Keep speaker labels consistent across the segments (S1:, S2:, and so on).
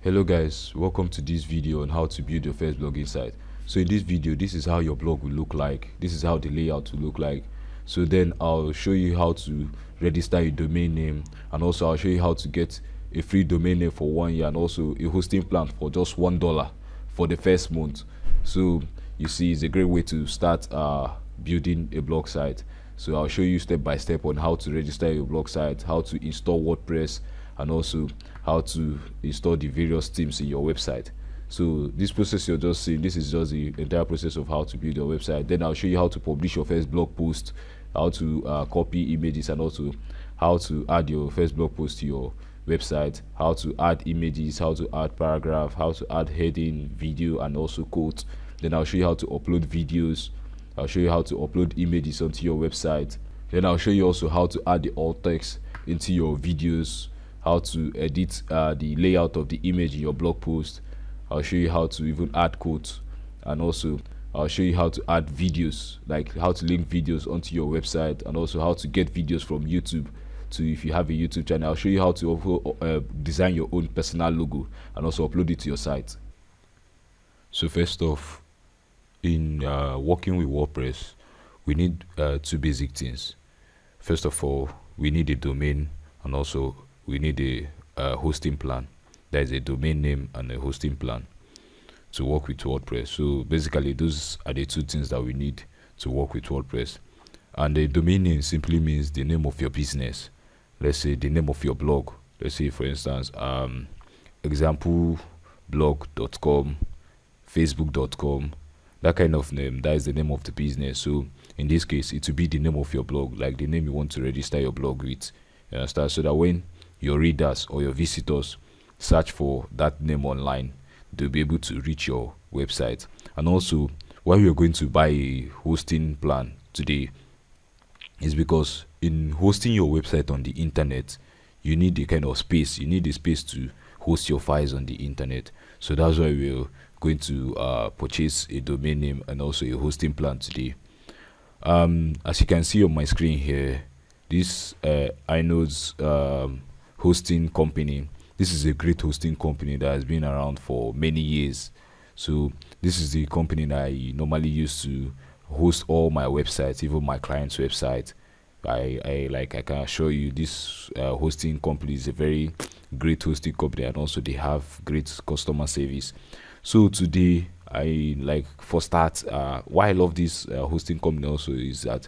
S1: Hello guys, welcome to this video on how to build your first blogging site. So in this video, this is how your blog will look like. This is how the layout will look like. So then I'll show you how to register your domain name, and also I'll show you how to get a free domain name for 1 year and also a hosting plan for just $1 for the first month. So you see, it's a great way to start building a blog site. So I'll show you step by step on how to register your blog site, how to install WordPress, and also how to install the various themes in your website. So this process you're just seeing, this is just the entire process of how to build your website. Then I'll show you how to publish your first blog post, how to copy images, and also how to add your first blog post to your website, how to add images, how to add paragraph, how to add heading, video, and also quotes. Then I'll show you how to upload videos. I'll show you how to upload images onto your website. Then I'll show you also how to add the alt text into your videos, how to edit the layout of the image in your blog post. I'll show you how to even add quotes, and also I'll show you how to add videos, like how to link videos onto your website, and also how to get videos from YouTube. To if you have a YouTube channel, I'll show you how to design your own personal logo and also upload it to your site. So first off, in working with WordPress, we need two basic things. First of all, we need a domain, and also we need a hosting plan. That is a domain name and a hosting plan to work with WordPress. So basically, those are the two things that we need to work with WordPress. And the domain name simply means the name of your business. Let's say the name of your blog. Let's say, for instance, exampleblog.com, facebook.com, that kind of name. That is the name of the business. So in this case, it will be the name of your blog, like the name you want to register your blog with. You understand? So that when your readers or your visitors search for that name online, they'll be able to reach your website. And also, why we are going to buy a hosting plan today is because in hosting your website on the internet, you need a kind of space. You need a space to host your files on the internet. So that's why we're going to purchase a domain name and also a hosting plan today. As you can see on my screen here, this iNode's hosting company. This is a great hosting company that has been around for many years. So this is the company that I normally use to host all my websites, even my client's website. I can assure you, this hosting company is a very great hosting company, and also they have great customer service. So today, for start, why I love this hosting company also is that,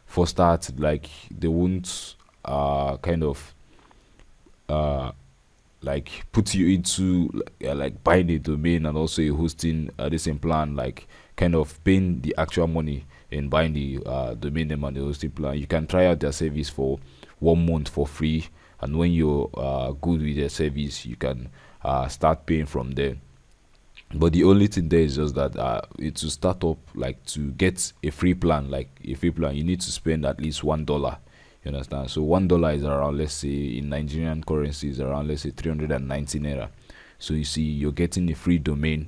S1: for start, like, they won't put you into like buying a domain and also a hosting the same plan, like kind of paying the actual money and buying the domain name and the hosting plan. You can try out their service for 1 month for free, and when you're good with their service, you can start paying from there. But the only thing there is just that to start up, like to get a free plan, you need to spend at least $1. You understand? So $1 is around, let's say in Nigerian currency, is around, let's say 390 naira. So you see, you're getting a free domain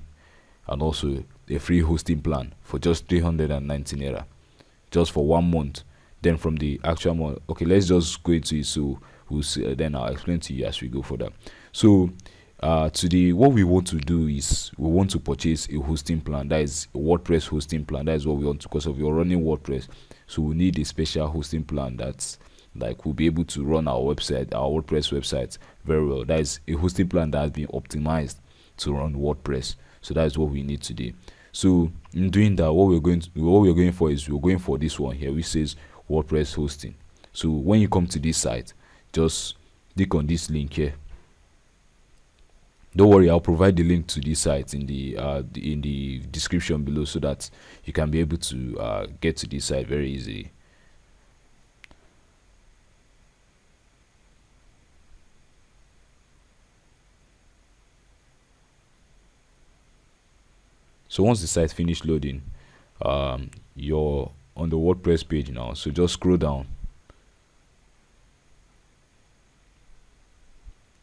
S1: and also a free hosting plan for just 390 naira, just for 1 month. Then from the actual month, okay, let's just go into it. So we'll see, then I'll explain to you as we go further. So today, what we want to do is we want to purchase a hosting plan. That is a WordPress hosting plan. That is what we want to, because of you're running WordPress. So we need a special hosting plan that's like will be able to run our website, our WordPress website very well. That is a hosting plan that has been optimized to run WordPress. So that is what we need today. So in doing that, what we're going for is we're going for this one here, which says WordPress hosting. So when you come to this site, just click on this link here. Don't worry, I'll provide the link to this site in the description below, so that you can be able to get to this site very easily. So once the site finished loading, you're on the WordPress page now. So just scroll down.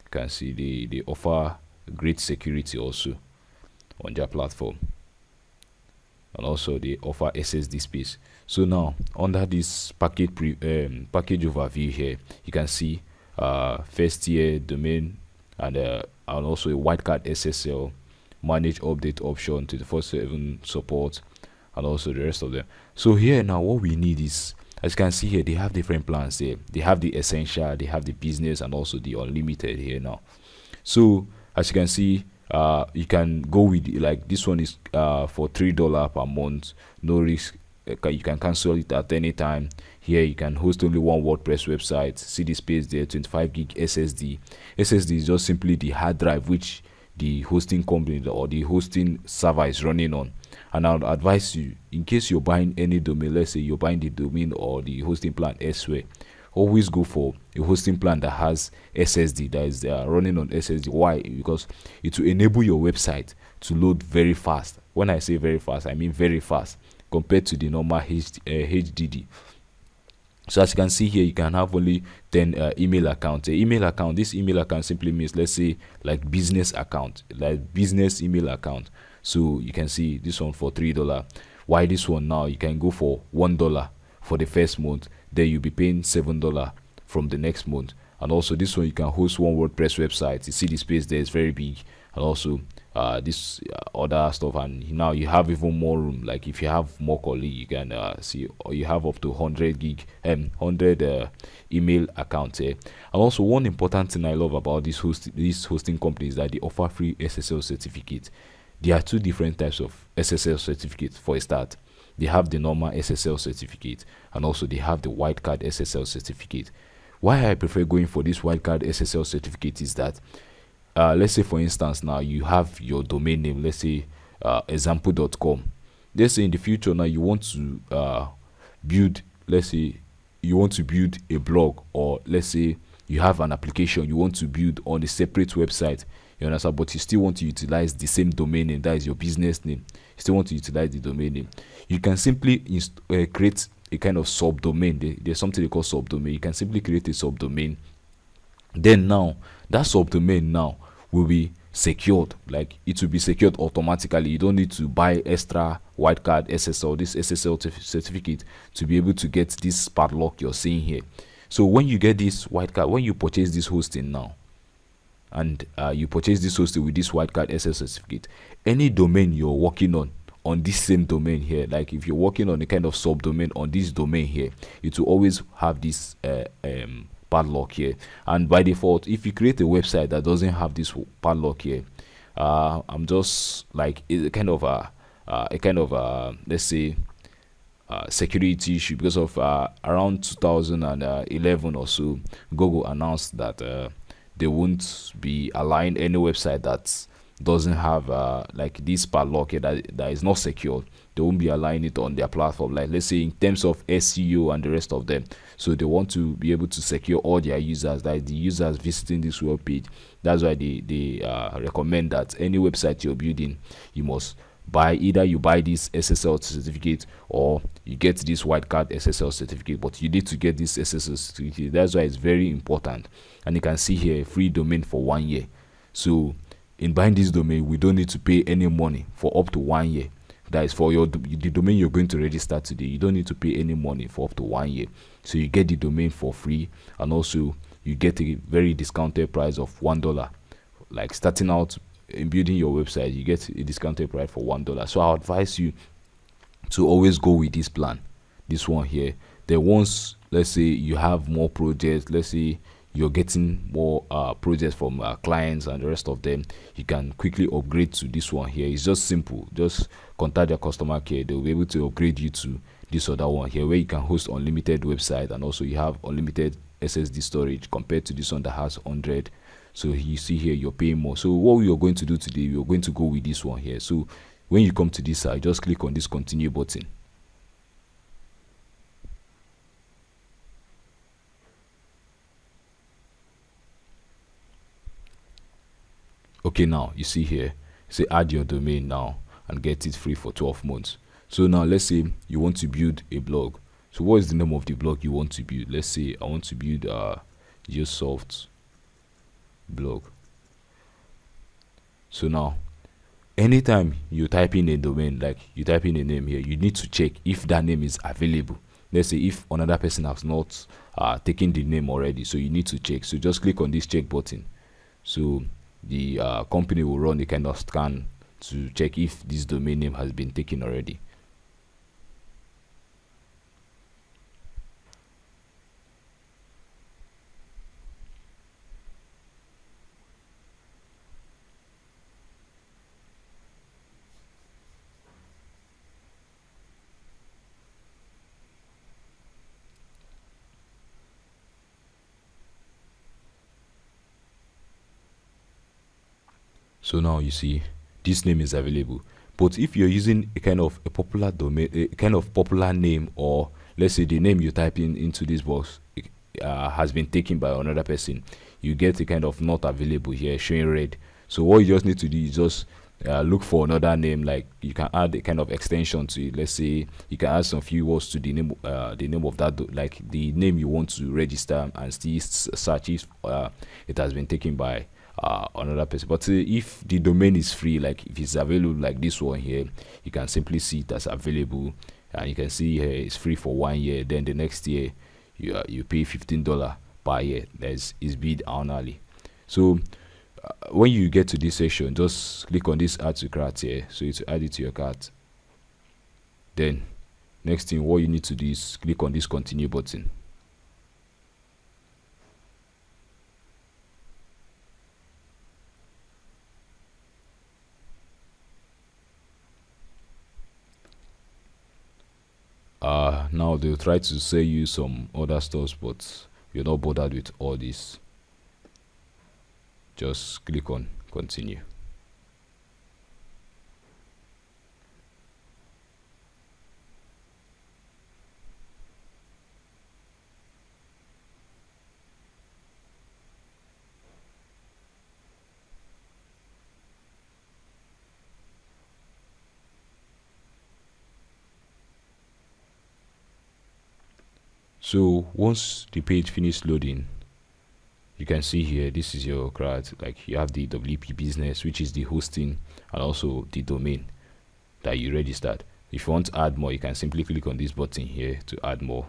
S1: You can see they offer great security also on their platform, and also they offer SSD space. So now under this package overview here, you can see first year domain and and also a wildcard SSL, manage update option, 24/7 support, and also the rest of them. So here now what we need is, as you can see here, they have different plans here. They have the essential, they have the business, and also the unlimited here now. So as you can see, you can go with, like, this one is for $3 per month, no risk. You can cancel it at any time. Here you can host only one WordPress website. See the space there, 25 gig SSD. SSD is just simply the hard drive which the hosting company or the hosting server is running on. And I would advise you, in case you're buying any domain, let's say you're buying the domain or the hosting plan elsewhere, always go for a hosting plan that has SSD, that is running on SSD. Why? Because it will enable your website to load very fast. When I say very fast, I mean very fast compared to the normal HDD. So as you can see here, you can have only 10 email accounts. This email account simply means, let's say, like business account, like business email account. So you can see this one for $3. Why this one now you can go for $1 for the first month, then you'll be paying $7 from the next month. And also this one, you can host one WordPress website. You see the space there is very big, and also this other stuff, and now you have even more room. Like if you have more colleagues, you can see, or you have up to 100 gig 100 email accounts here. And also one important thing I love about these hosting companies is that they offer free SSL certificate. There are two different types of SSL certificates. For a start, they have the normal SSL certificate, and also they have the wildcard SSL certificate. Why I prefer going for this wildcard SSL certificate is that, let's say for instance, now you have your domain name, let's say example.com. Let's say in the future now you want to build, let's say you want to build a blog, or let's say you have an application you want to build on a separate website, you understand, but you still want to utilize the same domain name, that is your business name. You still want to utilize the domain name. You can simply create a kind of subdomain. There's something they call subdomain. You can simply create a subdomain. Then now that subdomain now will be secured. Like it will be secured automatically. You don't need to buy extra wildcard SSL, this SSL certificate, to be able to get this padlock you're seeing here. So when you get this wildcard, when you purchase this hosting now, and you purchase this hosting with this wildcard SSL certificate, any domain you're working on this same domain here, like if you're working on a kind of subdomain on this domain here, it will always have this padlock here. And by default, if you create a website that doesn't have this padlock here, I'm just like, it's a kind of let's say security issue, because of around 2011 or so, Google announced that they won't be allowing any website that doesn't have like this padlock here, that is not secure. They won't be allowing it on their platform, like let's say in terms of SEO and the rest of them. So they want to be able to secure all their users, like the users visiting this web page. That's why they recommend that any website you're building, you must buy, either you buy this SSL certificate or you get this wildcard SSL certificate, but you need to get this SSL certificate. That's why it's very important. And you can see here, free domain for 1 year. So in buying this domain, we don't need to pay any money for up to 1 year. That is for the domain you're going to register today. You don't need to pay any money for up to 1 year. So you get the domain for free, and also you get a very discounted price of $1. Like starting out in building your website, you get a discounted price for $1. So I advise you to always go with this plan, this one here. Then once, let's say you have more projects, let's say you're getting more projects from clients and the rest of them, you can quickly upgrade to this one here. It's just simple. Just contact your customer care. They'll be able to upgrade you to this other one here, where you can host unlimited website, and also you have unlimited SSD storage compared to this one that has 100. So you see here, you're paying more. So what we are going to do today, we are going to go with this one here. So when you come to this side, just click on this continue button. Okay, now you see here, say add your domain now and get it free for 12 months. So now let's say you want to build a blog. So what is the name of the blog you want to build? Let's say I want to build GeoSoft blog. So now anytime you type in a domain, like you type in a name here, you need to check if that name is available. Let's say if another person has not taken the name already, so you need to check. So just click on this check button. So the company will run a kind of scan to check if this domain name has been taken already. So now you see this name is available. But if you're using a kind of a popular domain, a kind of popular name, or let's say the name you type in into this box has been taken by another person, you get a kind of not available here showing red. So what you just need to do is just look for another name. Like you can add a kind of extension to it. Let's say you can add some few words to the name of that, like the name you want to register, and still search if it has been taken by another person. But if the domain is free, like if it's available like this one here, you can simply see it as available, and you can see here it's free for 1 year. Then the next year you pay $15 per year. That is bid annually. So when you get to this section, just click on this add to cart here, so to add it to your cart. Then next thing what you need to do is click on this continue button. Now they'll try to sell you some other stuff, but you're not bothered with all this. Just click on continue. So once the page finishes loading, you can see here this is your crowd. Like you have the WP business, which is the hosting, and also the domain that you registered. If you want to add more, you can simply click on this button here to add more.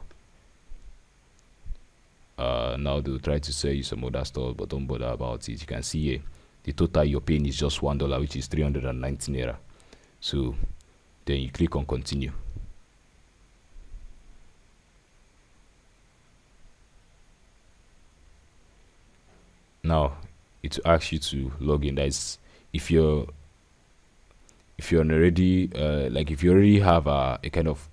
S1: Now they'll try to sell you some other stuff, but don't bother about it. You can see here the total you're paying is just $1, which is 319 naira. So then you click on continue. Now it asks you to log in. That is, if you're already like if you already have a kind of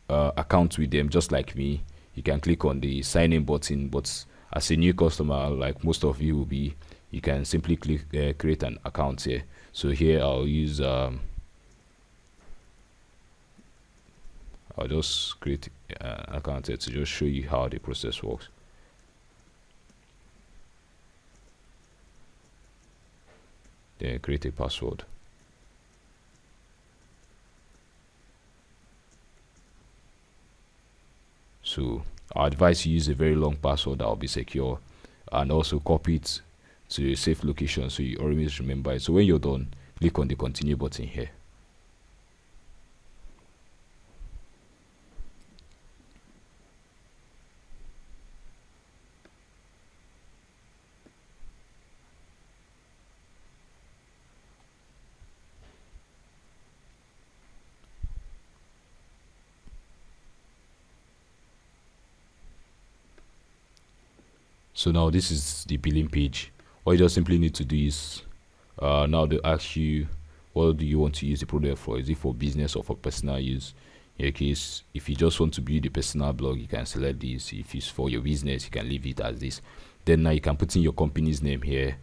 S1: account with them, just like me, you can click on the sign in button. But as a new customer, like most of you will be, you can simply click create an account here. So here I'll use I'll just create an account here to just show you how the process works. Then create a password. So I advise you use a very long password that will be secure, and also copy it to a safe location so you always remember it. So when you're done, click on the continue button here. So now this is the billing page. What you just simply need to do is now they ask you, what do you want to use the product for? Is it for business or for personal use? In your case, if you just want to build a personal blog, you can select this. If it's for your business, you can leave it as this. Then now you can put in your company's name here.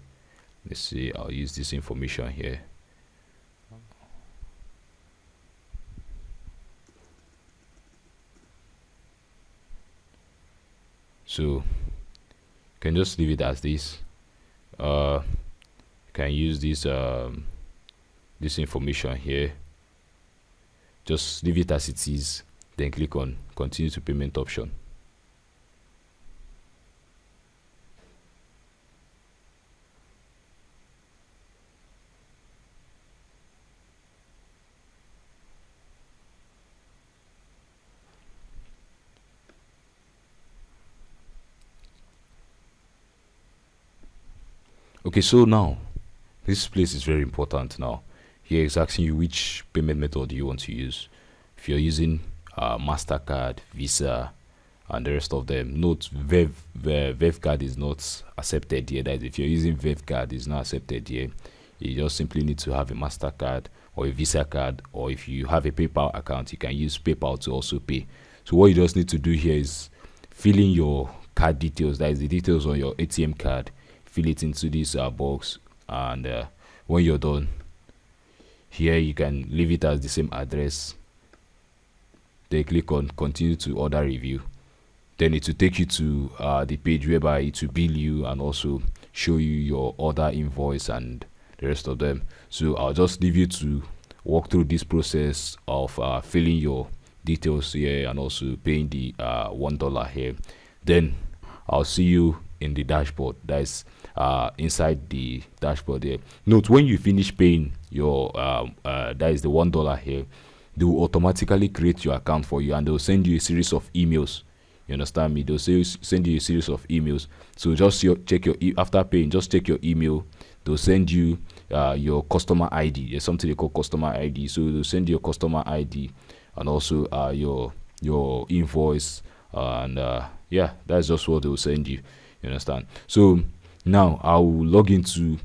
S1: Let's see, I'll use this information here. So you can just leave it as this. You can use this this information here. Just leave it as it is, then click on continue to payment option. Okay, so now This place is very important now. Here it's asking you which payment method you want to use. If you're using MasterCard, Visa, and the rest of them, note Vev card is not accepted here. That is, if you're using Vev card, it's not accepted here. You just simply need to have a MasterCard or a Visa card, or if you have a PayPal account, you can use PayPal to also pay. So what you just need to do here is fill in your card details, that is the details on your ATM card. Fill it into this box, and when you're done here, you can leave it as the same address. Then click on continue to order review. Then it will take you to the page whereby it will bill you and also show you your order invoice and the rest of them. So I'll just leave you to walk through this process of filling your details here and also paying the $1 here. Then I'll see you in the dashboard. That is inside the dashboard here. Note, when you finish paying your that is the $1 here, they will automatically create your account for you, and they'll send you a series of emails. You understand me? They'll send you a series of emails. So just check your after paying, just check your email. They'll send you your customer ID. There's something they call customer ID. So they'll send you your customer ID and also your invoice, and yeah, that's just what they'll send you. You understand? So now I will log into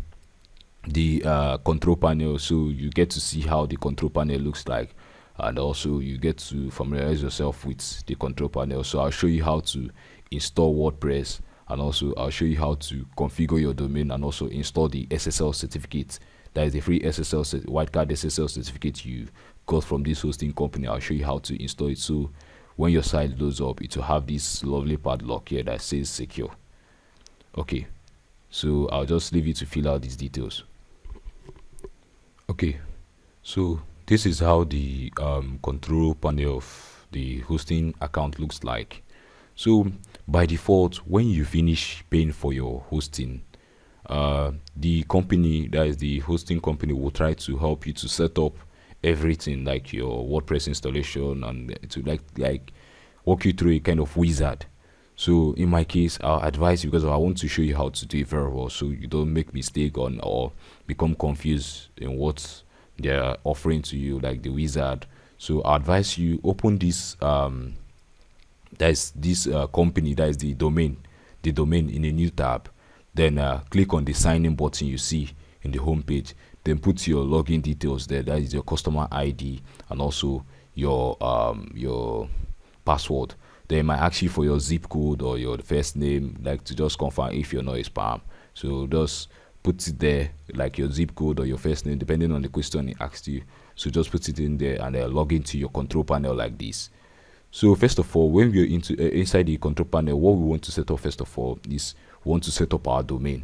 S1: the control panel, so you get to see how the control panel looks like, and also you get to familiarize yourself with the control panel. So I'll show you how to install WordPress, and also I'll show you how to configure your domain and also install the SSL certificate. That is the free SSL wildcard SSL certificate you got from this hosting company. I'll show you how to install it, so when your site loads up, it will have this lovely padlock here that says secure. Okay, so I'll just leave you to fill out these details. Okay, so this is how the control panel of the hosting account looks like. So by default, when you finish paying for your hosting, the company, that is the hosting company, will try to help you to set up everything, like your WordPress installation, and to like walk you through a kind of wizard. So in my case, I'll advise you, because I want to show you how to do it very well, so you don't make mistake on or become confused in what they're offering to you, like the wizard. So I advise you open this that is this company, that is the domain in a new tab. Then click on the sign in button you see in the home page. Then put your login details there, that is your customer ID and also your password. They might ask you for your zip code or your first name, like to just confirm if you're not a spam. So just put it there, like your zip code or your first name, depending on the question it asks you. So just put it in there and log into your control panel like this. So first of all, when we're inside the control panel, what we want to set up first of all is we want to set up our domain.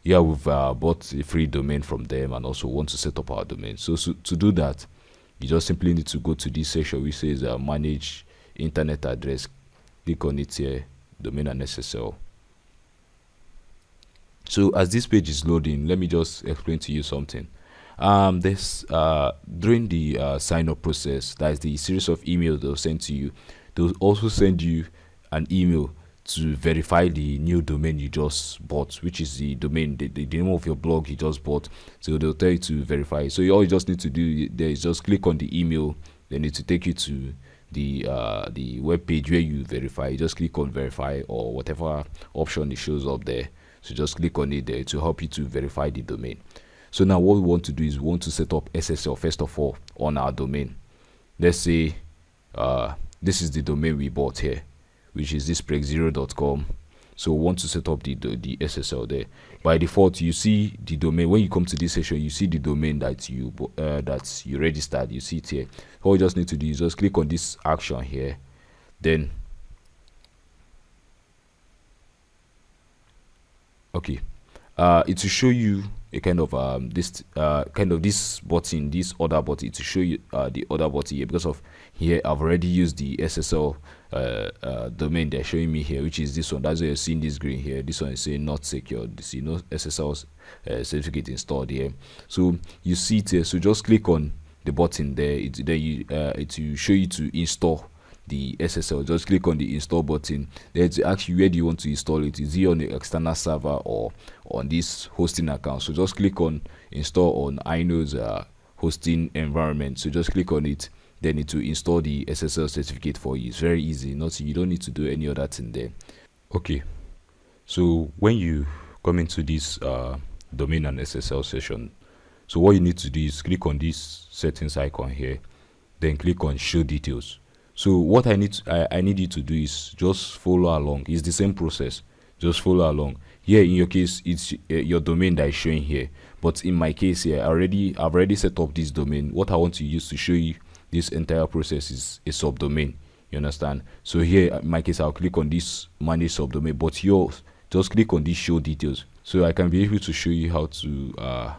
S1: Yeah, we've bought a free domain from them and also want to set up our domain. So to do that, you just simply need to go to this section which says manage internet address. Click on it here, domain and SSL. So as this page is loading, let me just explain to you something. This during the sign up process, that is the series of emails they'll send to you, they'll also send you an email to verify the new domain you just bought, which is the domain, the name of your blog you just bought. So they'll tell you to verify. So all you just need to do there is just click on the email, then it will take you to the web page where you verify. You just click on verify or whatever option it shows up there. So just click on it there to help you to verify the domain. So now what we want to do is we want to set up SSL first of all on our domain. Let's say this is the domain we bought here, which is this preg0.com. So we want to set up the SSL there. By default, you see the domain. When you come to this section, you see the domain that you registered. You see it here. All you just need to do is just click on this action here. Then, okay, it will show you a kind of this button, this order button, to show you the order button here. Because of here, I've already used the SSL domain they're showing me here, which is this one. That's why you're seeing this green here. This one is saying not secure. You see no SSL certificate installed here. So you see it here. So just click on the button there. It will show you to install the SSL, just click on the install button. Then to ask you where do you want to install it. Is it on the external server or on this hosting account? So just click on install on iKnow's hosting environment. So just click on it, then it will install the SSL certificate for you. It's very easy. You don't need to do any other thing there. Okay, so when you come into this domain and SSL session, so what you need to do is click on this settings icon here, then click on show details. So what I need you to do is just follow along. It's the same process, just follow along. Here in your case, it's your domain that is showing here, but in my case here, I've already set up this domain. What I want to use to show you this entire process is a subdomain. You understand? So here in my case, I'll click on this manage subdomain, but yours, just click on this show details, so I can be able to show you how to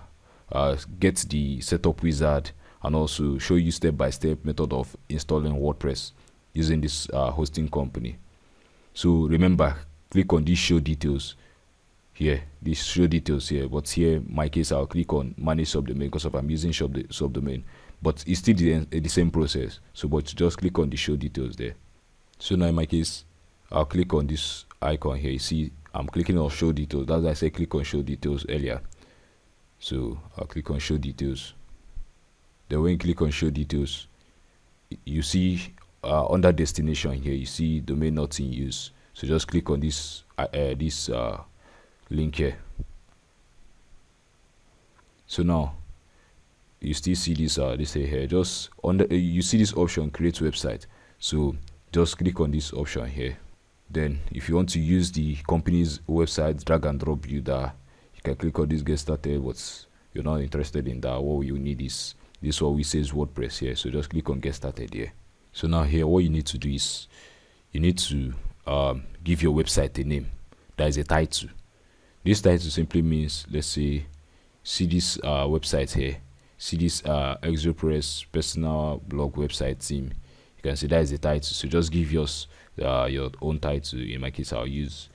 S1: get the setup wizard and also show you step-by-step method of installing WordPress using this hosting company. So remember, click on this show details here, this show details here, but here in my case I'll click on manage subdomain because I'm using subdomain, but it's still the same process. So but just click on the show details there. So now in my case, I'll click on this icon here. You see I'm clicking on show details. That's why I said click on show details earlier. So I'll click on show details. Then when you click on show details, you see under destination here, you see domain not in use. So just click on this link here. So now you still see this here, just under you see this option create website. So just click on this option here. Then if you want to use the company's website, drag and drop view that, you can click on this get started, but you're not interested in that. What you need is this one, we says WordPress here. So just click on get started here. So now here, what you need to do is you need to give your website a name. That is a title. This title simply means, let's say, see this website here, see this WordPress personal blog website theme. You can see that is the title. So just give yours your own title. In my case, I'll use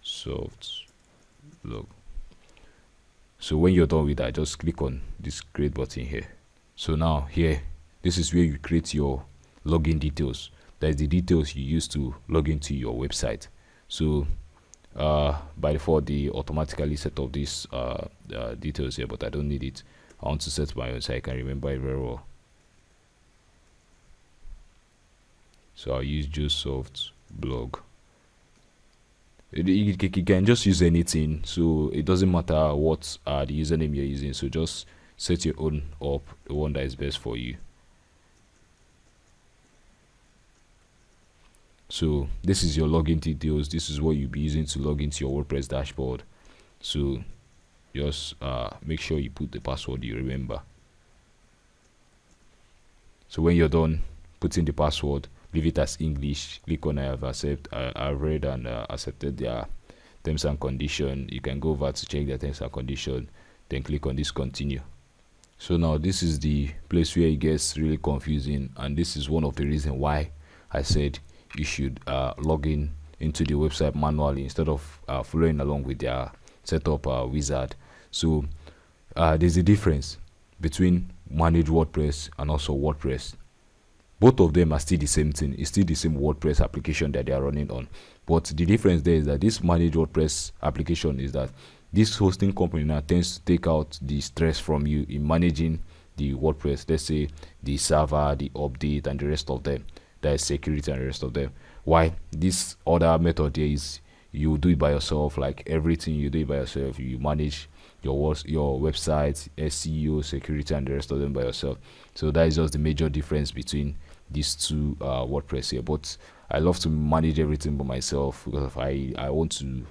S1: Soft Blog. So when you're done with that, just click on this create button here. So now here, this is where you create your login details. That is the details you use to log into your website. So by default, they automatically set up these details here, but I don't need it. I want to set my own so I can remember it very well. So I'll use Soft Blog. You can just use anything, so it doesn't matter what the username you're using. So just set your own up, the one that is best for you. So this is your login details. This is what you'll be using to log into your WordPress dashboard. So just make sure you put the password you remember. So when you're done putting the password, leave it as English. Click on I've read and accepted their terms and condition. You can go over to check their terms and condition, then click on this continue. So now this is the place where it gets really confusing, and this is one of the reasons why I said you should log in into the website manually instead of following along with their setup wizard. So there's a difference between manage WordPress and also WordPress. Both of them are still the same thing. It's still the same WordPress application that they are running on. But the difference there is that this managed WordPress application is that this hosting company now tends to take out the stress from you in managing the WordPress. Let's say the server, the update, and the rest of them. That is security and the rest of them. Why this other method here is you do it by yourself. Like everything you do it by yourself. You manage your website, SEO, security, and the rest of them by yourself. So that is just the major difference between these two WordPress here. But I love to manage everything by myself because I want to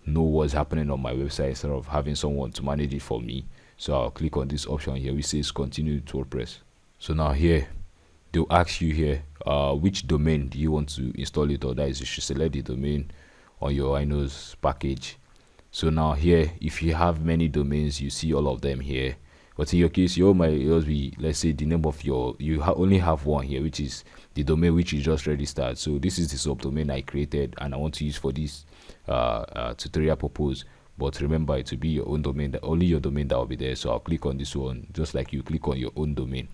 S1: know what's happening on my website instead of having someone to manage it for me. So I'll click on this option here which says continue to WordPress. So now here they'll ask you here which domain do you want to install it, or that is you should select the domain on your iKnow's package. So now here, if you have many domains, you see all of them here. But in your case, yours might be, let's say, the name of your, only have one here, which is the domain which you just registered. So this is the subdomain I created and I want to use for this tutorial purpose. But remember, it will be your own domain, that only your domain that will be there. So I'll click on this one, just like you click on your own domain.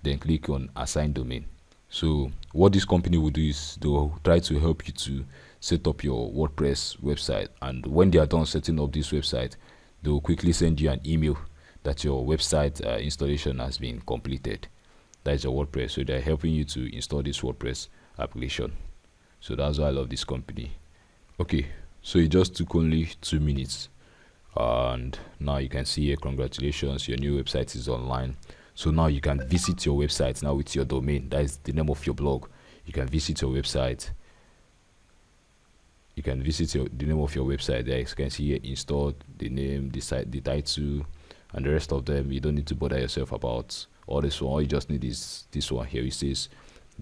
S1: Then click on assign domain. So what this company will do is they'll try to help you to set up your WordPress website, and when they are done setting up this website, they will quickly send you an email that your website installation has been completed. That is your WordPress. So they're helping you to install this WordPress application. So that's why I love this company. Okay, so it just took only 2 minutes, and now you can see here, congratulations, your new website is online. So now you can visit your website now with your domain. That is the name of your blog. You can visit your website. You can visit the name of your website. There you can see here, installed, the name, the site, the title, and the rest of them. You don't need to bother yourself about all this one. All you just need is this one here. It says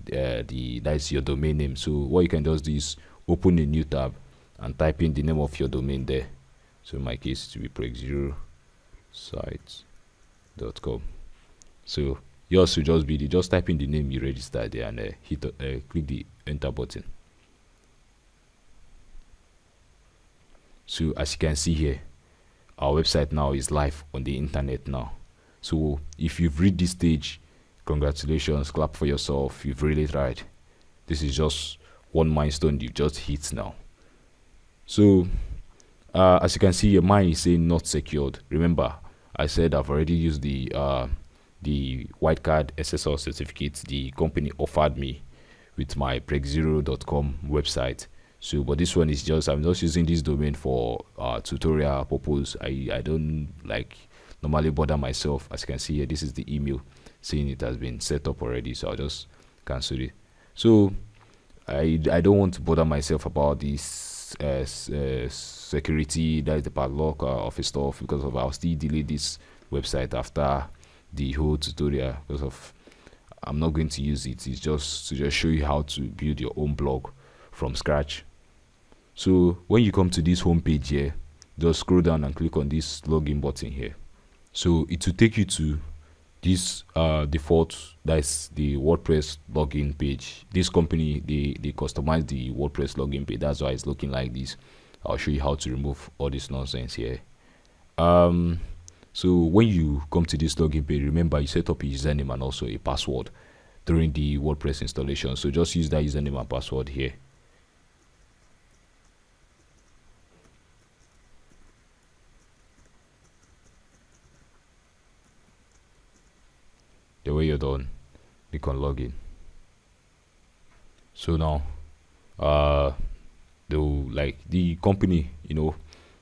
S1: that's your domain name. So what you can just do is open a new tab and type in the name of your domain there. So in my case, it will be preg0site.com. So yours will just be just type in the name you registered there and click the enter button. So as you can see here, our website now is live on the internet now. So if you've reached this stage, congratulations, clap for yourself, you've really tried. This is just one milestone you've just hit now. So as you can see here, mine is saying not secured. Remember, I said I've already used the wildcard SSL certificate the company offered me with my preg0.com website. So but this one is just, I'm just using this domain for tutorial purpose. I don't like normally bother myself. As you can see here, this is the email saying it has been set up already, so I'll just cancel it. So I don't want to bother myself about this security, that is the padlock of his stuff, because of I'll still delete this website after the whole tutorial, because of I'm not going to use it. It's just to just show you how to build your own blog from scratch. So when you come to this home page here, just scroll down and click on this login button here. So it will take you to this default, that's the WordPress login page. This company, they customize the WordPress login page. That's why it's looking like this. I'll show you how to remove all this nonsense here. So when you come to this login page, remember you set up a username and also a password during the WordPress installation. So just use that username and password here. The way you're done, click on login. So now they'll, like the company, you know,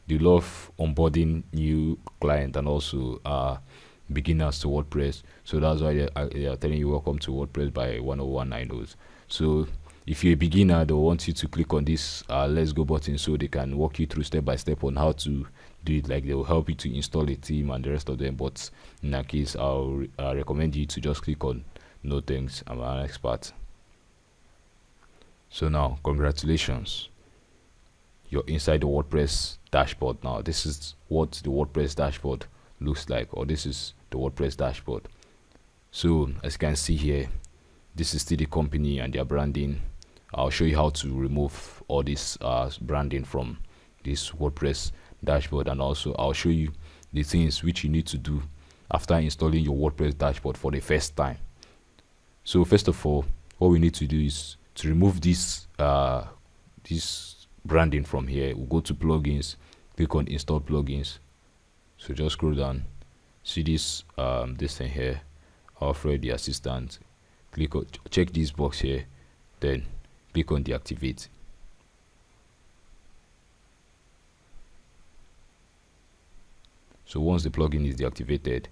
S1: they love onboarding new client and also beginners to WordPress. So that's why they are telling you welcome to WordPress by 10190s. So if you're a beginner, they'll want you to click on this let's go button, so they can walk you through step by step on how to do it. Like they'll help you to install a theme and the rest of them, but in that case I'll recommend you to just click on no thanks, I'm an expert. So now congratulations, you're inside the WordPress dashboard now. This is what the WordPress dashboard looks like, or this is the WordPress dashboard. So as you can see here, this is still the company and their branding. I'll show you how to remove all this branding from this WordPress dashboard, and also I'll show you the things which you need to do after installing your WordPress dashboard for the first time. So first of all, what we need to do is to remove this this branding from here. We'll go to plugins, click on install plugins. So just scroll down, see this this thing here, Alfred the assistant. Click on, check this box here, then click on deactivate. So once the plugin is deactivated,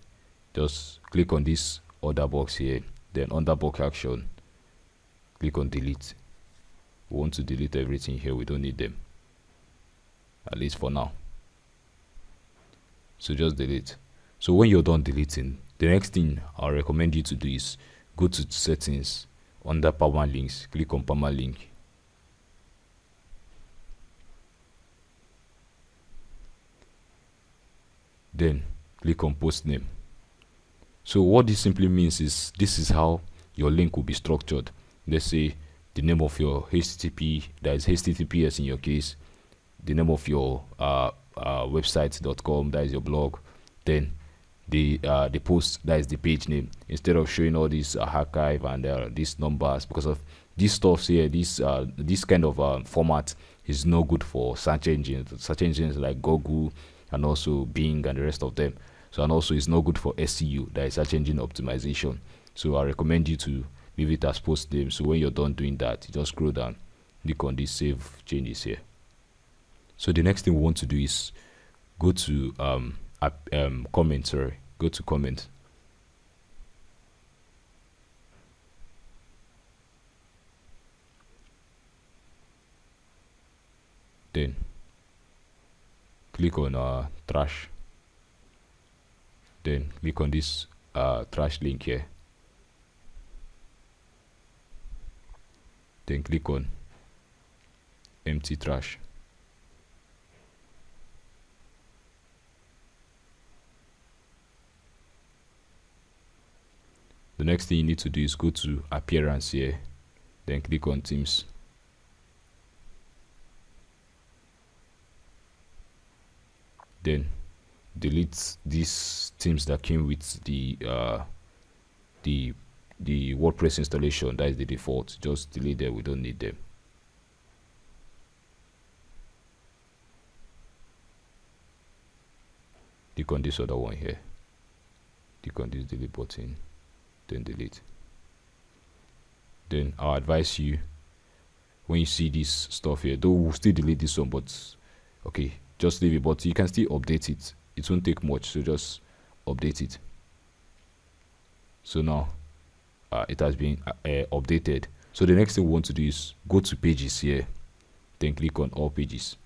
S1: just click on this other box here, then under bulk action, click on delete. We want to delete everything here, we don't need them, at least for now. So just delete. So when you're done deleting, the next thing I'll recommend you to do is go to settings, under permalinks, click on permalink. Then click on post name. So what this simply means is, this is how your link will be structured. Let's say the name of your HTTP, that is HTTPS in your case, the name of your website.com, that is your blog, then the post, that is the page name, instead of showing all these archive and these numbers, because of these stuffs here. This kind of format is no good for search engines like Google and also Bing and the rest of them. So, and also it's not good for SEO, that is search engine optimization. So I recommend you to leave it as post name. So when you're done doing that, you just scroll down, click on this save changes here. So the next thing we want to do is go to comment. Go to comment. Then click on trash. Then click on this trash link here. Then click on empty trash. The next thing you need to do is go to appearance here, then click on themes. Then delete these themes that came with the WordPress installation. That is the default. Just delete them, we don't need them. Click on this other one here, click on this delete button, then delete. Then I'll advise you, when you see this stuff here, though we'll still delete this one, but okay, just leave it, but you can still update it. It won't take much, so just update it. So now it has been updated. So the next thing we want to do is go to pages here, then click on all pages.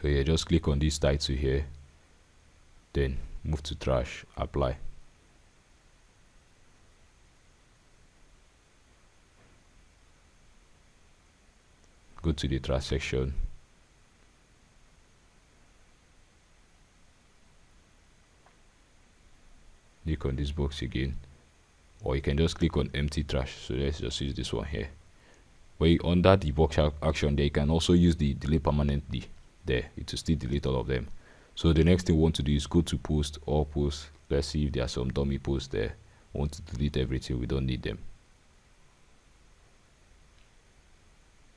S1: So yeah, just click on this title here, then move to trash, apply. Go to the trash section. Click on this box again, or you can just click on empty trash. So let's just use this one here. Where under the box action there, you can also use the delete permanently. There, it will still delete all of them. So the next thing we want to do is go to post, all posts. Let's see if there are some dummy posts there. We want to delete everything, we don't need them.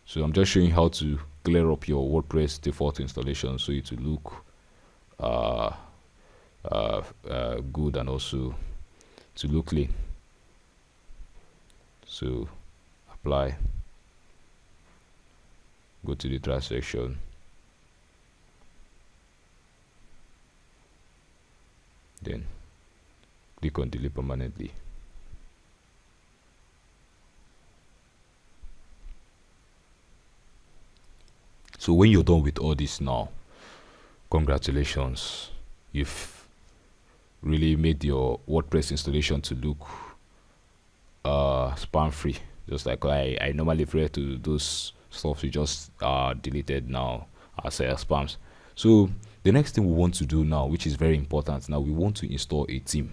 S1: So I'm just showing how to clear up your WordPress default installation so it will look good and also to look clean. So apply, go to the trash section, then click on delete permanently. So when you're done with all this now, congratulations, you've really made your WordPress installation to look spam free, just like I normally refer to those stuff you just deleted now as spams. So the next thing we want to do now, which is very important now, we want to install a theme.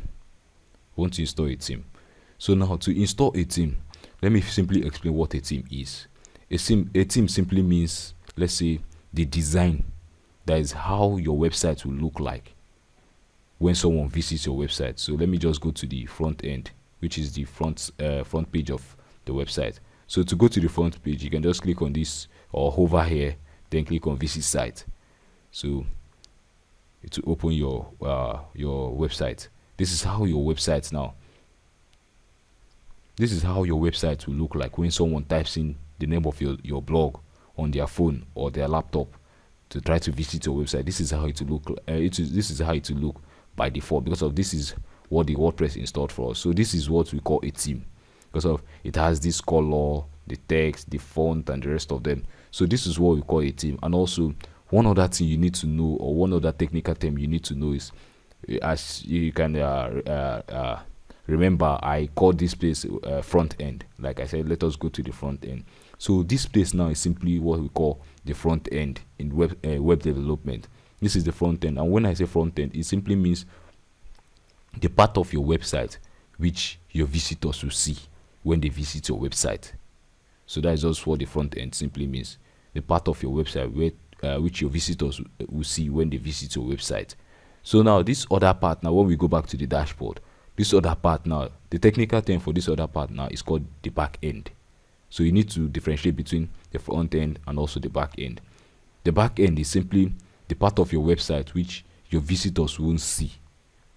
S1: So now, to install a theme, let me simply explain what a theme is. A theme simply means, let's say, the design, that is how your website will look like when someone visits your website. So let me just go to the front end, which is the front page of the website. So to go to the front page, you can just click on this or hover here, then click on visit site. So it will open your website. This is how your website will look like when someone types in the name of your blog on their phone or their laptop to try to visit your website. This is how it will look. This is how it will look by default, because of this is what the WordPress installed for us. So this is what we call a theme, because of it has this color, the text, the font, and the rest of them. So this is what we call a theme. And also, one other thing you need to know, or one other technical term you need to know, is, as you can remember, I called this place front end. Like I said, let us go to the front end. So this place now is simply what we call the front end in web development. This is the front end, and when I say front end, it simply means the part of your website which your visitors will see when they visit your website. So that is just what the front end simply means, the part of your website where which your visitors will see when they visit your website. So now this other part, now when we go back to the dashboard, this other part now, the technical term for this other part now is called the back end. So you need to differentiate between the front end and also the back end. The back end is simply the part of your website which your visitors won't see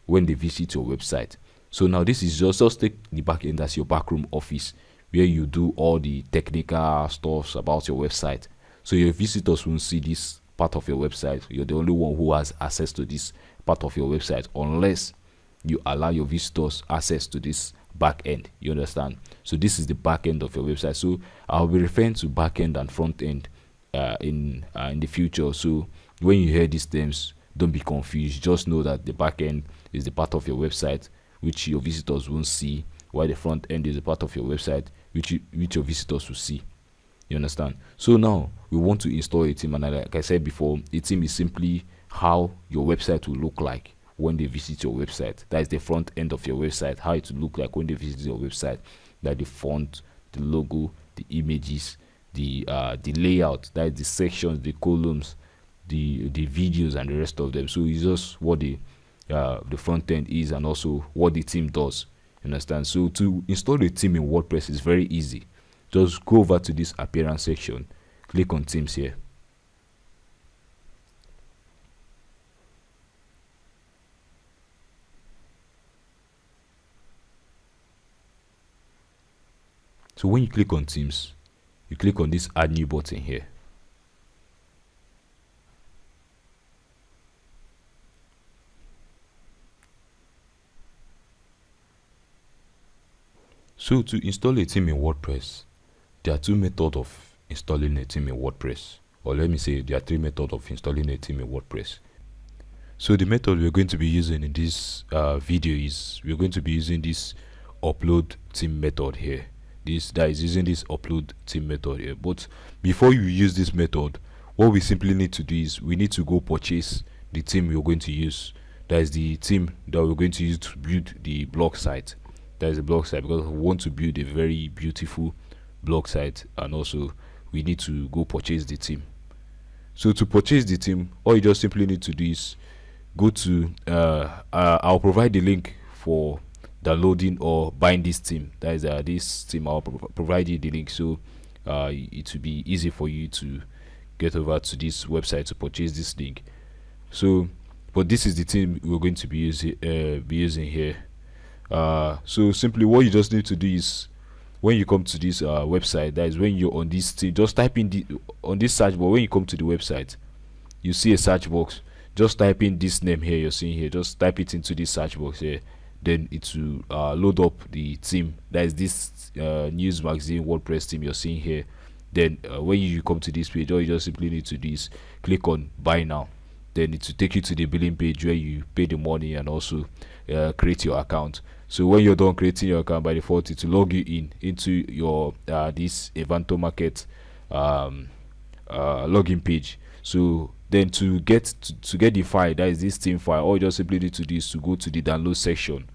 S1: when they visit your website. So now this is just take the back end as your backroom office where you do all the technical stuff about your website. So your visitors won't see this part of your website. You're the only one who has access to this part of your website unless you allow your visitors access to this back end. You understand? So this is the back end of your website. So I'll be referring to back end and front end in the future. So when you hear these terms, don't be confused. Just know that the back end is the part of your website which your visitors won't see, while the front end is a part of your website which your visitors will see. You understand? So now we want to install a theme, and like I said before, a theme is simply how your website will look like when they visit your website. That is the front end of your website, how it will look like when they visit your website. Like the font, the logo, the images, the layout, that is the sections, the columns, the videos, and the rest of them. So it's just what the front end is and also what the theme does. You understand? So to install a theme in WordPress is very easy. Just go over to this appearance section, click on themes here. So when you click on themes, you click on this add new button here. So to install a theme in WordPress, there are two methods of installing a theme in WordPress, or let me say there are three methods of installing a theme in WordPress. So the method we're going to be using in this video is we're going to be using this upload theme method here. That is using this upload theme method here. But before you use this method, what we simply need to do is we need to go purchase the theme we're going to use. That is the theme that we're going to use to build the blog site. That is the blog site, because we want to build a very beautiful blog site, and also we need to go purchase the theme. So to purchase the theme, all you just simply need to do is go to I'll provide the link for downloading or buying this theme. That is this theme. I'll provide you the link, so it will be easy for you to get over to this website to purchase this link. So but this is the theme we're going to be using here. So simply what you just need to do is when you come to this website, that is when you're on this theme, just type in on this search bar. When you come to the website, you see a search box. Just type in this name here you're seeing here, just type it into this search box here, then it will load up the theme. That is this news magazine WordPress theme you're seeing here. Then when you come to this page, all you just simply need to do is click on buy now. Then it will take you to the billing page where you pay the money and also create your account. So when you're done creating your account, by default it will log you into your this Evanto Market login page. So then to get the file, that is this theme file, all you just simply need to do is to go to the download section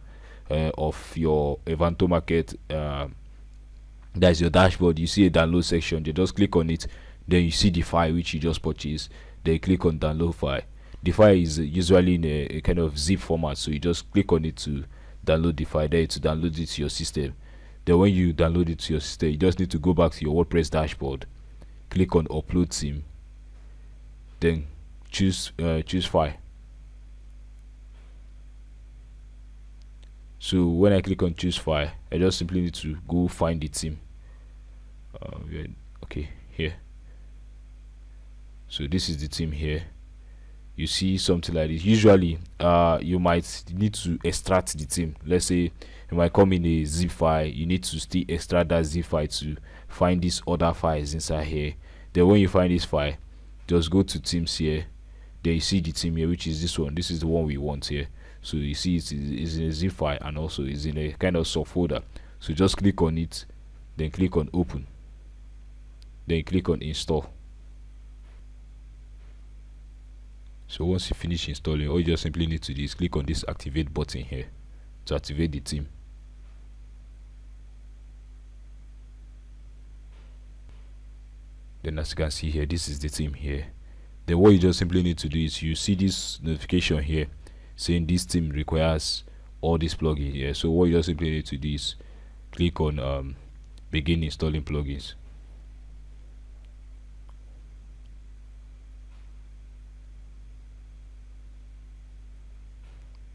S1: of your Evanto Market. That is your dashboard. You see a download section, you just click on it, then you see the file which you just purchased, then you click on download file. The file is usually in a kind of zip format, so you just click on it to download the file, then to download it to your system. Then when you download it to your system, you just need to go back to your WordPress dashboard, click on upload theme, then choose file. So when I click on choose file, I just simply need to go find the theme. Okay, here. So this is the theme here. You see something like this. Usually you might need to extract the theme. Let's say it might come in a zip file. You need to still extract that zip file to find these other files inside here. Then when you find this file, just go to themes here. Then you see the theme here, which is this one. This is the one we want here. So you see it's in a zip file and also is in a kind of subfolder. So just click on it, then click on open, then click on install. So once you finish installing, all you just simply need to do is click on this activate button here to activate the theme. Then as you can see here, this is the theme here. Then what you just simply need to do is you see this notification here saying this theme requires all these plugins here. So what you just simply need to do is click on begin installing plugins.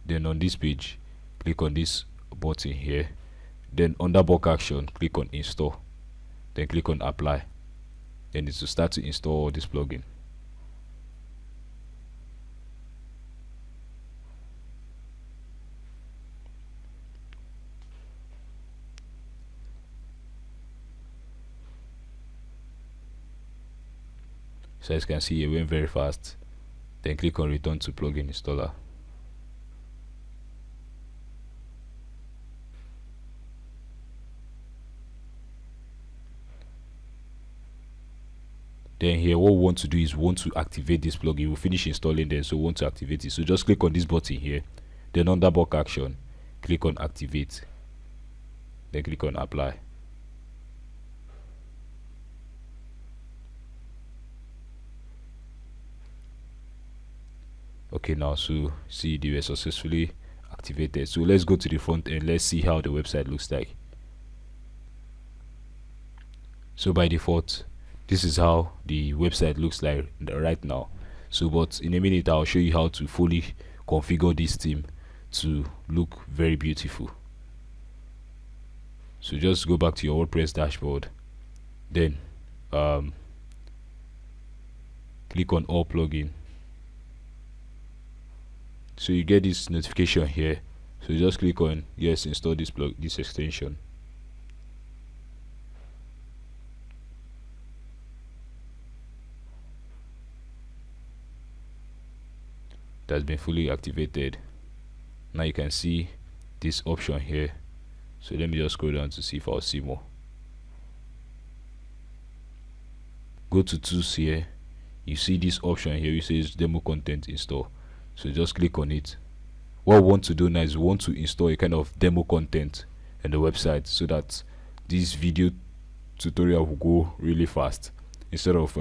S1: Then on this page, click on this button here. Then under bulk action, click on install. Then click on apply. Then it's to start to install this plugin. So as you can see, it went very fast. Then click on return to plugin installer. Then here what we want to do is we want to activate this plugin. We'll finish installing then, so we want to activate it. So just click on this button here. Then under bulk action, click on activate. Then click on apply. Okay, now so see they were successfully activated. So let's go to the front end. Let's see how the website looks like. So by default, this is how the website looks like right now. So but in a minute I'll show you how to fully configure this theme to look very beautiful. So just go back to your WordPress dashboard, then click on all plugin. So you get this notification here, so just click on yes, install this extension. That's been fully activated. Now you can see this option here. So let me just scroll down to see if I'll see more. Go to tools here. You see this option here which says demo content install. So just click on it. What we want to do now is we want to install a kind of demo content in the website so that this video tutorial will go really fast instead of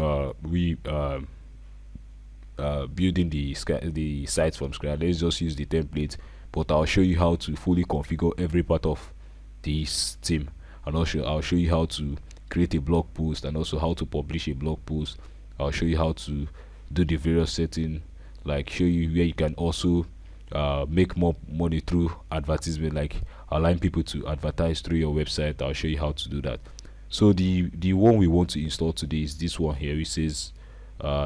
S1: building the site from scratch. Let's just use the template, but I'll show you how to fully configure every part of this theme, and also I'll show you how to create a blog post and also how to publish a blog post. I'll show you how to do the various settings, like show you where you can also make more money through advertisement, like allowing people to advertise through your website. I'll show you how to do that. So the one we want to install today is this one here, which says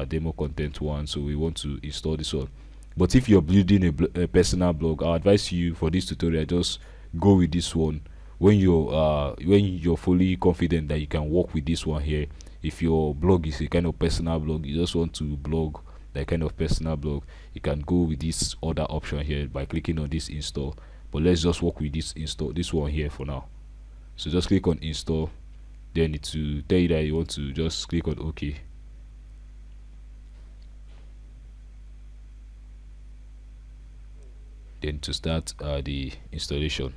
S1: demo content one. So we want to install this one. But if you're building a personal blog, I advise you for this tutorial just go with this one when you're fully confident that you can work with this one here. If your blog is a kind of personal blog, you just want to blog that kind of personal blog, you can go with this other option here by clicking on this install. But let's just work with this one here for now. So just click on install, then it will tell you that you want to just click on OK. Then to start the installation.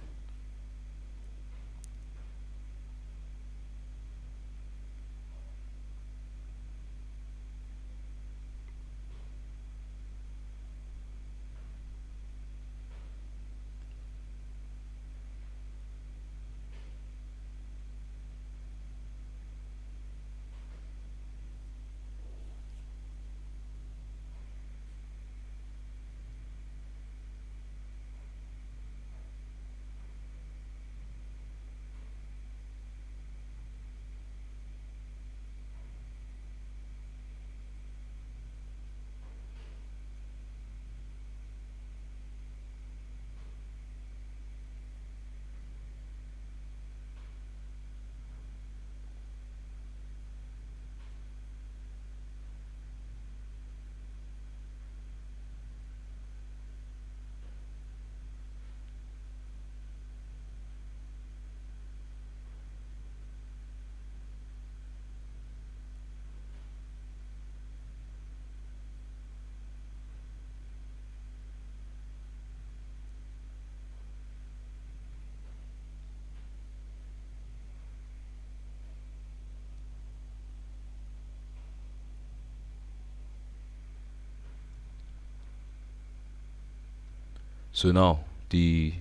S1: So now the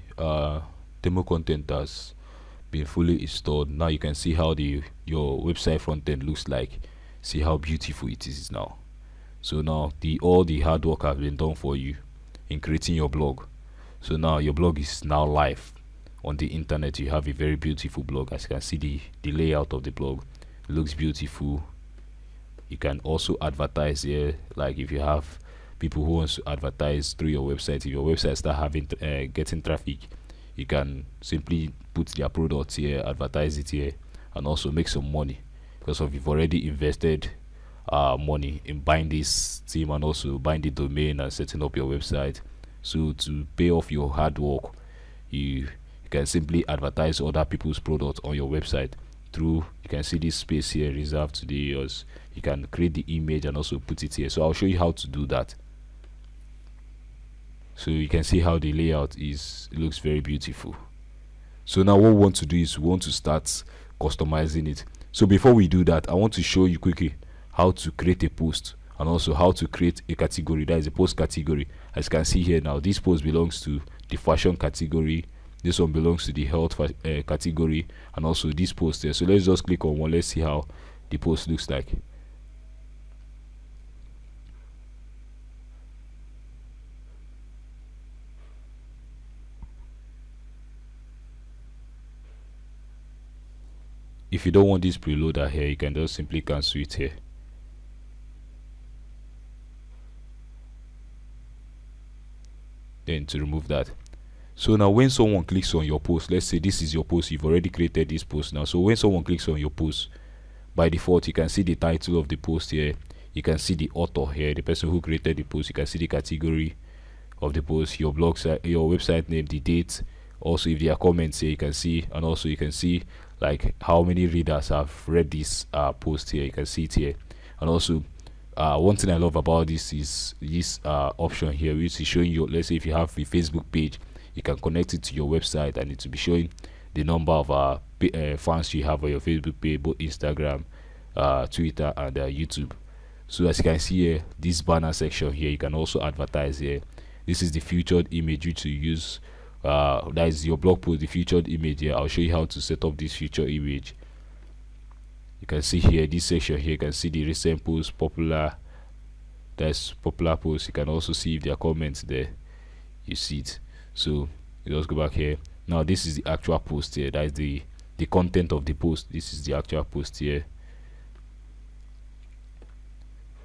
S1: demo content has been fully installed. Now you can see how the your website front end looks like. See how beautiful it is now. So now the all the hard work has been done for you in creating your blog. So now your blog is now live on the internet. You have a very beautiful blog. As you can see, the layout of the blog, it looks beautiful. You can also advertise here, like if you have people who wants to advertise through your website. If your website start having getting traffic, you can simply put their products here, advertise it here, and also make some money, because of you've already invested money in buying this theme and also buying the domain and setting up your website. So to pay off your hard work, you can simply advertise other people's products on your website through, you can see this space here reserved today yours. You can create the image and also put it here. So I'll show you how to do that. So you can see how the layout is, it looks very beautiful. So now what we want to do is we want to start customizing it. So before we do that, I want to show you quickly how to create a post and also how to create a category, that is a post category. As you can see here now, this post belongs to the fashion category, this one belongs to the health category, and also this post here. So let's just click on one. Let's see how the post looks like. If you don't want this preloader here, you can just simply cancel it here. Then to remove that. So now when someone clicks on your post, let's say this is your post, you've already created this post now. So when someone clicks on your post, by default you can see the title of the post here, you can see the author here, the person who created the post, you can see the category of the post, your blog site, your website name, the date. Also if there are comments here, you can see, and also you can see like how many readers have read this post here, you can see it here. And also one thing I love about this is this option here, which is showing you, let's say if you have a Facebook page, you can connect it to your website and it will be showing the number of fans you have on your Facebook page, both Instagram, Twitter, and YouTube. So as you can see here, this banner section here, you can also advertise here. This is the featured image which you use, that is your blog post, the featured image here. I'll show you how to set up this featured image. You can see here, this section here, you can see the recent post, popular, that's popular posts. You can also see if there are comments there, you see it. So you just go back here. Now this is the actual post here, that is the content of the post. This is the actual post here.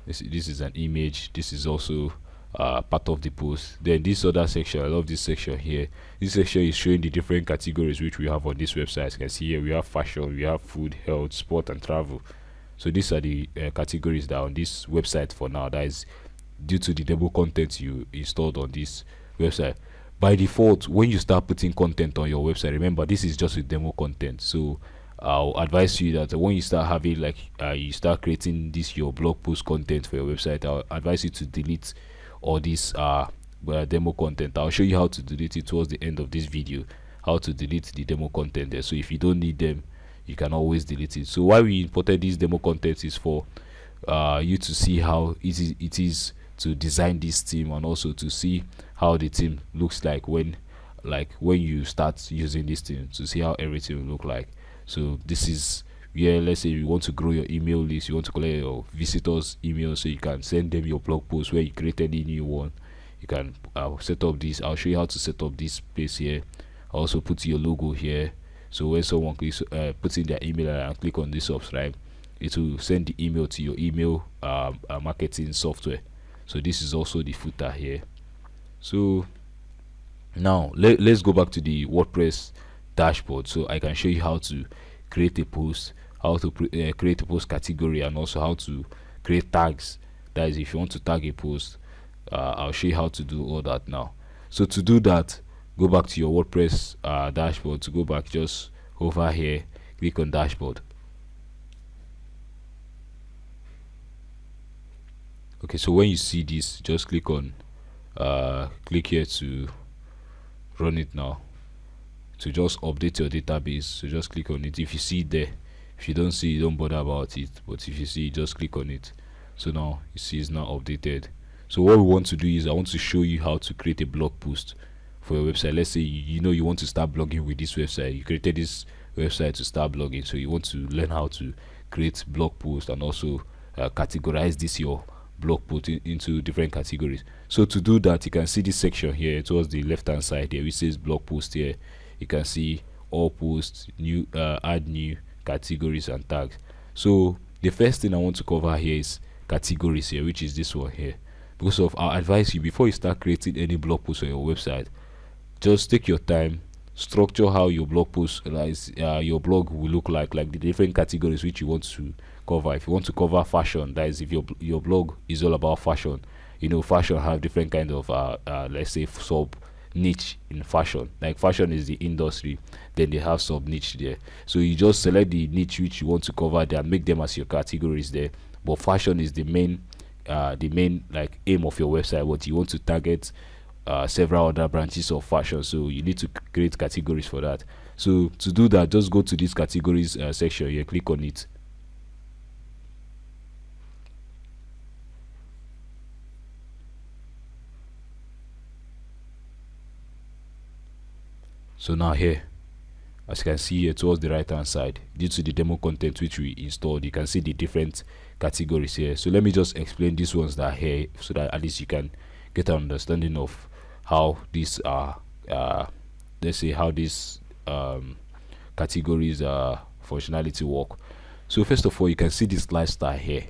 S1: This is an image. This is also part of the post. Then this other section, I love this section here. This section is showing the different categories which we have on this website. As you can see here, we have fashion, we have food, health, sport, and travel. So these are the categories that are on this website for now. That is due to the demo content you installed on this website. By default, when you start putting content on your website, remember this is just a demo content. So I'll advise you that when you start having like you start creating this your blog post content for your website, I'll advise you to delete all this demo content. I'll show you how to delete it towards the end of this video, how to delete the demo content there. So if you don't need them, you can always delete it. So why we imported this demo content is for you to see how easy it is to design this theme, and also to see how the theme looks like when you start using this theme, to see how everything will look like. So this is where, let's say you want to grow your email list, you want to collect your visitors email so you can send them your blog post where you created a new one. You can set up this. I'll show you how to set up this place here. I'll also put your logo here, so when someone clicks puts in their email and click on this subscribe, it will send the email to your email marketing software. So this is also the footer here. So now let's go back to the WordPress dashboard, so I can show you how to create a post, how to create a post category, and also how to create tags. That is, if you want to tag a post, I'll show you how to do all that now. So to do that, go back to your WordPress dashboard. To go back, just over here, click on dashboard. Okay, so when you see this, just click on click here to run it now, to just update your database. So just click on it. If you see it there, if you don't see it, don't bother about it, but if you see it, just click on it. So now you see it's now updated. So what we want to do is I want to show you how to create a blog post for your website. Let's say you know you want to start blogging with this website. You created this website to start blogging, so you want to learn how to create blog posts and also categorize this your blog post into different categories. So to do that, you can see this section here towards the left hand side here which says blog post. Here you can see all posts, new, add new categories and tags. So the first thing I want to cover here is categories here, which is this one here. Because of, I advise you, before you start creating any blog post on your website, just take your time, structure how your blog post, your blog will look like the different categories which you want to cover. If you want to cover fashion, that is, if your blog is all about fashion, you know, fashion have different kind of let's say sub niche in fashion. Like fashion is the industry, then they have sub niche there. So you just select the niche which you want to cover there and make them as your categories there. But fashion is the main like aim of your website. What you want to target several other branches of fashion, so you need to create categories for that. So to do that, just go to this categories section here, click on it. So now here, as you can see here towards the right hand side, due to the demo content which we installed, you can see the different categories here. So let me just explain these ones that are here, so that at least you can get an understanding of how these are let's say how these categories functionality work. So first of all, you can see this lifestyle here.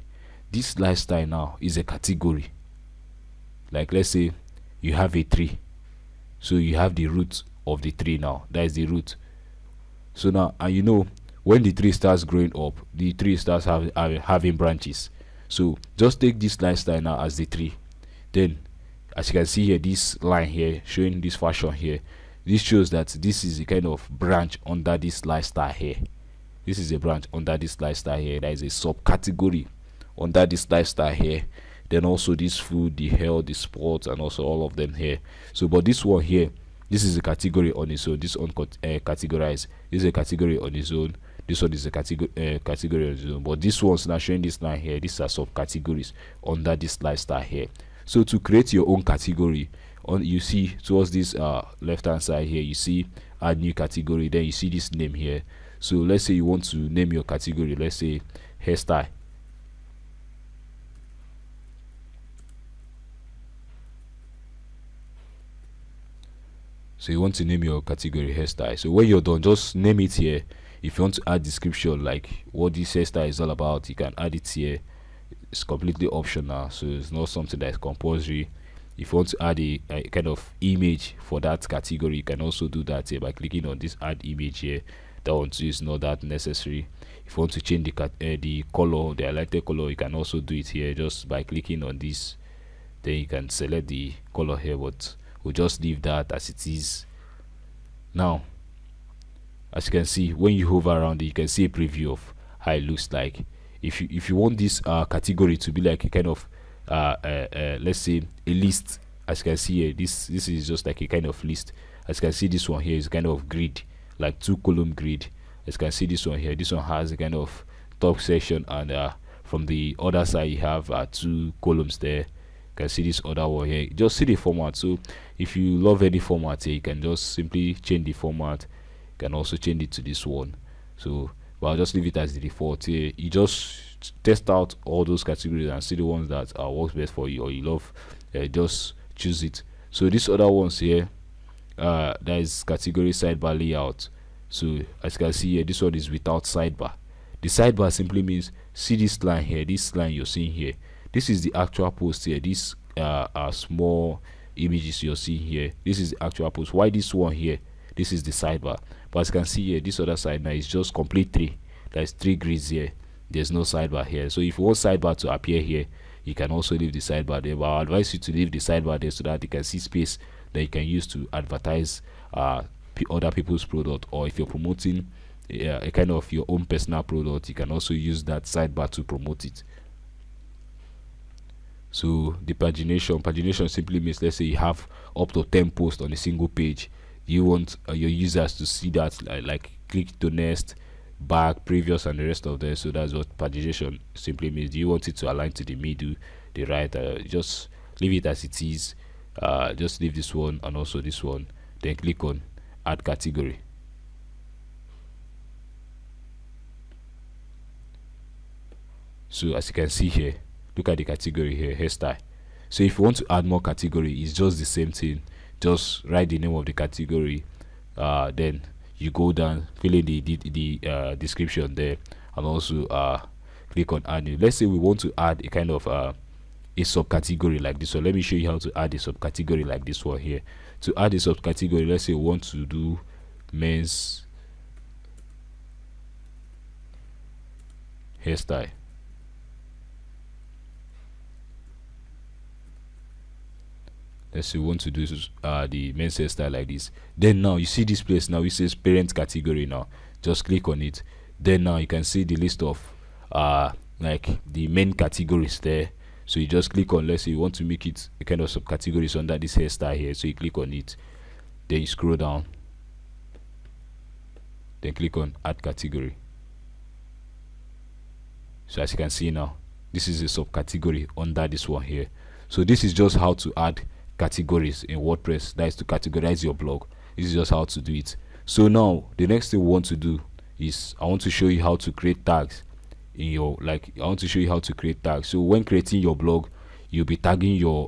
S1: This lifestyle now is a category. Like let's say you have a tree, so you have the root of the tree. Now that is the root. So now, and you know, when the tree starts growing up, the tree starts having branches. So just take this lifestyle now as the tree. Then as you can see here, this line here showing this fashion here, this shows that this is a kind of branch under this lifestyle here. This is a branch under this lifestyle here. That is a subcategory under this lifestyle here. Then also this food, the health, the sports, and also all of them here. So but this one here, this is a category on its own. This one categorized. This is a category on its own. This one is a category on its own. But this one's now showing this line here. These are subcategories under this lifestyle here. So to create your own category, you see towards this left hand side here, you see add new category. Then you see this name here. So let's say you want to name your category, let's say hairstyle. So you want to name your category hairstyle. So when you're done, just name it here. If you want to add description like what this hairstyle is all about, you can add it here. It's completely optional, so it's not something that is compulsory. If you want to add a kind of image for that category, you can also do that here by clicking on this add image here. That one too is not that necessary. If you want to change the color, the highlighted color, you can also do it here just by clicking on this. Then you can select the color here, but we'll just leave that as it is. Now as you can see, when you hover around it, you can see a preview of how it looks like. If you want this category to be like a kind of let's say a list, as you can see here, this is just like a kind of list. As you can see, this one here is kind of grid, like 2-column grid. As you can see, this one here, this one has a kind of top section, and from the other side you have 2 columns there. You can see this other one here. Just see the format. So if you love any format here, you can just simply change the format. You can also change it to this one. So but I'll just leave it as the default here. You just test out all those categories and see the ones that works best for you or you love. Just choose it. So these other ones here, that is category sidebar layout. So as you can see here, this one is without sidebar. The sidebar simply means, see this line here, this line you're seeing here, this is the actual post here. These are small images you're seeing here. This is the actual post. Why this one here? This is the sidebar. But as you can see here, this other side now is just complete 3. There's 3 grids here. There's no sidebar here. So if you want sidebar to appear here, you can also leave the sidebar there. But I advise you to leave the sidebar there so that you can see space that you can use to advertise other people's product, or if you're promoting a kind of your own personal product, you can also use that sidebar to promote it. So the pagination simply means, let's say you have up to 10 posts on a single page. You want your users to see that, like click to next, back, previous, and the rest of them. So that's what pagination simply means. Do you want it to align to the middle, the right? Just leave it as it is. Just leave this one and also this one. then click on add category. So as you can see here, look at the category here, hairstyle. So if you want to add more category, it's just the same thing. Just write the name of the category, then you go down, fill in the description there, and also click on add new. Let's say we want to add a kind of a subcategory like this one. Let me show you how to add a subcategory like this one here. To add a subcategory, let's say we want to do men's hairstyle. Let's say we want to do the men's hairstyle like this. Then now you see this place now, it says parent category. Now just click on it. Then now you can see the list of like the main categories there. So you just click on, let's say you want to make it a kind of subcategories under this hairstyle here, so you click on it, then you scroll down, then click on add category. So as you can see now, this is a subcategory under this one here. So this is just how to add categories in WordPress, that is to categorize your blog. This is just how to do it. So now the next thing we want to do is I want to show you how to create tags in your, like I want to show you how to create tags. So when creating your blog, you'll be tagging your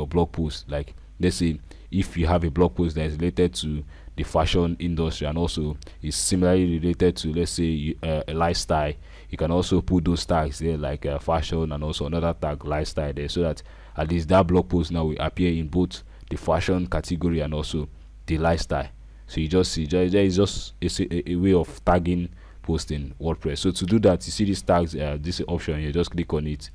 S1: blog post. Like let's say if you have a blog post that is related to the fashion industry and also is similarly related to, let's say, a lifestyle, you can also put those tags there, like fashion, and also another tag lifestyle there, so that at least that blog post now will appear in both the fashion category and also the lifestyle. So you just see there is just a way of tagging post in WordPress. So to do that, you see these tags, this option here, just click on it.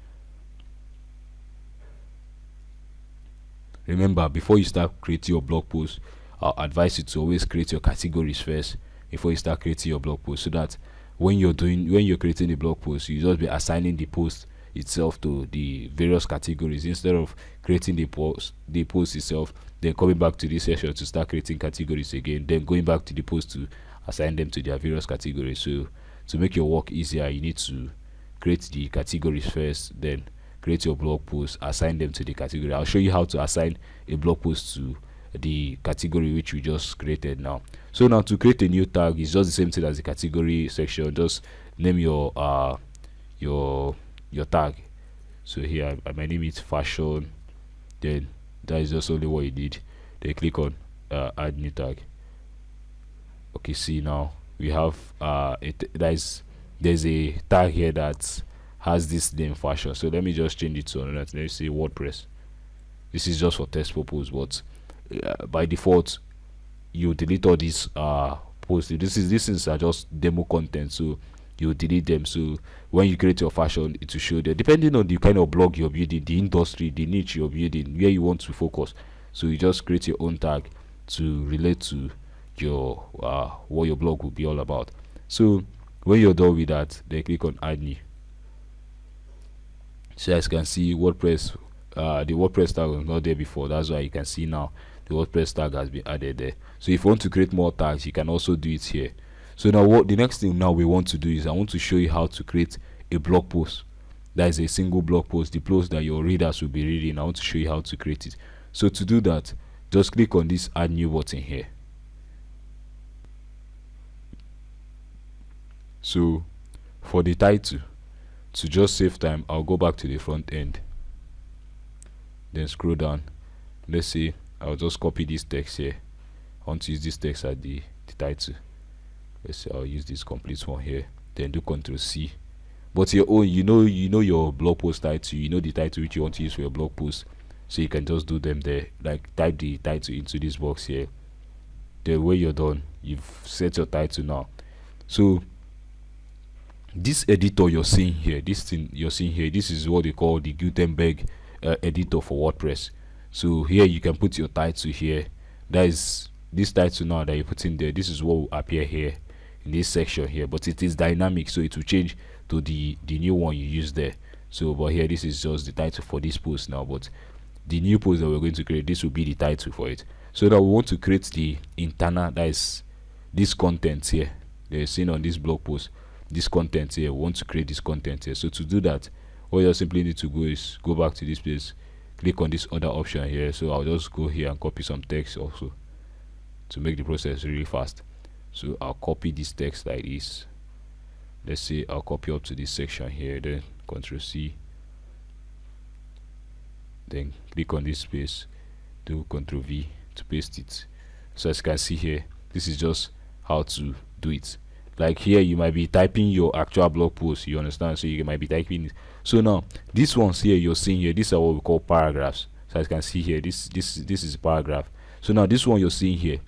S1: Remember, before you start creating your blog post, I'll advise you to always create your categories first before you start creating your blog post, so that when you're creating a blog post, you just be assigning the post itself to the various categories instead of creating the post itself, then coming back to this session to start creating categories again, then going back to the post to assign them to their various categories. So to make your work easier, you need to create the categories first, then create your blog post, assign them to the category. I'll show you how to assign a blog post to the category which we just created now. So now to create a new tag is just the same thing as the category section. Just name your tag. So here my name is fashion, then that is just only what you did. Then click on add new tag. Okay, see now we have there's a tag here that has this name fashion. So let me just change it to another. Let me say WordPress. This is just for test purpose, but by default you delete all these posts. These are just demo content, so you delete them. So when you create your fashion, it will show there, depending on the kind of blog you're building, the industry, the niche you're building, where you want to focus. So you just create your own tag to relate to your what your blog will be all about. So when you're done with that, then click on add new. So as you can see, WordPress, the WordPress tag was not there before. That's why you can see now the WordPress tag has been added there. So if you want to create more tags, you can also do it here. So now what the next thing now we want to do is I want to show you how to create a blog post. That is a single blog post, the post that your readers will be reading. I want to show you how to create it. So to do that, just click on this add new button here. So for the title, to just save time, I'll go back to the front end, then scroll down. Let's say I'll just copy this text here. I want to use this text as the title. Let's say I'll use this complete one here, then do Ctrl+C. But your own, you know your blog post title, you know the title which you want to use for your blog post, so you can just do them there. Like type the title into this box here. Then when you're done, you've set your title now. So this editor you're seeing here, this is what they call the Gutenberg editor for WordPress. So here you can put your title here. That is this title now that you put in there. This is what will appear here in this section here, but it is dynamic, so it will change to the new one you use there. So but here, this is just the title for this post now, but the new post that we're going to create, this will be the title for it. So now we want to create the internal, that is this content here they're seen on this blog post. This content here, we want to create this content here. So to do that, all you simply need to go is go back to this place, click on this other option here. So I'll just go here and copy some text also. to make the process really fast. So I'll copy this text like this. Let's say I'll copy up to this section here, then Ctrl C, then click on this space, do Ctrl V to paste it. So as you can see here, this is just how to do it. Like here you might be typing your actual blog post, you understand, so you might be typing it. So now these ones here you're seeing here, these are what we call paragraphs. So as you can see here, this is a paragraph. So now this one you're seeing here,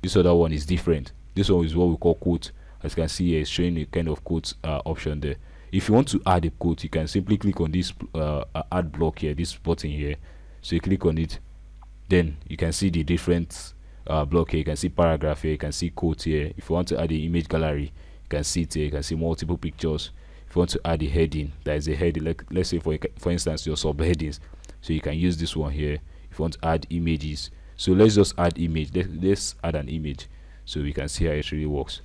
S1: this other one is different. This one is what we call quote. As you can see here, it's showing a kind of quote option there. If you want to add a quote, you can simply click on this add block here, this button here. So you click on it, then you can see the different block here. You can see paragraph here, you can see quote here. If you want to add the image gallery, you can see it here, you can see multiple pictures. If you want to add a heading, there is a heading, like let's say for instance your subheadings, so you can use this one here. If you want to add images, so let's just add image. Let's add an image so we can see how it really works.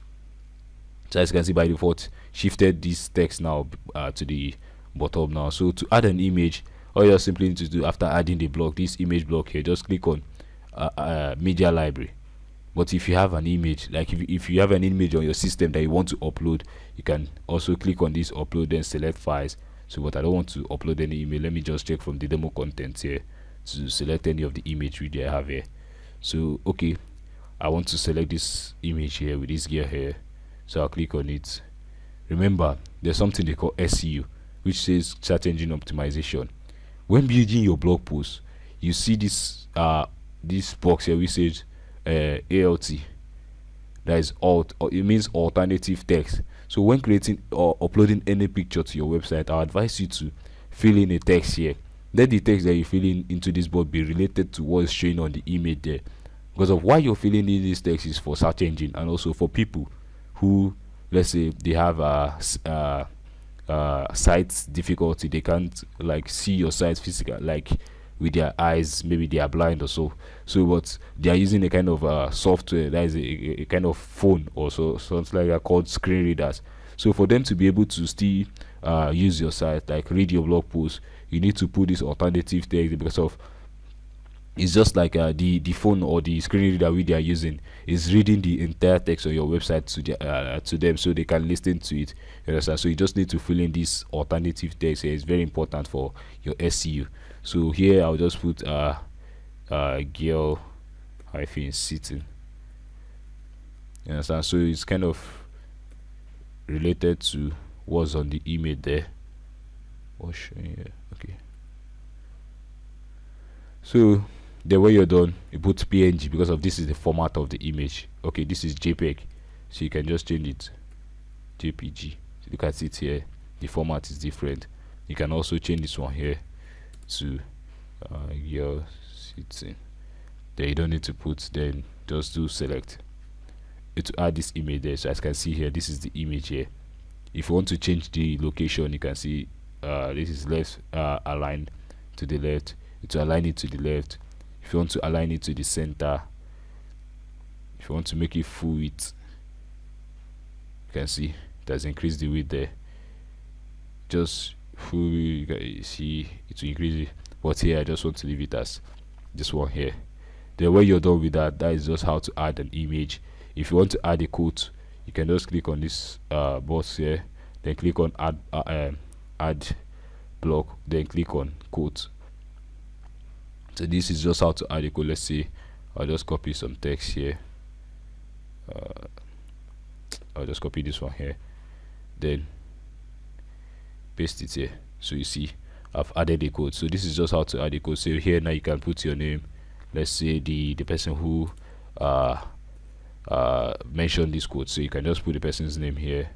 S1: So as you can see, by default shifted this text now to the bottom now. So to add an image, all you simply need to do after adding the block, this image block here, just click on media library. But if you have an image, like if you have an image on your system that you want to upload, you can also click on this upload, then select files. So but I don't want to upload any image, let me just check from the demo content here to select any of the image video I have here. So okay, I want to select this image here with this gear here, so I'll click on it. Remember, there's something they call SEO, which says search engine optimization. When building your blog post, you see this this box here which says ALT, that is alt, or it means alternative text. So when creating or uploading any picture to your website, I advise you to fill in a text here. Let the text that you fill in into this box be related to what is showing on the image there, because of why you're filling in this text is for search engine, and also for people who, let's say they have site difficulty, they can't like see your site physical, like with their eyes, maybe they are blind or so, but they are using a kind of software that is a kind of phone or so, something like that, called screen readers. So for them to be able to still use your site, like read your blog post, you need to put this alternative text, because of it's just like the phone or the screen reader we are using is reading the entire text on your website to them, so they can listen to it. You understand? So you just need to fill in this alternative text here. It's very important for your SEO. So here I'll just put girl hyphen sitting. You understand? So it's kind of related to what's on the image there. What's showing here? Okay. So then when you're done, you put PNG, because of this is the format of the image. Okay, this is JPEG, so you can just change it JPG. Look at it here, the format is different. You can also change this one here to your sitting. Then you don't need to put, then just do select it to add this image there. So as you can see here, this is the image here. If you want to change the location, you can see this is left aligned to the left. To align it to the left. If you want to align it to the center, if you want to make it full width, you can see it has increased the width there. Just full, you can see it will increase it, but here I just want to leave it as this one here. Then when you're done with that, that is just how to add an image. If you want to add a quote, you can just click on this box here, then click on add block, then click on quote. So this is just how to add a quote. Let's say I'll just copy some text here. I'll just copy this one here, then paste it here. So you see I've added a quote. So this is just how to add a quote. So here now you can put your name. Let's say the person who mentioned this quote, so you can just put the person's name here,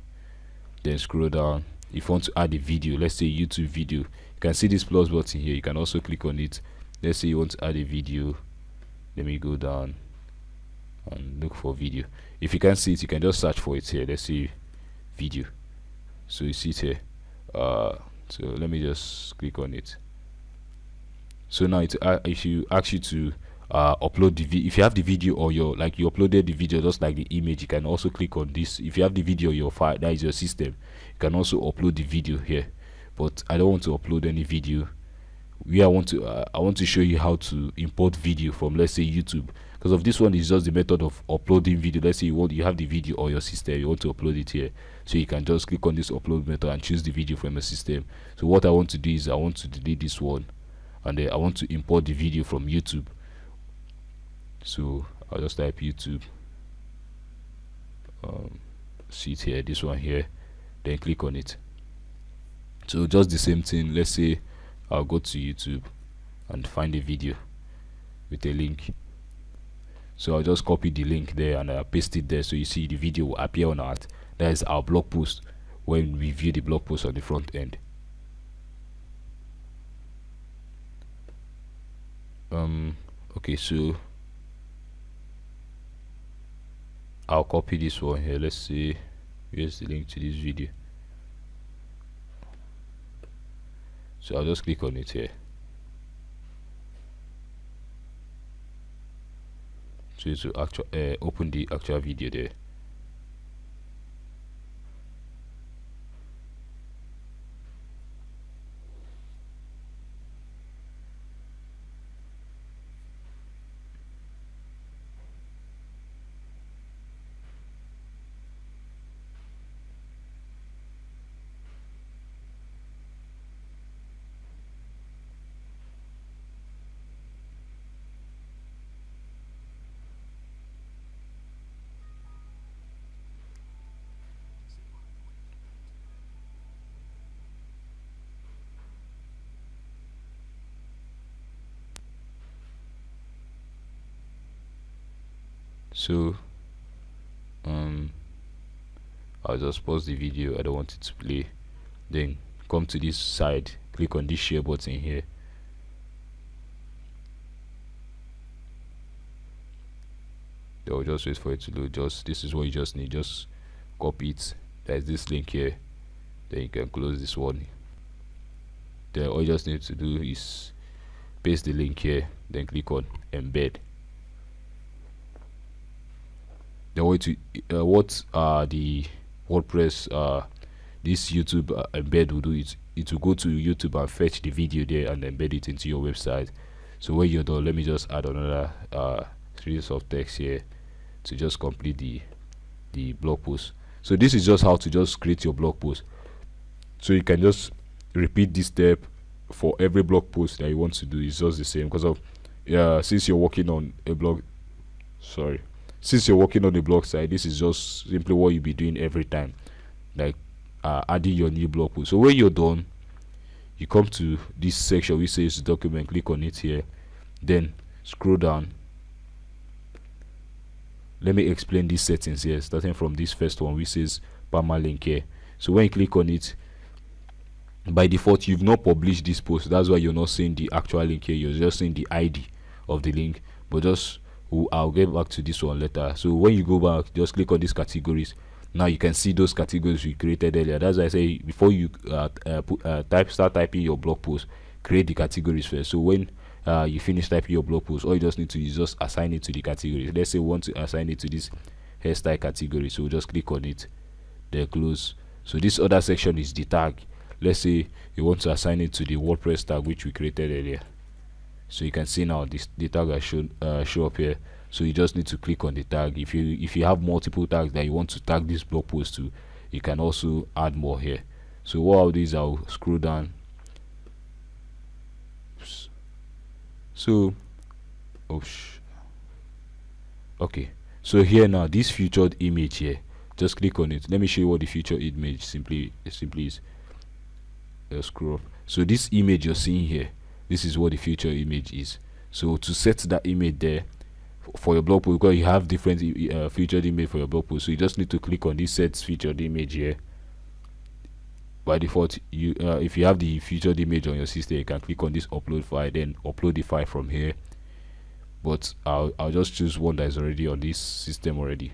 S1: then scroll down. If you want to add a video, let's say YouTube video, you can see this plus button here. You can also click on it. Let's say you want to add a video. Let me go down and look for video. If you can't see it, you can just search for it here. Let's see video. So you see it here. So let me just click on it. So now if you ask you to upload the video, if you have the video, or you uploaded the video just like the image, you can also click on this. If you have the video on your file, that is your system, you can also upload the video here. But I don't want to upload any video. I want to show you how to import video from, let's say, YouTube, because of this one is just the method of uploading video. Let's say you have the video on your system, you want to upload it here, so you can just click on this upload method and choose the video from your system. So what I want to do is I want to delete this one, and then I want to import the video from YouTube. So I'll just type YouTube, see it here, this one here, then click on it. So just the same thing. Let's say I'll go to YouTube and find a video with a link. So I'll just copy the link there and I'll paste it there, so you see the video will appear on our, that is our blog post when we view the blog post on the front end. Okay, so I'll copy this one here. Let's see, here's the link to this video. So I'll just click on it here. So it will actually open the actual video there. So I'll just pause the video, I don't want it to play. Then come to this side, click on this share button here. Then I'll just wait for it to load. This is what you just need, just copy it. There's this link here, then you can close this one. Then all you just need to do is paste the link here, then click on embed. Then what the WordPress this YouTube embed will do is it will go to YouTube and fetch the video there and embed it into your website. So when you're done, let me just add another series of text here to just complete the blog post. So this is just how to just create your blog post. So you can just repeat this step for every blog post that you want to do. It's just the same, because of since you're working on a blog, since you're working on the blog site, this is just simply what you'll be doing every time, like adding your new blog post. So when you're done, you come to this section which says document, click on it here, then scroll down. Let me explain these settings here, starting from this first one which says permalink here. So when you click on it, by default you've not published this post, that's why you're not seeing the actual link here, you're just seeing the ID of the link. But just I'll get back to this one later. So when you go back, just click on these categories. Now you can see those categories we created earlier. That's why I say before you start typing your blog post, create the categories first. So when you finish typing your blog post, all you just need to is just assign it to the categories. Let's say we want to assign it to this hairstyle category, so we'll just click on it, then close. So this other section is the tag. Let's say you want to assign it to the WordPress tag which we created earlier. So you can see now the tag has show up here. So you just need to click on the tag. If you have multiple tags that you want to tag this blog post to, you can also add more here. So what I'll do is I'll scroll down. Oops. So okay, so here now this featured image here, just click on it. Let me show you what the featured image simply is. Scroll up. So this image you're seeing here, this is what the featured image is. So to set that image there for your blog post, because you have different featured image for your blog post, so you just need to click on this set featured image here. By default, you if you have the featured image on your system, you can click on this upload file, then upload the file from here. But I'll just choose one that is already on this system already.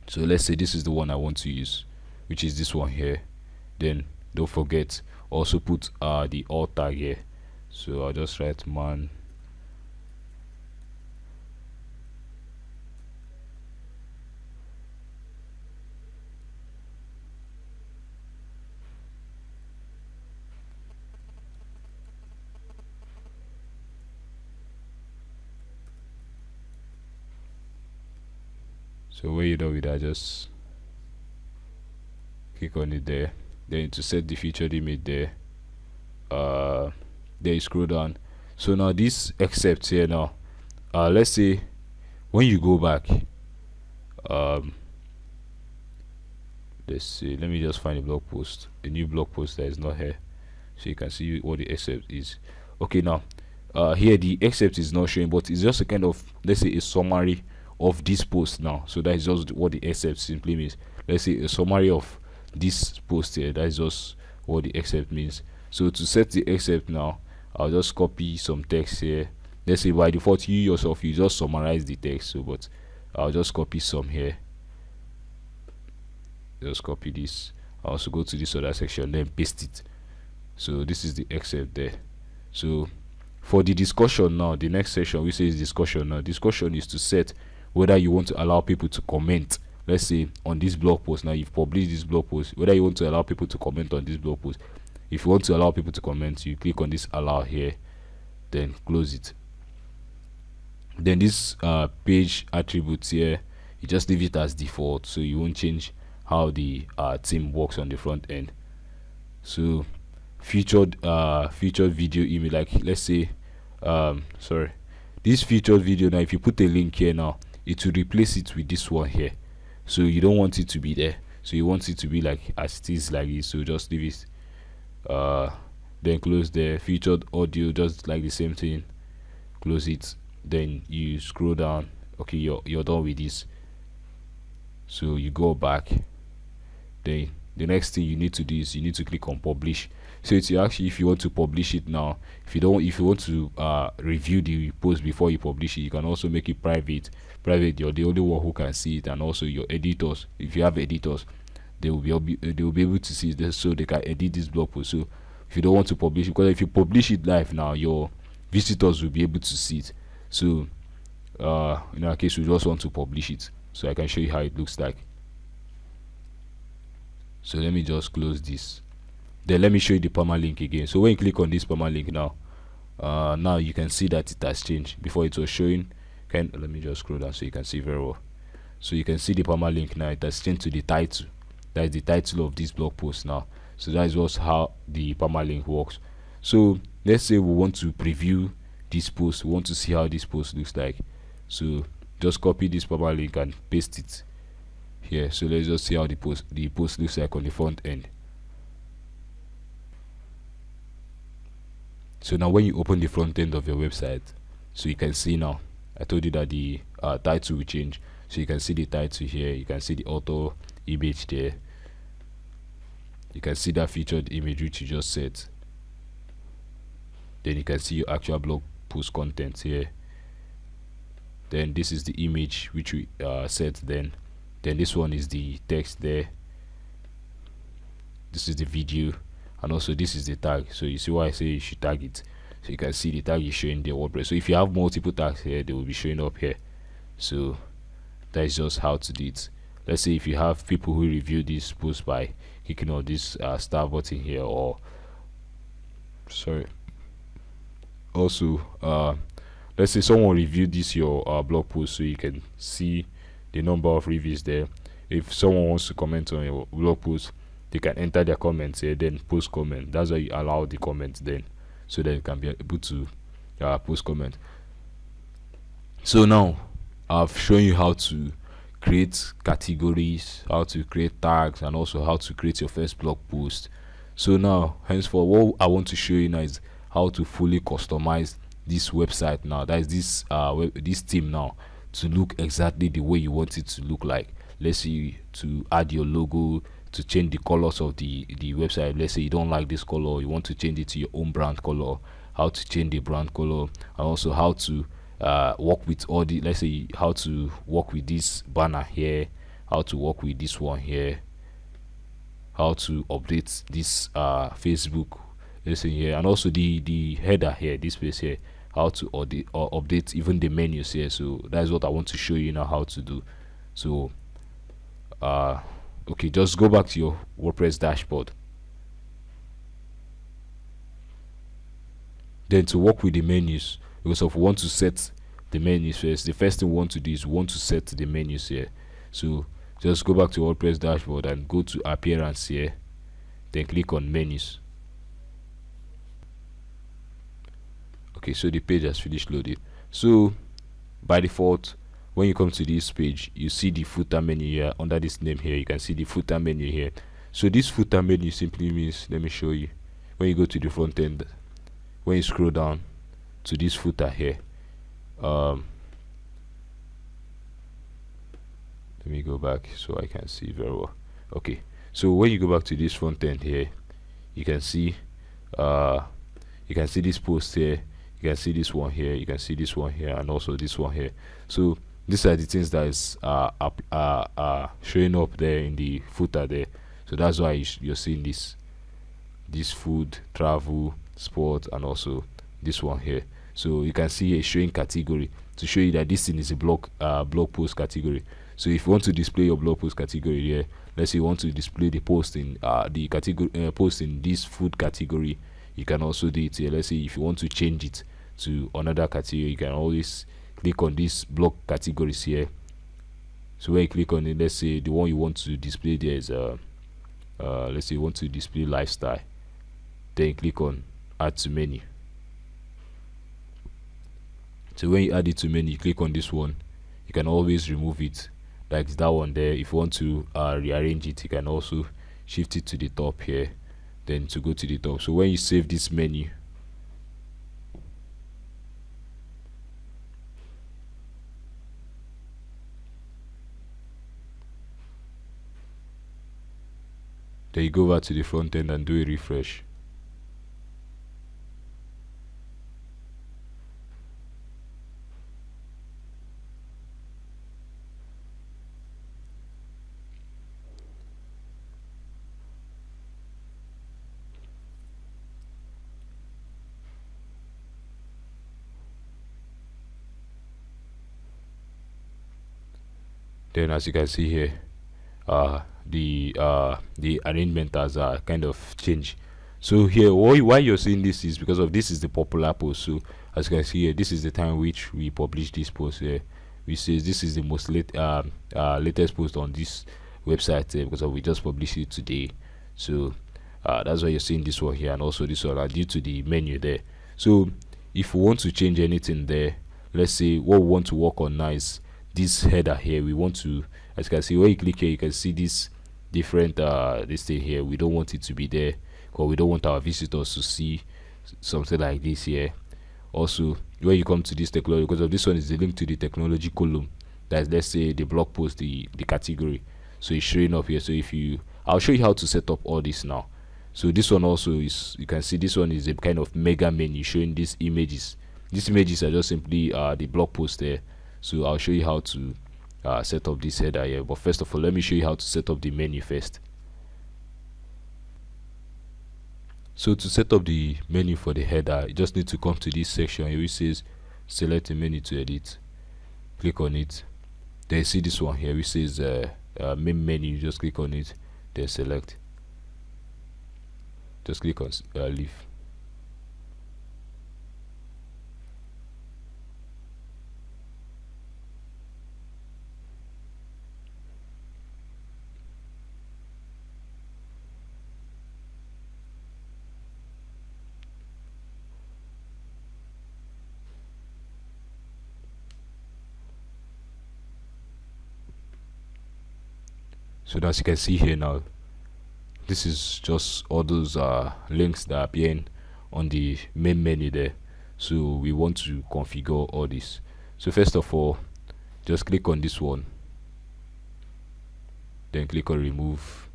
S1: So let's say this is the one I want to use, which is this one here. Then don't forget also put the alt tag here. So I'll just write man So when you're done with that, just click on it there. Then to set the featured image there, then you scroll down. So now this except here now, let's say when you go back, um let's see, let me just find a blog post, a new blog post that is not here, so you can see what the except is. Okay, now here the except is not showing, but it's just a kind of, let's say, a summary of this post now. So that is just what the except simply means. Let's say a summary of this post here, that is just what the except means. So to set the except now, I'll just copy some text here. Let's say by default you yourself, you just summarize the text, so but I'll just copy some here. Just copy this. I'll also go to this other section, then paste it. So this is the except there. So for the discussion now, the next section we say is discussion. Now discussion is to set whether you want to allow people to comment. Let's say on this blog post, now you've published this blog post, whether you want to allow people to comment on this blog post. If you want to allow people to comment, you click on this allow here, then close it. Then this page attributes here, you just leave it as default, so you won't change how the theme works on the front end. So featured video image, like let's say sorry, this featured video, now if you put a link here now, it will replace it with this one here. So you don't want it to be there, so you want it to be like as it is, like this. So just leave it, then close the featured audio, just like the same thing, close it. Then you scroll down. Okay, you're done with this, so you go back. Then the next thing you need to do is you need to click on publish. So it's actually, if you want to publish it now, if you want to review the post before you publish it, you can also make it private. You're the only one who can see it, and also your editors, if you have editors, they will be able to see this, so they can edit this blog post. So if you don't want to publish it, because if you publish it live now, your visitors will be able to see it. So in our case, we just want to publish it, so I can show you how it looks like. So let me just close this, then let me show you the permalink again. So when you click on this permalink now, now you can see that it has changed. Before it was showing, let me just scroll down so you can see very well. So you can see the permalink now, it has changed to the title. That is the title of this blog post now. So that is also how the permalink works. So let's say we want to preview this post, we want to see how this post looks like. So just copy this permalink and paste it here. So let's just see how the post looks like on the front end. So now when you open the front end of your website, so you can see now, I told you that the title will change. So you can see the title here, you can see the auto image there, you can see that featured image which you just set. Then you can see your actual blog post content here. Then this is the image which we set. Then this one is the text there, this is the video, and also this is the tag. So you see why I say you should tag it. So you can see the tag is showing the WordPress. So if you have multiple tags here, they will be showing up here. So that is just how to do it. Let's say if you have people who review this post by clicking on this star button here, or sorry, also let's say someone reviewed this your blog post, so you can see the number of reviews there. If someone wants to comment on your blog post, they can enter their comments here, then post comment. That's why you allow the comments then, so that you can be able to post comment. So now I've shown you how to create categories, how to create tags, and also how to create your first blog post. So now henceforth, what I want to show you now is how to fully customize this website now, that is this theme now, to look exactly the way you want it to look like. Let's say to add your logo, to change the colors of the website. Let's say you don't like this color, you want to change it to your own brand color, how to change the brand color, and also how to work with all the, let's say how to work with this banner here, how to work with this one here, how to update this Facebook, let's say here, and also the header here, this place here, how to update even the menus here. So that's what I want to show you now how to do. So okay, just go back to your WordPress dashboard. Then to work with the menus, because if we want to set the menus first, the first thing we want to do is we want to set the menus here. So just go back to WordPress dashboard and go to appearance here, then click on menus. Okay, so the page has finished loading. So by default, when you come to this page, you see the footer menu here. Under this name here, you can see the footer menu here. So this footer menu simply means, let me show you. When you go to the front end, when you scroll down to this footer here, let me go back so I can see very well. Okay, so when you go back to this front end here, you can see this post here, you can see this one here, you can see this one here, and also this one here. So these are the things that is showing up there in the footer there. So that's why you're seeing this food, travel, sport, and also this one here. So you can see a showing category to show you that this thing is a blog post category. So if you want to display your blog post category here, let's say you want to display the post in the category post in this food category, you can also do it here. Let's say if you want to change it to another category, you can always click on these blog categories here. So when you click on it, let's say the one you want to display there is let's say you want to display lifestyle, then you click on add to menu. So when you add it to menu, you click on this one, you can always remove it, like that one there. If you want to rearrange it, you can also shift it to the top here, then to go to the top. So when you save this menu, then you go over to the front end and do a refresh. Then as you can see here, the arrangement has kind of changed. So here, why you're seeing this is because of this is the popular post. So as you can see here, this is the time which we publish this post here, which says this is the most latest post on this website because we just published it today. So that's why you're seeing this one here, and also this one due to the menu there. So if we want to change anything there, let's say what we want to work on now is this header here. We want to, as you can see, when you click here, you can see this different this thing here. We don't want it to be there because we don't want our visitors to see something like this here. Also, when you come to this technology, because of this one is the link to the technology column, that's, let's say, the blog post, the category. So it's showing up here. So if you, I'll show you how to set up all this now. So this one also is, you can see this one is a kind of mega menu showing these images. These images are just simply the blog post there. So I'll show you how to set up this header here. But first of all, let me show you how to set up the menu first. So to set up the menu for the header, you just need to come to this section here which says select a menu to edit. Click on it. Then you see this one here which says main menu. Just click on it, then select. Just click on leave. So as you can see here now, this is just all those links that are appearing on the main menu there. So we want to configure all this. So first of all, just click on this one, then click on remove.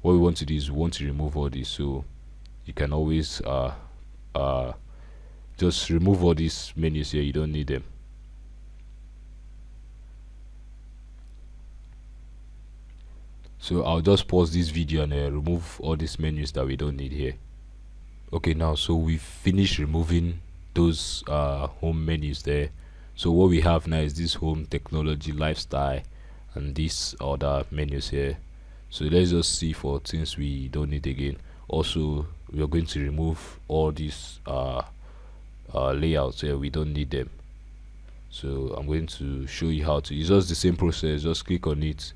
S1: What we want to do is we want to remove all this. So you can always just remove all these menus here. You don't need them. So I'll just pause this video and remove all these menus that we don't need here. Okay, now so we've finished removing those home menus there. So what we have now is this home, technology, lifestyle, and these other menus here. So let's just see for things we don't need again. Also, we are going to remove all these layouts here. We don't need them. So I'm going to show you how to. It's just the same process. Just click on it.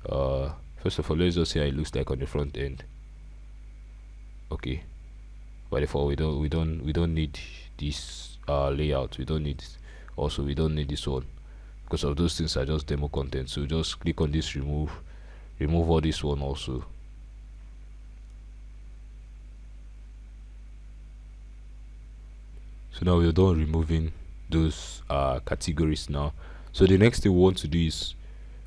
S1: First of all, let's just see how it looks like on the front end. Okay, by default we don't need this layout. We don't need, also we don't need this one, because of those things are just demo content. So just click on this, remove all this one also. So now we're done removing those categories now. So the next thing we want to do is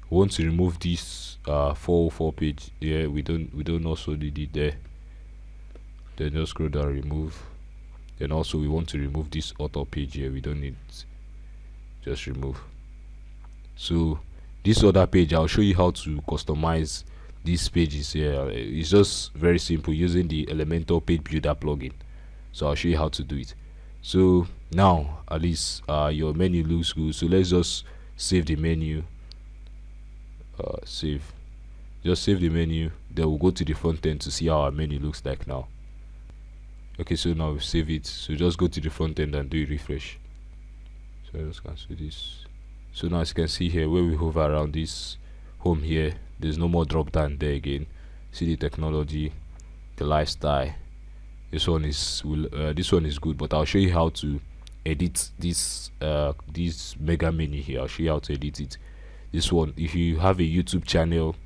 S1: we want to remove this 404 page. Yeah, we don't also need it there. Then just scroll down, remove. Then also we want to remove this author page here. We don't need it. Just remove. So this other page, I'll show you how to customize these pages here. It's just very simple using the Elementor page builder plugin. So I'll show you how to do it. So now at least your menu looks good. So let's just save the menu. Just save the menu. Then we'll go to the front end to see how our menu looks like now. Okay, so now we save it. So just go to the front end and do a refresh. So let's cancel this. So now as you can see here, where we hover around this home here, there's no more drop down there again. See the technology, the lifestyle. This one is good, but I'll show you how to edit this mega menu here. I'll show you how to edit it. This one, if you have a YouTube channel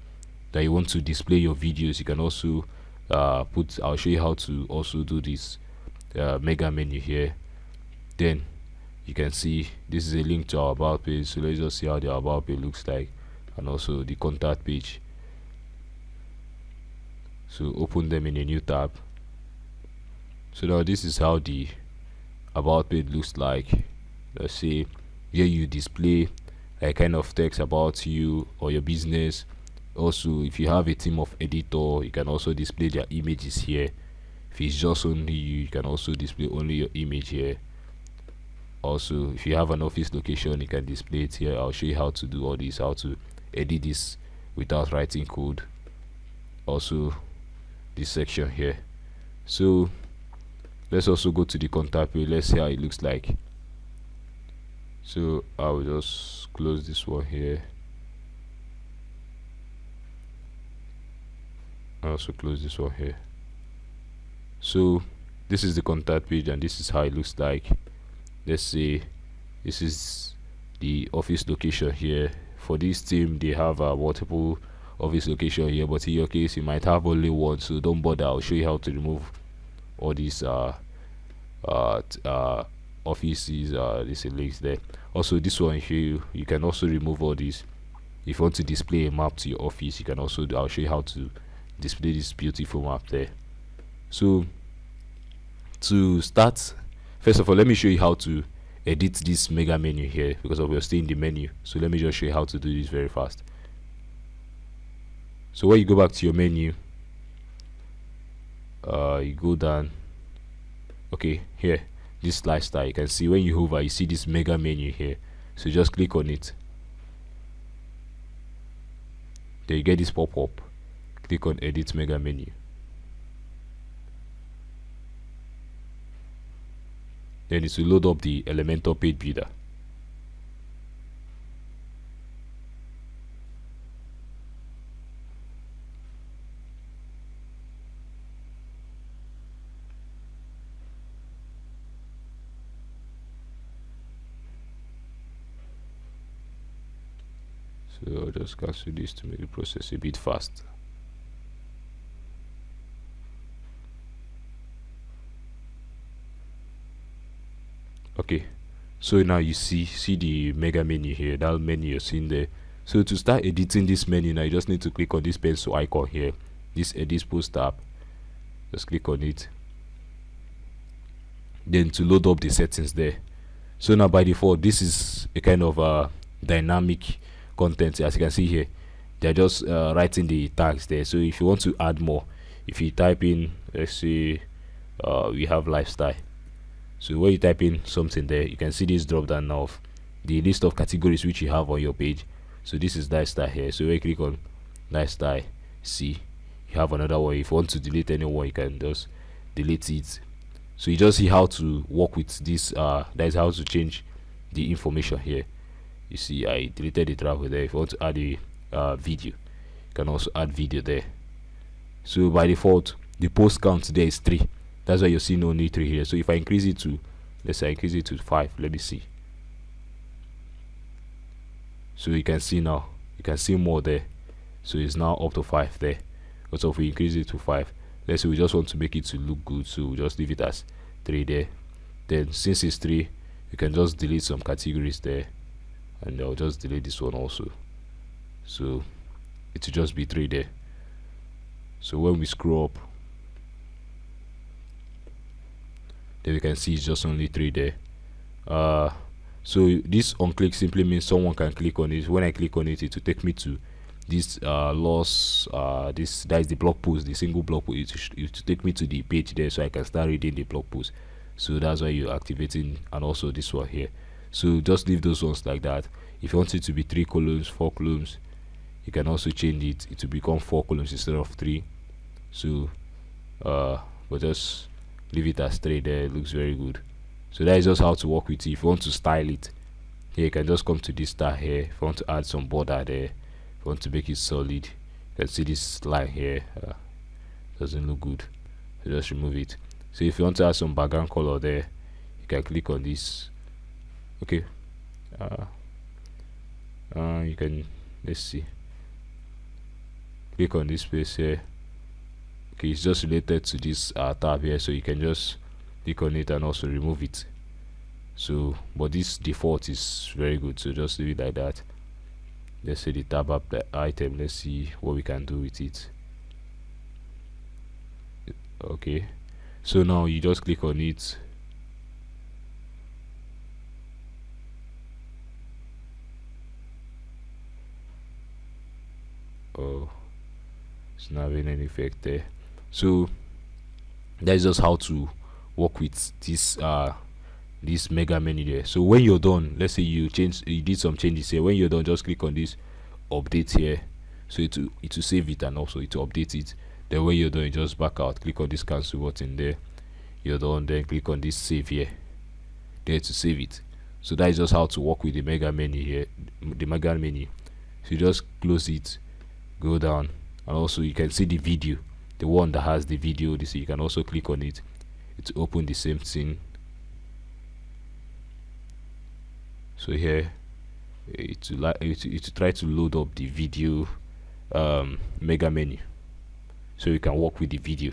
S1: that you want to display your videos, you can also I'll show you how to also do this mega menu here. Then you can see this is a link to our about page. So let's just see how the about page looks like, and also the contact page. So open them in a new tab. So now this is how the about page looks like. Let's say here you display a kind of text about you or your business. Also, if you have a team of editor, you can also display their images here. If it's just only you, you can also display only your image here. Also, if you have an office location, you can display it here. I'll show you how to do all this, how to edit this without writing code. Also this section here. So let's also go to the contact page. Let's see how it looks like. So I will just close this one here. I also close this one here. So this is the contact page, and this is how it looks like. Let's say this is the office location here. For this team, they have multiple office location here, but in your case you might have only one, so don't bother. I'll show you how to remove all these offices, these links there. Also this one here, you can also remove all these. If you want to display a map to your office, you can also I'll show you how to display this beautiful map there. So to start, first of all, let me show you how to edit this mega menu here, because we're still in the menu. So let me just show you how to do this very fast. So when you go back to your menu, you go down. Okay, here, this lifestyle, you can see when you hover, you see this mega menu here. So just click on it. Then you get this pop-up. Click on edit mega menu. Then it will load up the Elementor page builder. So I'll just cancel this to make the process a bit fast. Okay, so now you see the mega menu here, that menu you're seeing there. So to start editing this menu now, you just need to click on this pencil icon here, this edit post tab. Just click on it, then to load up the settings there. So now by default, this is a kind of dynamic content. As you can see here, they're just writing the tags there. So if you want to add more, if you type in, let's say we have lifestyle. So when you type in something there, you can see this drop down now of the list of categories which you have on your page. So this is lifestyle here. So when you click on lifestyle, see you have another one. If you want to delete anyone, you can just delete it. So you just see how to work with this. That is how to change the information here. You see I deleted the travel there. If you want to add a video, you can also add video there. So by default the post count there is 3. That's why you're seeing only 3 here. So if I increase it to, let's say I increase it to 5, let me see. So you can see now, you can see more there. So it's now up to 5 there. Also if we increase it to 5, let's say we just want to make it to look good, so we'll just leave it as 3 there. Then since it's 3, you can just delete some categories there, and I'll just delete this one also, so it will just be 3 there. So when we scroll up, then we can see it's just only 3 there. So this on click simply means someone can click on it. When I click on it, it will take me to this that is the blog post, the single blog post. It will take me to the page there, so I can start reading the blog post. So that's why you're activating, and also this one here. So just leave those ones like that. If you want it to be 3 columns, 4 columns, you can also change it to become 4 columns instead of 3. So but just leave it as 3 there. It looks very good. So that is just how to work with it. If you want to style it, here you can just come to this star here. If you want to add some border there, if you want to make it solid, you can see this line here doesn't look good, so just remove it. So if you want to add some background color there, you can click on this. Okay, you can, let's see, click on this space here. Okay, it's just related to this tab here, so you can just click on it and also remove it. So but this default is very good, so just leave it like that. Let's say the tab up the item, let's see what we can do with it. Okay, so now you just click on it. Oh, it's not having any effect there. So that's just how to work with this mega menu there. So when you're done, let's say you did some changes here, when you're done, just click on this update here, so it will save it and also it will update it. Then when you're done, you just back out, click on this cancel button there, you're done, then click on this save here there to save it. So that is just how to work with the mega menu here, the mega menu. So you just close it, go down, and also you can see the video, the one that has the video. This, you can also click on it, it will open the same thing. So here it will try to load up the video mega menu, so you can work with the video.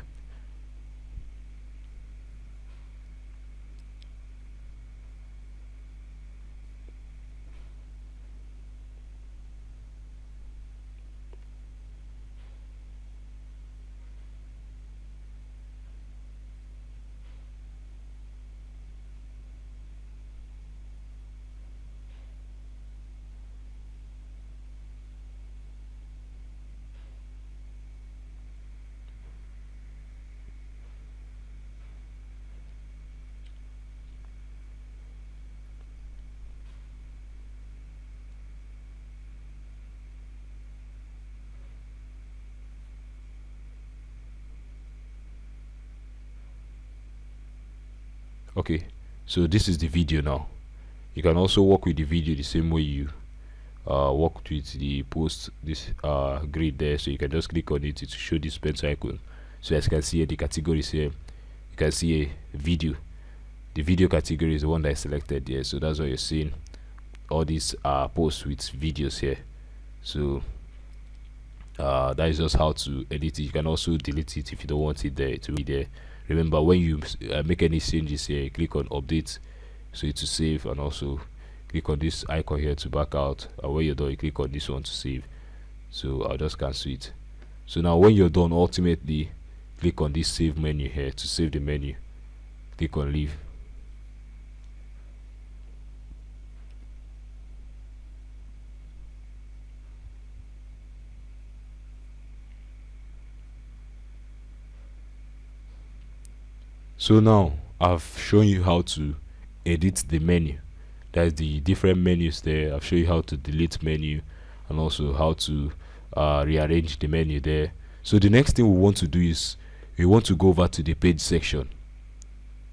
S1: Okay, so this is the video now. You can also work with the video the same way you worked with the post, this grid there. So you can just click on it to show this pencil icon. So as you can see here, the categories here, you can see a video. The video category is the one that I selected here, so that's why you're seeing all these posts with videos here. So that is just how to edit it. You can also delete it if you don't want it there to be there. Remember, when you make any changes here, click on update, so it will save, and also click on this icon here to back out. And when you're done, you click on this one to save. So I'll just cancel it. So now when you're done, ultimately click on this save menu here to save the menu. Click on leave. So now I've shown you how to edit the menu. That's the different menus there. I've shown you how to delete menu, and also how to rearrange the menu there. So the next thing we want to do is we want to go over to the page section.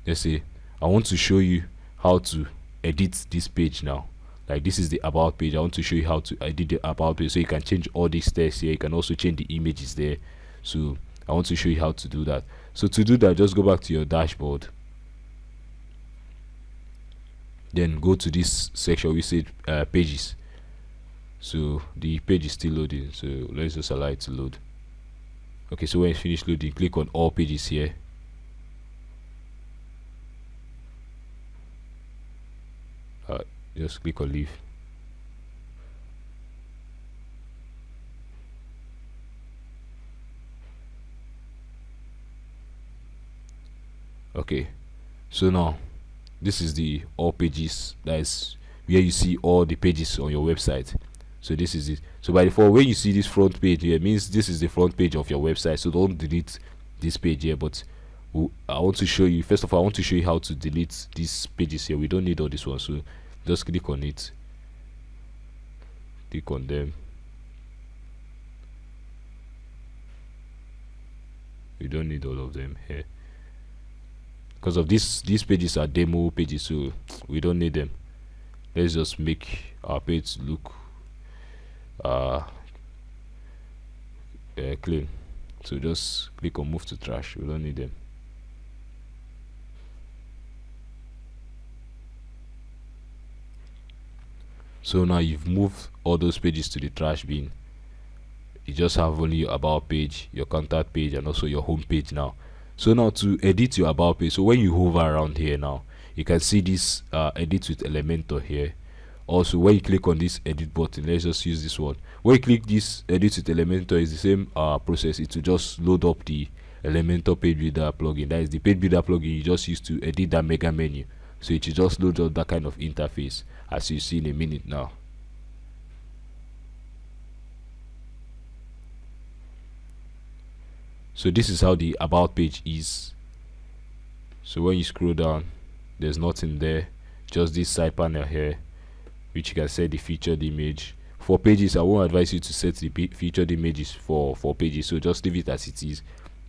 S1: Let's say I want to show you how to edit this page now. Like this is the about page. I want to show you how to edit the about page, so you can change all these text here. You can also change the images there. So I want to show you how to do that. So to do that, just go back to your dashboard, then go to this section we said pages. So the page is still loading, so let's just allow it to load. Okay, so when it's finished loading, click on all pages here. Just click on leave. Okay, so now this is the all pages. That is where you see all the pages on your website. So this is it. So by default, when you see this front page here, it means this is the front page of your website. So don't delete this page here, but I want to show you, first of all, I want to show you how to delete these pages here. We don't need all this one, so just click on it, click on them. We don't need all of them here because of this. These pages are demo pages, so we don't need them. Let's just make our page look clean. So just click on move to trash. We don't need them. So now you've moved all those pages to the trash bin. You just have only your about page, your contact page, and also your home page now. So now to edit your about page, so when you hover around here now, you can see this edit with Elementor here. Also when you click on this edit button, let's just use this one. When you click this edit with Elementor, is the same process. It will just load up the Elementor page builder plugin. That is the page builder plugin you just use to edit that mega menu. So it will just load up that kind of interface, as you see in a minute now. So this is how the about page is. So when you scroll down, there's nothing there, just this side panel here, which you can set the featured image. For pages, I won't advise you to set the featured images for pages, so just leave it as it is.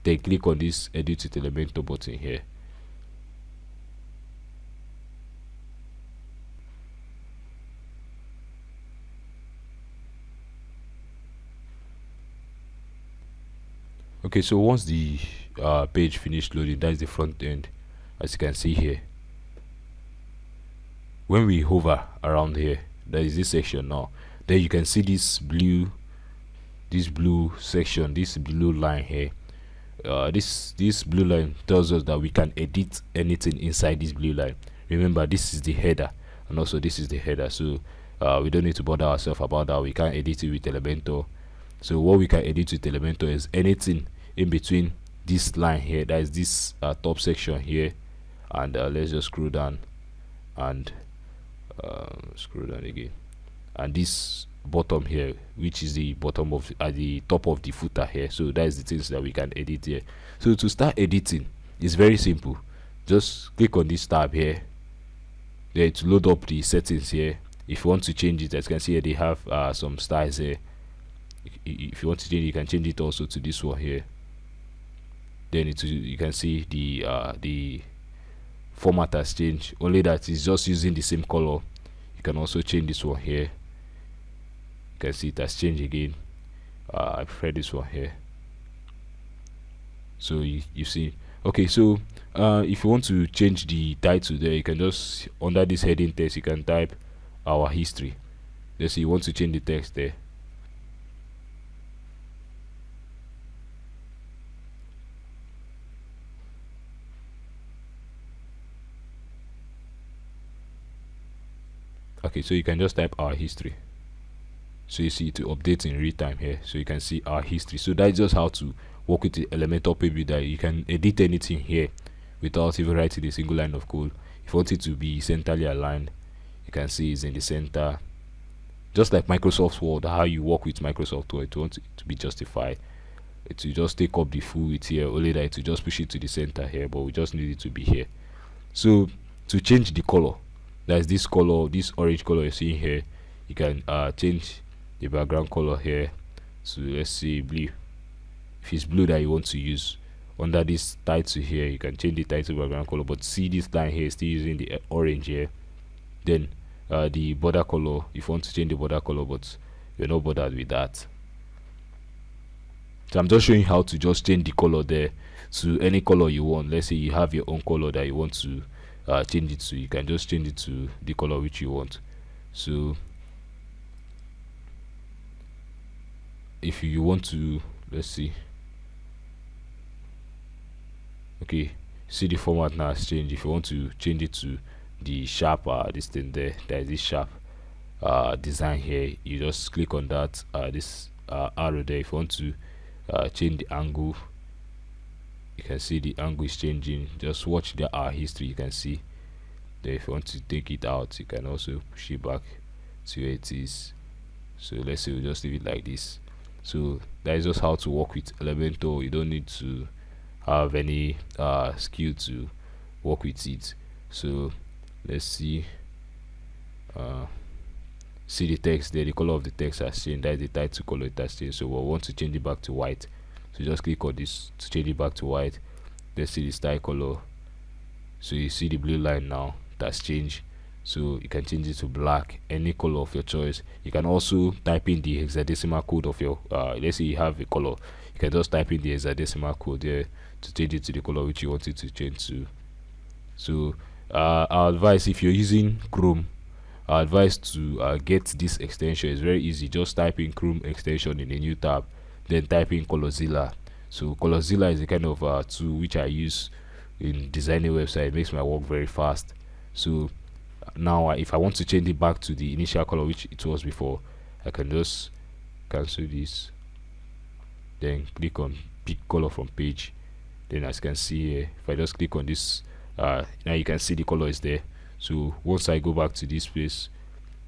S1: Then click on this edit with Elementor button here. Okay, so once the page finished loading, that is the front end, as you can see here. When we hover around here, that is this section now, then you can see this blue section, this blue line here. This blue line tells us that we can edit anything inside this blue line. Remember, this is the header, and also this is the header, so we don't need to bother ourselves about that. We can edit it with Elementor. So what we can edit with Elementor is anything in between this line here, that is this top section here, and let's just scroll down and scroll down again, and this bottom here, which is the bottom of the top of the footer here. So that is the things that we can edit here. So to start editing, it's very simple. Just click on this tab here, there to load up the settings here. If you want to change it, as you can see here, they have some styles here. If you want to change, you can change it also to this one here. Then you can see the format has changed, only that it's just using the same color. You can also change this one here. You can see it has changed again. I prefer this one here. So you see. Okay, so if you want to change the title there, you can just, under this heading text, you can type our history. Let's say you want to change the text there. Okay, so you can just type our history. So you see it to update in real time here, so you can see our history. So that's just how to work with the Elementor page builder. You can edit anything here without even writing a single line of code. If you want it to be centrally aligned, you can see it's in the center, just like Microsoft Word. How you work with Microsoft Word, you want it to be justified, it will just take up the full width here, only that it will just push it to the center here, but we just need it to be here. So to change the color, that's this color, this orange color you're seeing here, you can change the background color here. So let's say blue. If it's blue that you want to use, under this title here, you can change the title background color. But see this line here, still using the orange here. Then the border color, if you want to change the border color but you're not bothered with that, so I'm just showing how to just change the color there to any color you want. Let's say you have your own color that you want to change it to, you can just change it to the color which you want. So if you want to, let's see, okay, see the format now has changed. If you want to change it to the sharp this thing there, is this sharp design here, you just click on that this arrow there. If you want to change the angle, you can see the angle is changing. Just watch the history, you can see there. If you want to take it out, you can also push it back to where it is. So let's say we just leave it like this. So that is just how to work with Elementor. You don't need to have any skill to work with it. So let's see see the text there, the color of the text has changed. That is the title color, it has changed. So we want to change it back to white, so just click on this to change it back to white. Let's see the style color. So you see the blue line now, that's changed. So you can change it to black, any color of your choice. You can also type in the hexadecimal code of your let's say you have a color, you can just type in the hexadecimal code there to change it to the color which you want it to change to. So our advice, if you're using Chrome, our advice to get this extension is very easy. Just type in Chrome extension in a new tab, then type in Colorzilla. So Colorzilla is a kind of tool which I use in designing website. It makes my work very fast. So now if I want to change it back to the initial color which it was before, I can just cancel this, then click on pick color from page. Then as you can see here, if I just click on this, now you can see the color is there. So once I go back to this place,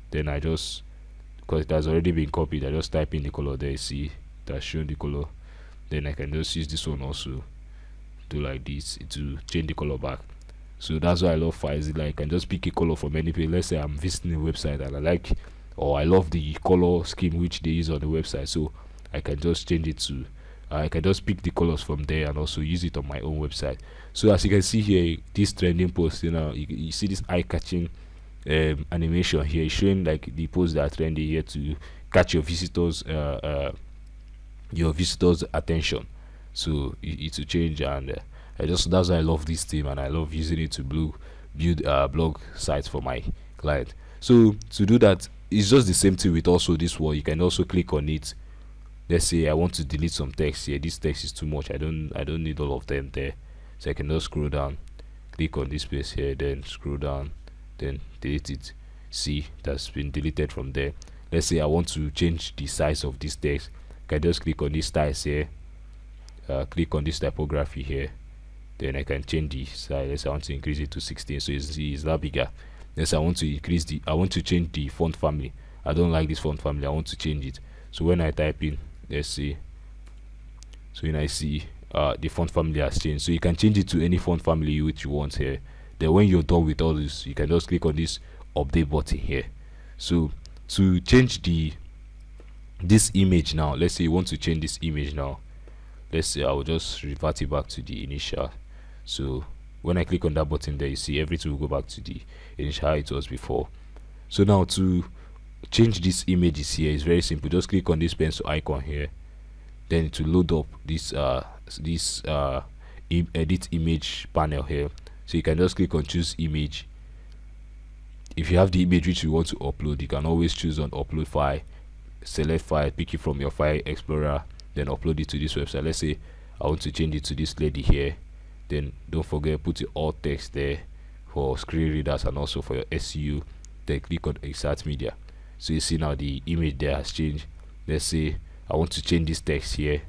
S1: then I just, because it has already been copied, I just type in the color there. You see it has shown the color. Then I can just use this one also, do like this to change the color back. So that's why I love FileZilla. I can just pick a color from any page. Let's say I'm visiting a website and I like, or I love the color scheme which they use on the website, so I can just change it to I can just pick the colors from there and also use it on my own website. So as you can see here, this trending post, you see this eye-catching animation here, showing like the posts that are trending here to catch your visitors attention. So it will change, and that's why I love this theme, and I love using it to build blog sites for my client. So to do that, it's just the same thing with also this one. You can also click on it. Let's say I want to delete some text here. This text is too much. I don't need all of them there. So I can just scroll down, click on this place here, then scroll down, then delete it. See, that's been deleted from there. Let's say I want to change the size of this text. I can just click on this size here, click on this typography here, then I can change the size. Let's say I want to increase it to 16, so it's that bigger. Let's say I want to change the font family. I don't like this font family, I want to change it. So when I type in, let's see, so when I see the font family has changed, so you can change it to any font family which you want here. Then when you're done with all this, you can just click on this update button here. So to change this image now, let's say you want to change this image now, let's say I will just revert it back to the initial. So when I click on that button there, you see everything will go back to the initial how it was before. So now to change these images here is very simple. Just click on this pencil icon here, then to load up this edit image panel here. So you can just click on choose image. If you have the image which you want to upload, you can always choose on upload file, select file, pick it from your file explorer, then upload it to this website. Let's say I want to change it to this lady here, then don't forget put the alt text there for screen readers and also for your SEO. Then click on insert media. So you see now the image there has changed. Let's say I want to change this text here.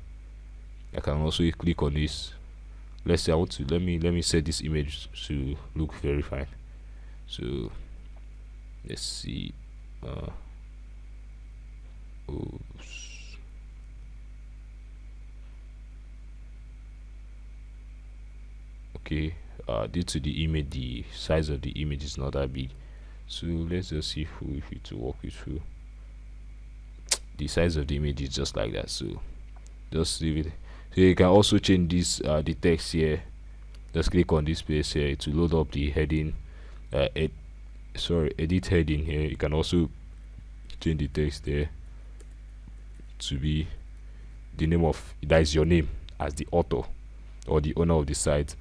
S1: I can also click on this. Let's say I want to let me set this image to look very fine. So let's see. Oops. Okay. Due to the image, the size of the image is not that big. So let's just see if it will work with you. The size of the image is just like that, so just leave it. So you can also change this the text here. Just click on this place here to load up the heading edit heading here. You can also change the text there to be the name of, that is your name as the author or the owner of the site.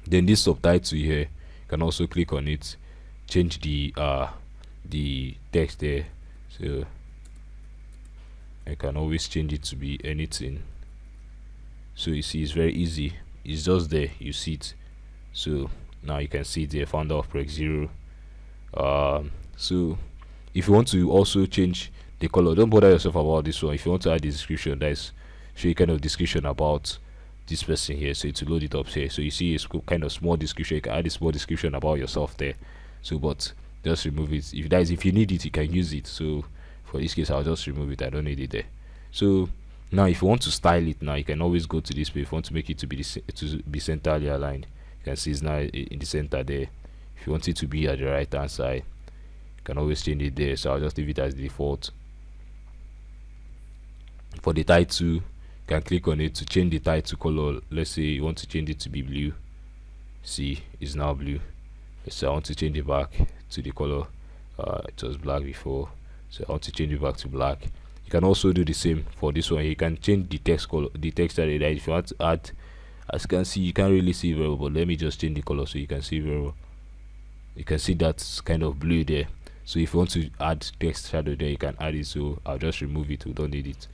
S1: Then this subtitle here, you can also click on it, change the text there. So I can always change it to be anything. So you see, it's very easy. It's just there, you see it. So now you can see the founder of Project Zero. So if you want to also change the color, don't bother yourself about this one. If you want to add the description, that is show you kind of description about this person here, so to load it up here. So you see it's kind of small description. You can add a small description about yourself there. So but just remove it. If you need it, you can use it. So for this case, I'll just remove it. I don't need it there. So now if you want to style it, now you can always go to this page. If you want to make it to be centrally aligned, you can see it's now in the center there. If you want it to be at the right hand side, you can always change it there. So I'll just leave it as default. For the title, you can click on it to change the title color. Let's say you want to change it to be blue. See, it's now blue. So I want to change it back to the color. It was black before, so I want to change it back to black. You can also do the same for this one. You can change the text color, the text area. If you want to add, as you can see, you can't really see very well, but let me just change the color so you can see very well. You can see that's kind of blue there. So if you want to add text shadow there, you can add it. So I'll just remove it. We don't need it.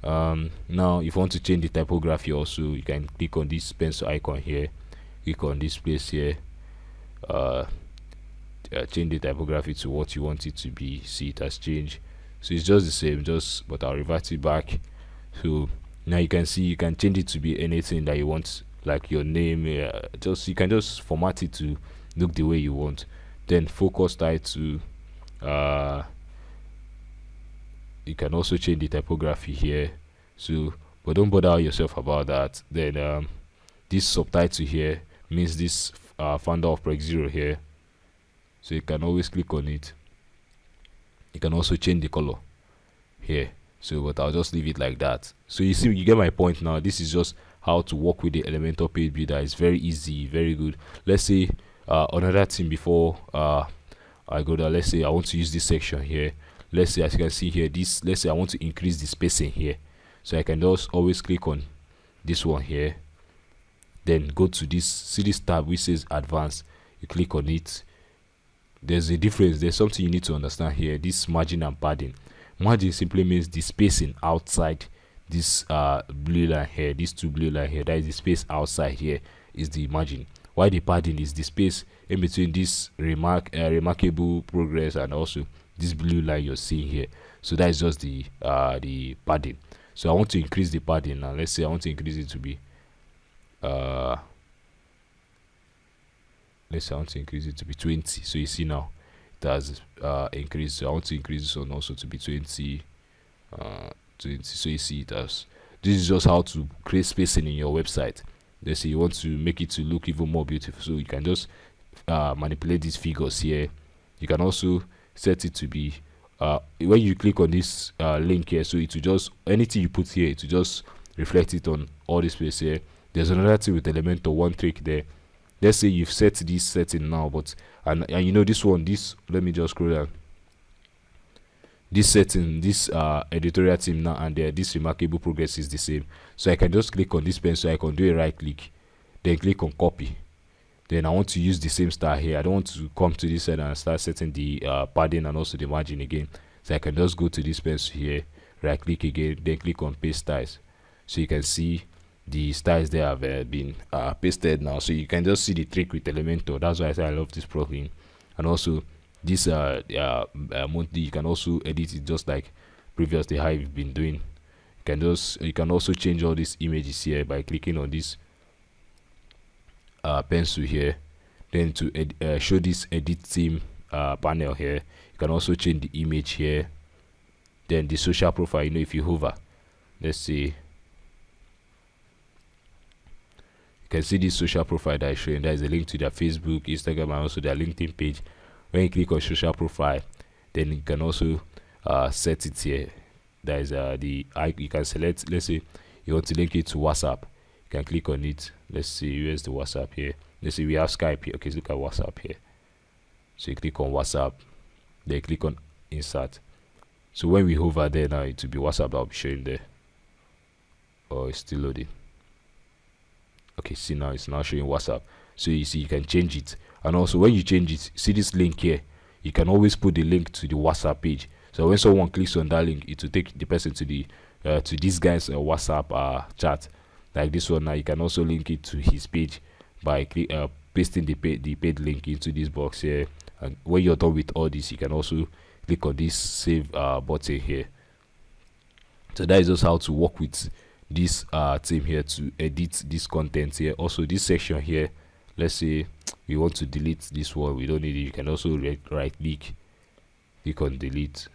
S1: Now if you want to change the typography also, you can click on this pencil icon here, click on this place here, change the typography to what you want it to be. See, it has changed. So it's just the same, but I'll revert it back. So now you can see you can change it to be anything that you want, like your name. You can just format it to look the way you want. Then focus title, you can also change the typography here. So but don't bother yourself about that. Then this subtitle here means this founder of Project Zero here, so you can always click on it. You can also change the color here. So but I'll just leave it like that. So you see, you get my point now. This is just how to work with the Elementor page builder. It's very easy, very good. Let's say another thing before I go there. Let's say I want to use this section here. Let's say, as you can see here, let's say I want to increase the spacing here. So I can just always click on this one here, then go to this, see this tab which says advanced. You click on it. There's a difference. There's something you need to understand here. This margin and padding. Margin simply means the spacing outside this blue line here, these two blue line here. That is the space outside here is the margin. While the padding is the space in between this remarkable progress and also this blue line you're seeing here. So that is just the padding. So I want to increase the padding now. Let's say I want to increase it to be let's say I want to increase it to be 20. So you see now it has increased. So I want to increase this one also to be 20. 20. So you see it has. This is just how to create spacing in your website. Let's say you want to make it to look even more beautiful. So you can just manipulate these figures here. You can also set it to be when you click on this link here, so it will just, anything you put here, it will just reflect it on all this place here. There's another thing with Elementor, one trick there. Let's say you've set this setting now, but and you know this one, this, let me just scroll down. This setting, this editorial team now and this remarkable progress is the same. So I can just click on this pen, so I can do a right click, then click on copy. Then I want to use the same style here. I don't want to come to this side and start setting the padding and also the margin again. So I can just go to this pencil here, right click again, then click on paste styles. So you can see the styles there have been pasted now. So you can just see the trick with Elementor. That's why I say I love this plugin. And also this monthly, you can also edit it just like previously how you've been doing. You can also change all these images here by clicking on this pencil here, then to show this edit theme panel here. You can also change the image here, then the social profile. You know, if you hover, let's see, you can see this social profile that is showing. There is a link to their Facebook, Instagram, and also their LinkedIn page. When you click on social profile, then you can also set it here. There is you can select, let's say you want to link it to WhatsApp. You can click on it. Let's see, where's the WhatsApp here? Let's see, we have Skype here. Okay, let's look at WhatsApp here. So you click on WhatsApp, then you click on insert. So when we hover there now, it will be WhatsApp that will be showing there. Oh, it's still loading. Okay, see, now it's now showing WhatsApp. So you see, you can change it. And also when you change it, see this link here, you can always put the link to the WhatsApp page. So when someone clicks on that link, it will take the person to the to this guy's WhatsApp chat. Like this one now, you can also link it to his page by pasting the paid link into this box here. And when you're done with all this, you can also click on this save button here. So that is just how to work with this team here to edit this content here. Also this section here, let's say we want to delete this one, we don't need it, you can also right click on delete.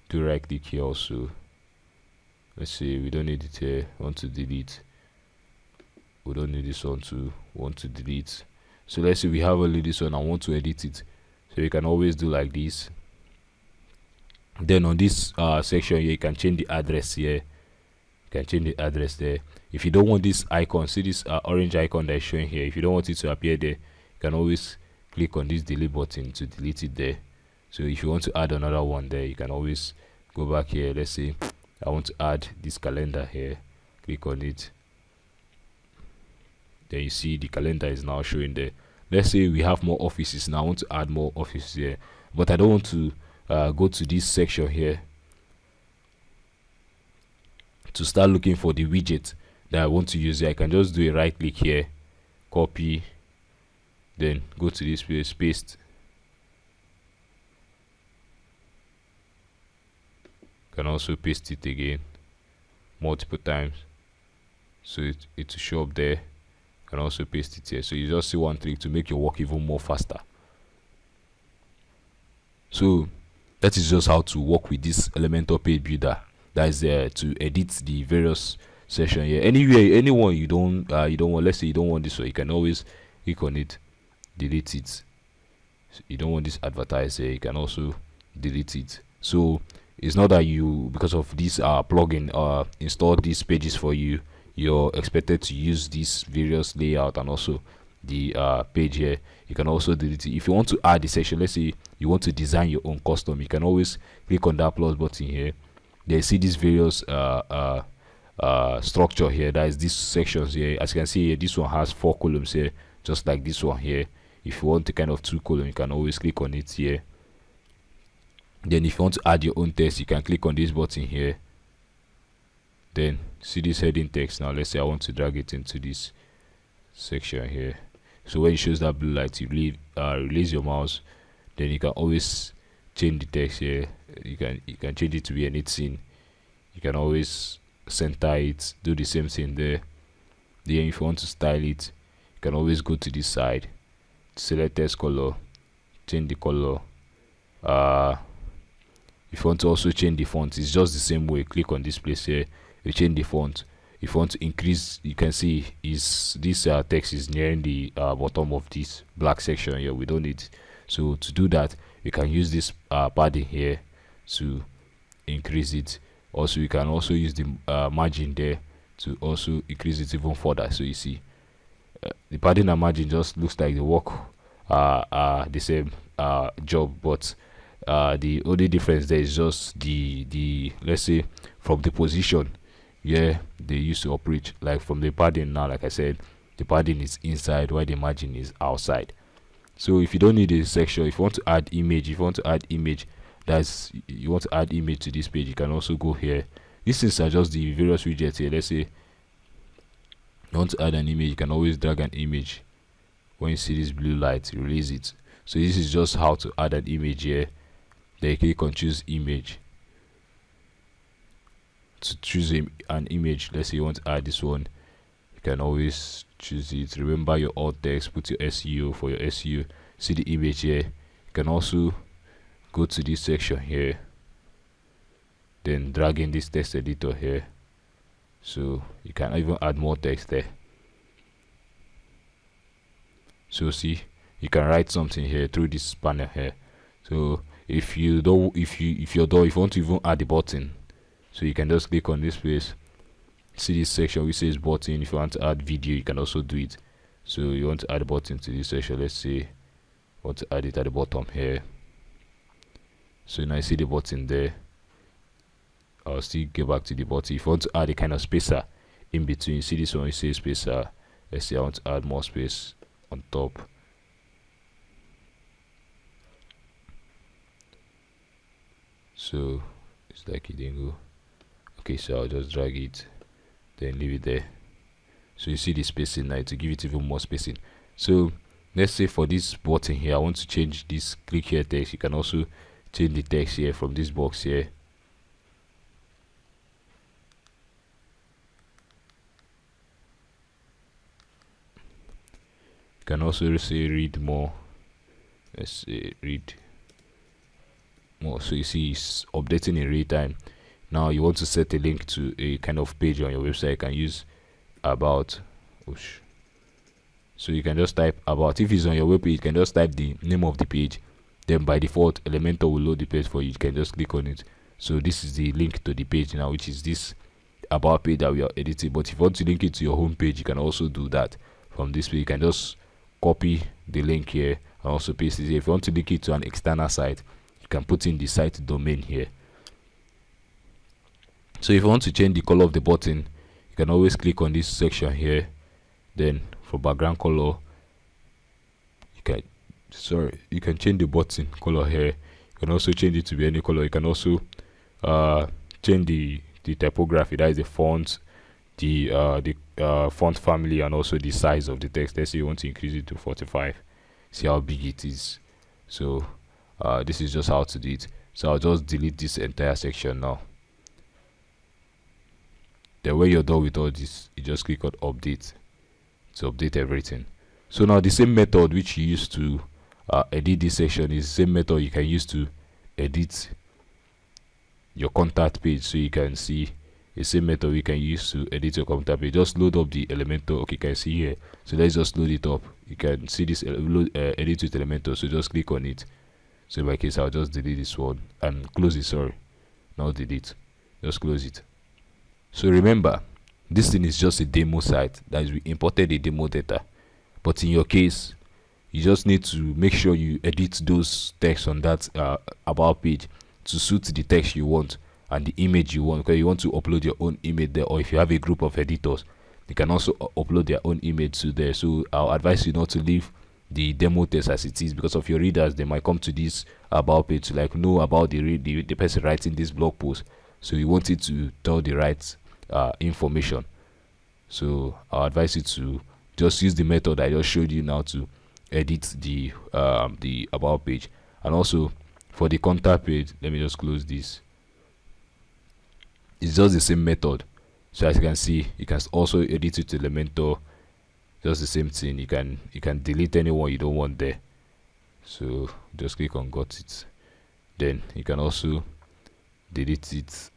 S1: Do right click here also. Let's say we don't need it here, want to delete. We don't need this one to want to delete. So let's say we have only this one, I want to edit it. So you can always do like this. Then on this section here, you can change the address here. You can change the address there. If you don't want this icon, see this orange icon that is showing here, if you don't want it to appear there, you can always click on this delete button to delete it there. So if you want to add another one there, you can always go back here. Let's say I want to add this calendar here, click on it, then you see the calendar is now showing there. Let's say we have more offices now, I want to add more offices here, but I don't want to go to this section here to start looking for the widget that I want to use here. I can just do a right click here, copy, then go to this place, paste. Can also paste it again multiple times, so it will show up there. Can also paste it here. So you just see one trick to make your work even more faster. So that is just how to work with this Elementor page builder that is there to edit the various section here. Anyone you don't want, let's say you don't want this one, you can always click on it, delete it. So you don't want this advertise here, you can also delete it. So it's not that you, because of this plugin install these pages for you, you're expected to use these various layout and also the page here. You can also delete it. If you want to add the section, let's say you want to design your own custom, you can always click on that plus button here. Then see these various structure here, that is these sections here. As you can see here, this one has 4 columns here, just like this one here. If you want to kind of 2 column, you can always click on it here. Then if you want to add your own text, you can click on this button here. Then see this heading text. Now let's say I want to drag it into this section here. So when it shows that blue light, you release your mouse, then you can always change the text here. You can change it to be anything. You can always center it, do the same thing there. Then if you want to style it, you can always go to this side, select text color, change the color. If you want to also change the font, it's just the same way. Click on this place here, you change the font. If you want to increase, you can see is this text is nearing the bottom of this black section here. We don't need, so to do that, you can use this padding here to increase it. Also, you can also use the margin there to also increase it even further. So you see the padding and margin just looks like they work the same job, but the only difference there is just the let's say from the position they used to operate. Like from the padding now, like I said, the padding is inside while the margin is outside. So if you don't need a section, if you want to add image, that's you want to add image to this page, you can also go here. These things are just the various widgets here. Let's say you want to add an image, you can always drag an image. When you see this blue light, release it. So this is just how to add an image here. Then you click on choose image. To choose an image, let's say you want to add this one, you can always choose it. Remember your alt text, put your SEO for your SEO. See the image here. You can also go to this section here, then drag in this text editor here, so you can even add more text there. So see, you can write something here through this panel here. So if you want to even add the button, so you can just click on this place, see this section which says button. If you want to add video, you can also do it. So you want to add a button to this section. Let's say I want to add it at the bottom here. So now I see the button there. I'll still get back to the button. If you want to add a kind of spacer in between, see this one, it says spacer. Let's say I want to add more space on top. So it's like it didn't go. Okay, so I'll just drag it, then leave it there. So you see the spacing now to give it even more spacing. So let's say for this button here, I want to change this click here text. You can also change the text here from this box here. You can also say read more. Let's say read more. So you see it's updating in real time. Now you want to set a link to a kind of page on your website. You can use about. Oosh. So you can just type about. If it's on your web page, you can just type the name of the page. Then by default, Elementor will load the page for you. You can just click on it. So this is the link to the page now, which is this about page that we are editing. But if you want to link it to your home page, you can also do that from this page. You can just copy the link here and also paste it here. If you want to link it to an external site, you can put in the site domain here. So if you want to change the color of the button, you can always click on this section here. Then for background color, you can change the button color here. You can also change it to be any color. You can also change the typography, that is the font, the font family, and also the size of the text. Let's say you want to increase it to 45. See how big it is. So this is just how to do it. So I'll just delete this entire section now. Then when you're done with all this, you just click on update to update everything. So now the same method which you used to edit this section is the same method you can use to edit your contact page. So you can see the same method we can use to edit your contact page. Just load up the Elementor. Okay, you can see here. So let's just load it up. You can see this edit with Elementor. So just click on it. So in my case, I'll just delete this one and close it. Sorry, not delete. Just close it. So remember, this thing is just a demo site. That is, we imported a demo data. But in your case, you just need to make sure you edit those text on that about page to suit the text you want and the image you want, because you want to upload your own image there, or if you have a group of editors, they can also upload their own image to there. So I'll advise you not to leave the demo text as it is, because of your readers, they might come to this about page to like know about the person writing this blog post. So you want it to tell the right information. So I'll advise you to just use the method I just showed you now to edit the about page. And also for the contact page, let me just close this. It's just the same method. So as you can see, you can also edit it to Elementor. Just the same thing. You can delete anyone you don't want there. So just click on got it. Then you can also delete it.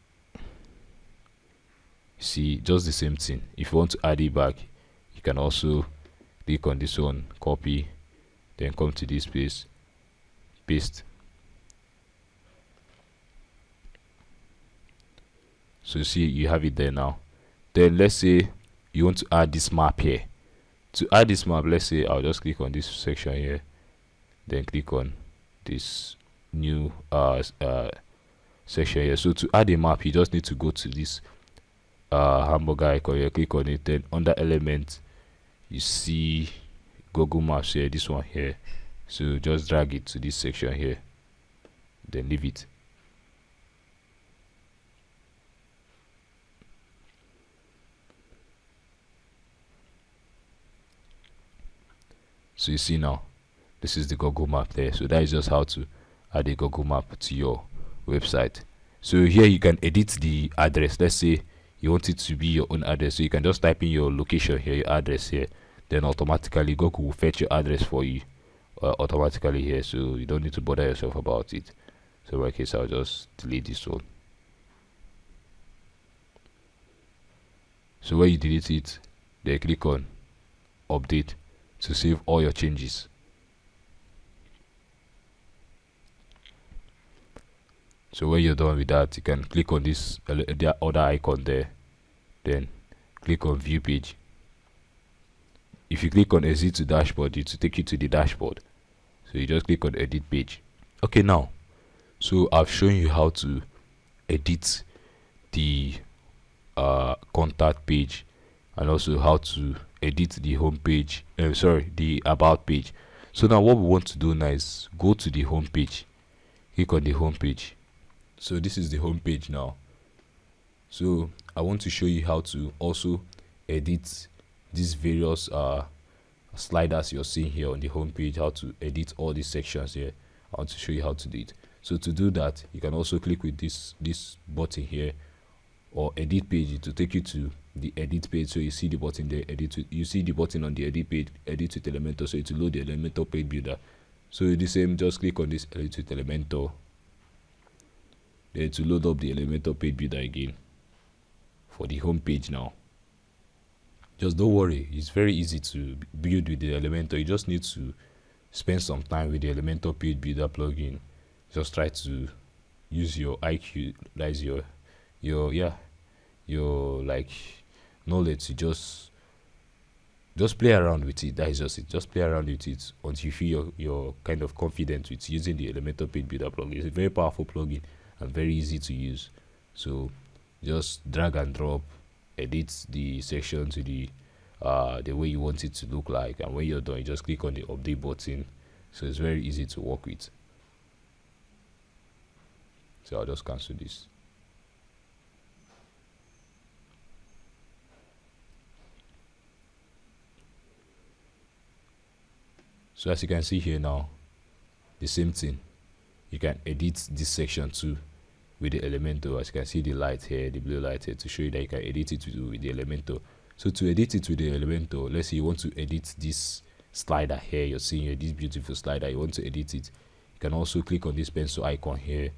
S1: See, just the same thing. If you want to add it back, you can also click on this one, copy, then come to this place, paste. So see, you have it there now. Then let's say you want to add this map here. To add this map, let's say I'll just click on this section here, then click on this new section here. So to add a map, you just need to go to this hamburger icon here, click on it. Then under element, you see Google Maps here, this one here. So just drag it to this section here, then leave it. So you see now, this is the Google map there. So that is just how to add a Google map to your website. So here you can edit the address. Let's say you want it to be your own address. So you can just type in your location here, your address here. Then automatically Google will fetch your address for you automatically here. So you don't need to bother yourself about it. So in my case, I'll just delete this one. So when you delete it, then click on update to save all your changes. So when you're done with that, you can click on this the other icon there, then click on view page. If you click on exit to dashboard, it will take you to the dashboard. So you just click on edit page. Okay, now, so I've shown you how to edit the contact page, and also how to edit the home page, the about page. So now what we want to do now is go to the home page, click on the home page. So this is the home page now. So I want to show you how to also edit these various sliders you're seeing here on the home page, how to edit all these sections here. I want to show you how to do it. So to do that, you can also click with this button here, or edit page. It will take you to the edit page. So you see the button there, you see the button on the edit page, edit with Elementor. So it will load the Elementor page builder. So the same, just click on this edit with Elementor, then to load up the Elementor page builder again for the home page. Now just don't worry, it's very easy to build with the Elementor. You just need to spend some time with the Elementor page builder plugin. Just try to use your IQ, like your like knowledge to just play around with it. That is just it. Just play around with it until you feel you're kind of confident with using the Elementor page builder plugin. It's a very powerful plugin and very easy to use. So just drag and drop, edit the section to the way you want it to look like, and when you're done, you just click on the update button. So it's very easy to work with. So I'll just cancel this. So as you can see here now, the same thing, you can edit this section too with the Elementor. As you can see the light here, the blue light here, to show you that you can edit it with the Elementor. So to edit it with the Elementor, let's say you want to edit this slider here, you're seeing here, this beautiful slider, you want to edit it, you can also click on this pencil icon here.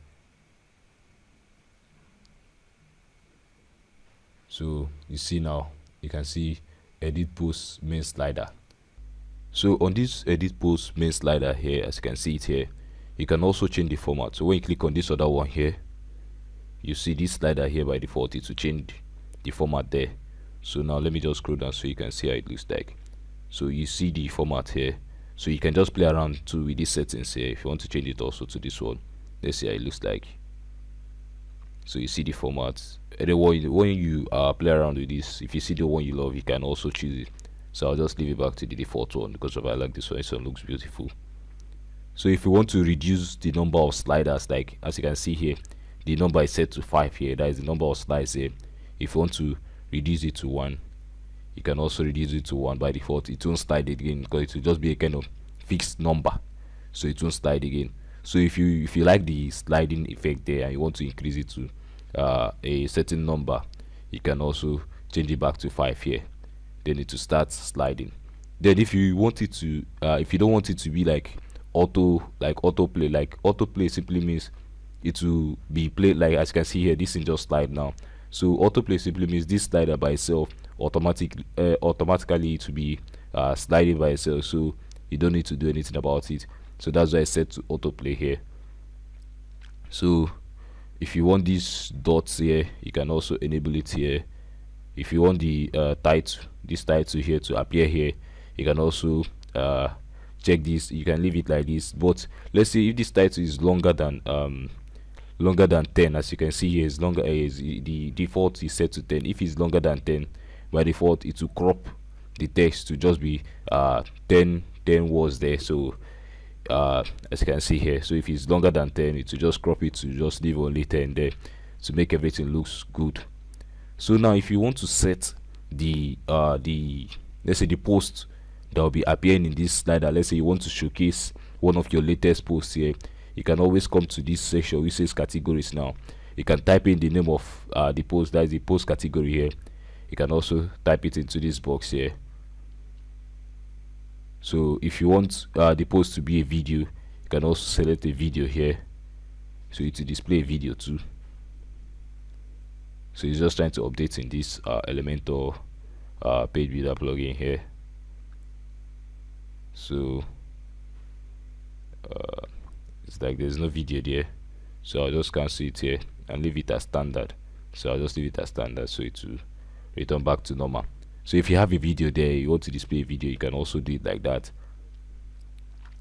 S1: So you see now, you can see edit post main slider. So on this edit post main slider here, as you can see it here, you can also change the format. So when you click on this other one here, you see this slider here by default, it will change the format there. So now let me just scroll down so you can see how it looks like. So you see the format here, so you can just play around too with these settings here if you want to change it also to this one. Let's see how it looks like. So you see the format, and then when you play around with this, if you see the one you love, you can also choose it. So I'll just leave it back to the default one because I like this one. This one looks beautiful. So if you want to reduce the number of sliders, like as you can see here, the number is set to 5 here, that is the number of slides here. If you want to reduce it to 1, you can also reduce it to 1. By default, it won't slide again because it will just be a kind of fixed number, so it won't slide again. So if you like the sliding effect there and you want to increase it to a certain number, you can also change it back to 5 here, then it will start sliding. Then if you want it to if you don't want it to be like autoplay, like autoplay simply means it will be played, like as you can see here, this is just slide now. So autoplay simply means this slider by itself automatically it will be sliding by itself, so you don't need to do anything about it. So that's why I set to autoplay here. So if you want these dots here, you can also enable it here. If you want the title, this title here to appear here, you can also check this. You can leave it like this, but let's say if this title is longer than 10, as you can see here, is longer, the default is set to 10. If it's longer than 10, by default it will crop the text to just be 10 words there. So as you can see here, so if it's longer than 10, it will just crop it to just leave only 10 there to make everything looks good. So now if you want to set the let's say the post that will be appearing in this slider, let's say you want to showcase one of your latest posts here, you can always come to this section which says categories. Now you can type in the name of the post, that is the post category here. You can also type it into this box here. So if you want the post to be a video, you can also select a video here, so it will display a video too. So it's just trying to update in this Elementor page builder plugin here. So it's like there's no video there, so I'll just cancel it here and leave it as standard. So I'll just leave it as standard, so it will return back to normal. So if you have a video there, you want to display a video, you can also do it like that.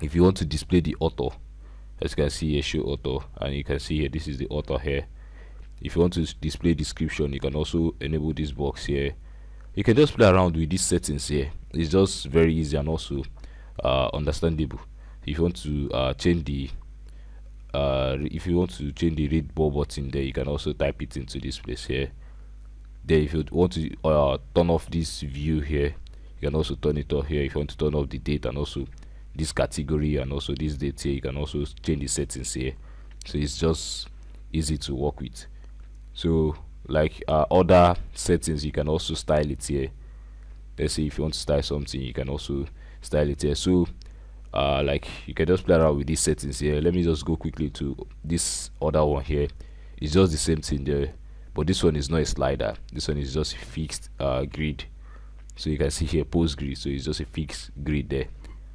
S1: If you want to display the author, as you can see here, show author, and you can see here, this is the author here. If you want to display description, you can also enable this box here. You can just play around with these settings here. It's just very easy and also understandable. If you want to change the read more button there, you can also type it into this place here. Then if you want to turn off this view here, you can also turn it off here. If you want to turn off the date and also this category and also this date here, you can also change the settings here. So it's just easy to work with. So like other settings, you can also style it here. Let's say if you want to style something, you can also style it here. So like you can just play around with these settings here. Let me just go quickly to this other one here. It's just the same thing there, but this one is not a slider. This one is just a fixed grid. So you can see here post grid, so it's just a fixed grid there.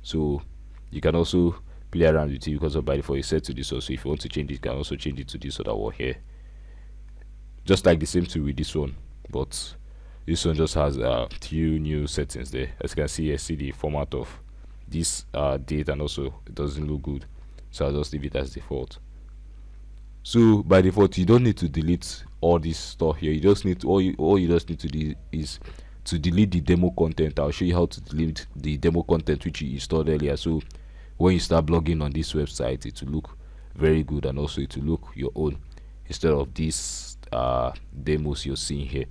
S1: So you can also play around with it because by default it's set to this one. So if you want to change it, you can also change it to this other one here, just like the same thing with this one, but this one just has a few new settings there. As you can see here, see the format of this date, and also it doesn't look good, so I'll just leave it as default. So by default, you don't need to delete all this stuff here. You just need to all you just need to do is to delete the demo content. I'll show you how to delete the demo content which you installed earlier, so when you start blogging on this website, it will look very good, and also it will look your own instead of these demos you're seeing here.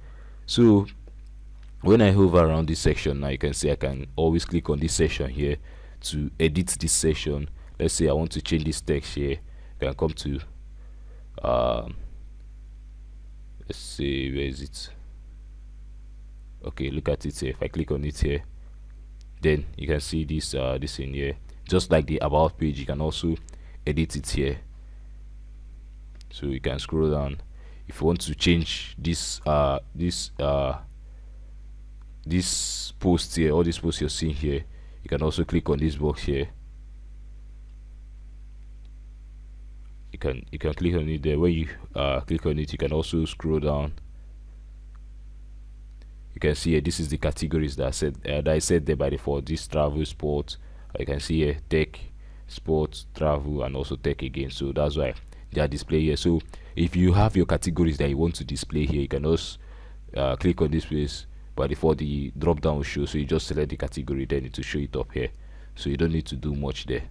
S1: So when I hover around this section now, you can see I can always click on this section here to edit this section. Let's say I want to change this text here. I can come to let's see, where is it? Okay, look at it here. If I click on it here, then you can see this this in here. Just like the about page, you can also edit it here. So you can scroll down. If you want to change this this post here, all these posts you're seeing here, you can also click on this box here. You can click on it there. When you click on it, you can also scroll down. You can see here, this is the categories that I said there by default. This travel, sport. You can see here tech, sports, travel, and also tech again. So that's why they are displayed here. So if you have your categories that you want to display here, you can also click on this place. By default, the drop down will show, so you just select the category, then it will show it up here. So you don't need to do much there.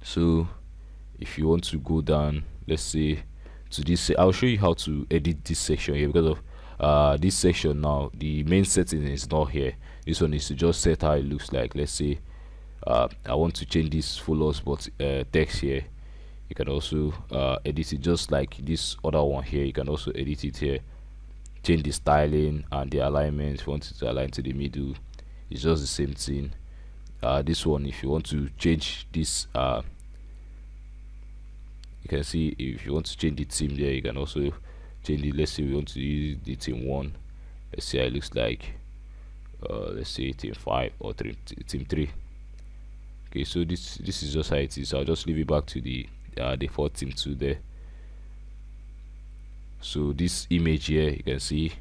S1: So if you want to go down, let's say to this, I'll show you how to edit this section here, because of this section now the main setting is not here. This one is to just set how it looks like. Let's say I want to change this follows but text here. You can also edit it just like this other one here. You can also edit it here, change the styling and the alignment. If you want it to align to the middle, it's just the same thing. This one, if you want to change this, you can see if you want to change the theme there, you can also change it. Let's say we want to use the theme 1. Let's see how it looks like. Let's say theme 5 or theme 3. Okay, so this is just how it is. I'll just leave it back to the default theme 2 there. So this image here, you can see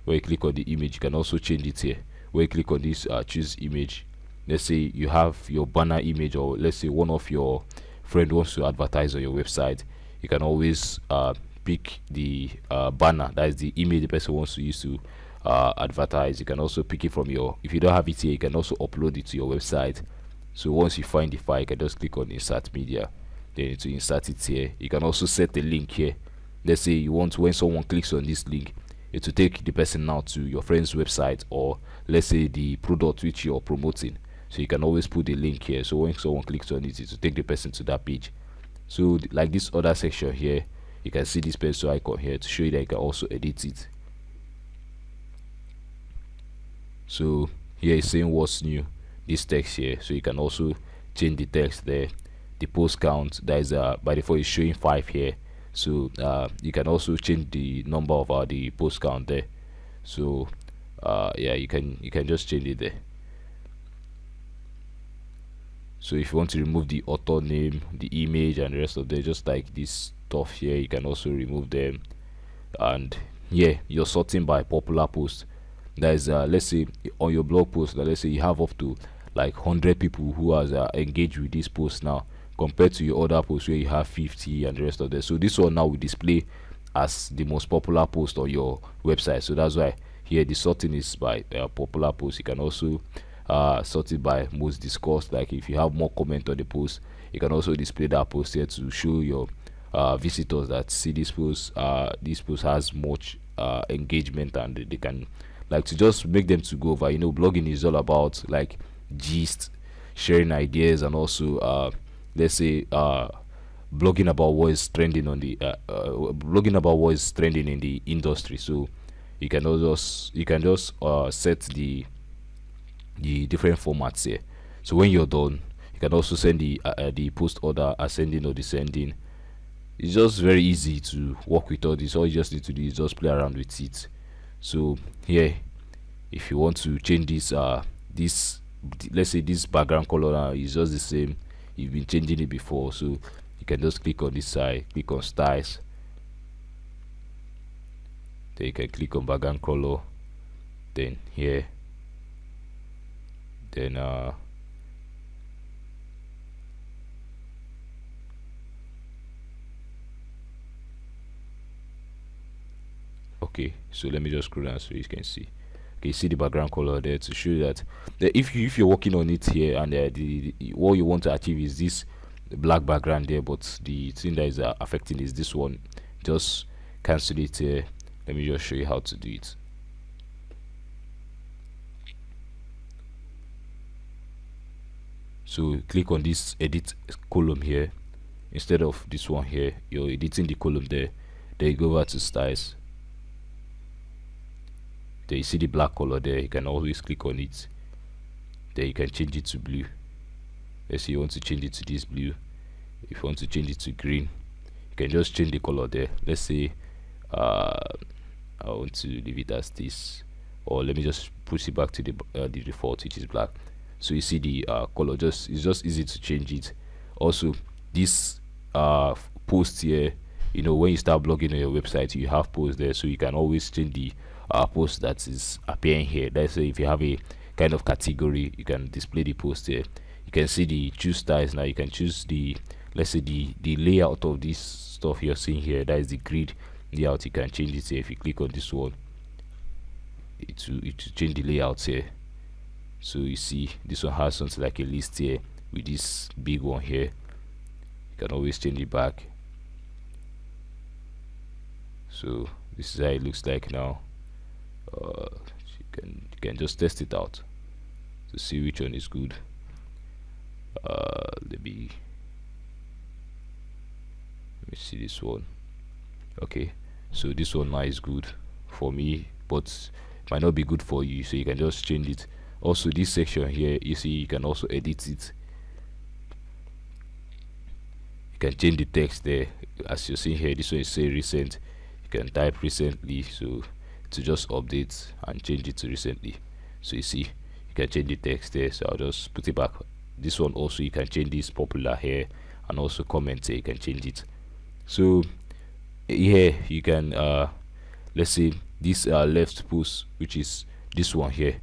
S1: when you click on the image, you can also change it here. When you click on this choose image, let's say you have your banner image, or let's say one of your friend wants to advertise on your website, you can always pick the banner, that is the image the person wants to use to advertise. You can also pick it from your, if you don't have it here, you can also upload it to your website. So once you find the file, you can just click on insert media, then to insert it here. You can also set a link here. Let's say you want, when someone clicks on this link, it will take the person now to your friend's website, or let's say the product which you're promoting. So you can always put the link here, so when someone clicks on it, it will take the person to that page. So like this other section here, you can see this pencil icon here to show you that you can also edit it. So here is saying what's new, this text here, so you can also change the text there. The post count, that is by default is showing 5 here, so you can also change the number of the post count there. So yeah, you can just change it there. So if you want to remove the author name, the image, and the rest of them, just like this stuff here, you can also remove them. And here you're sorting by popular post. That is, let's say on your blog post, let's say you have up to like 100 people who has engaged with this post now, compared to your other posts where you have 50 and the rest of them. So this one now will display as the most popular post on your website. So that's why here the sorting is by popular post. You can also sort it by most discussed. Like if you have more comment on the post, you can also display that post here to show your visitors that see this post has much engagement, and they can, like, to just make them to go over. Blogging is all about like gist, sharing ideas, and also let's say blogging about what is trending on the blogging about what is trending in the industry. So you can just set the different formats here. So when you're done, you can also send the post order ascending or descending. It's just very easy to work with all this. All you just need to do is just play around with it. So here, if you want to change this, let's say this background color now is just the same, you've been changing it before, so you can just click on this side, click on styles, then you can click on background color, then here, then okay, so let me just scroll down so you can see. Okay, see the background color there to show that if you're working on it here, and the what you want to achieve is this black background there, but the thing that is affecting is this one, just cancel it here. Let me just show you how to do it. So click on this edit column here instead of this one here. You're editing the column there, then you go over to styles. Then you see the black color there, you can always click on it, then you can change it to blue. Let's say you want to change it to this blue. If you want to change it to green, you can just change the color there. Let's say I want to leave it as this, or let me just push it back to the default, which is black. So you see the color, it's just easy to change it. Also, this post here, when you start blogging on your website, you have posts there, so you can always change the post that is appearing here. Let's say if you have a kind of category, you can display the post here. You can see the choose styles. Now you can choose the, let's say the layout of this stuff you're seeing here. That is the grid layout. You can change it here. If you click on this one, it will change the layouts here. So you see this one has something like a list here with this big one here. You can always change it back. So this is how it looks like now. You can just test it out to see which one is good. Let me see this one. Okay, so this one now is good for me, but might not be good for you, so you can just change it. Also, this section here, you see, you can also edit it. You can change the text there. As you're seeing here, this one is say recent. You can type recently, so to just update and change it to recently. So you see, you can change the text there. So I'll just put it back. This one also, you can change this popular here, and also comment here, you can change it. So here you can let's say this left post, which is this one here,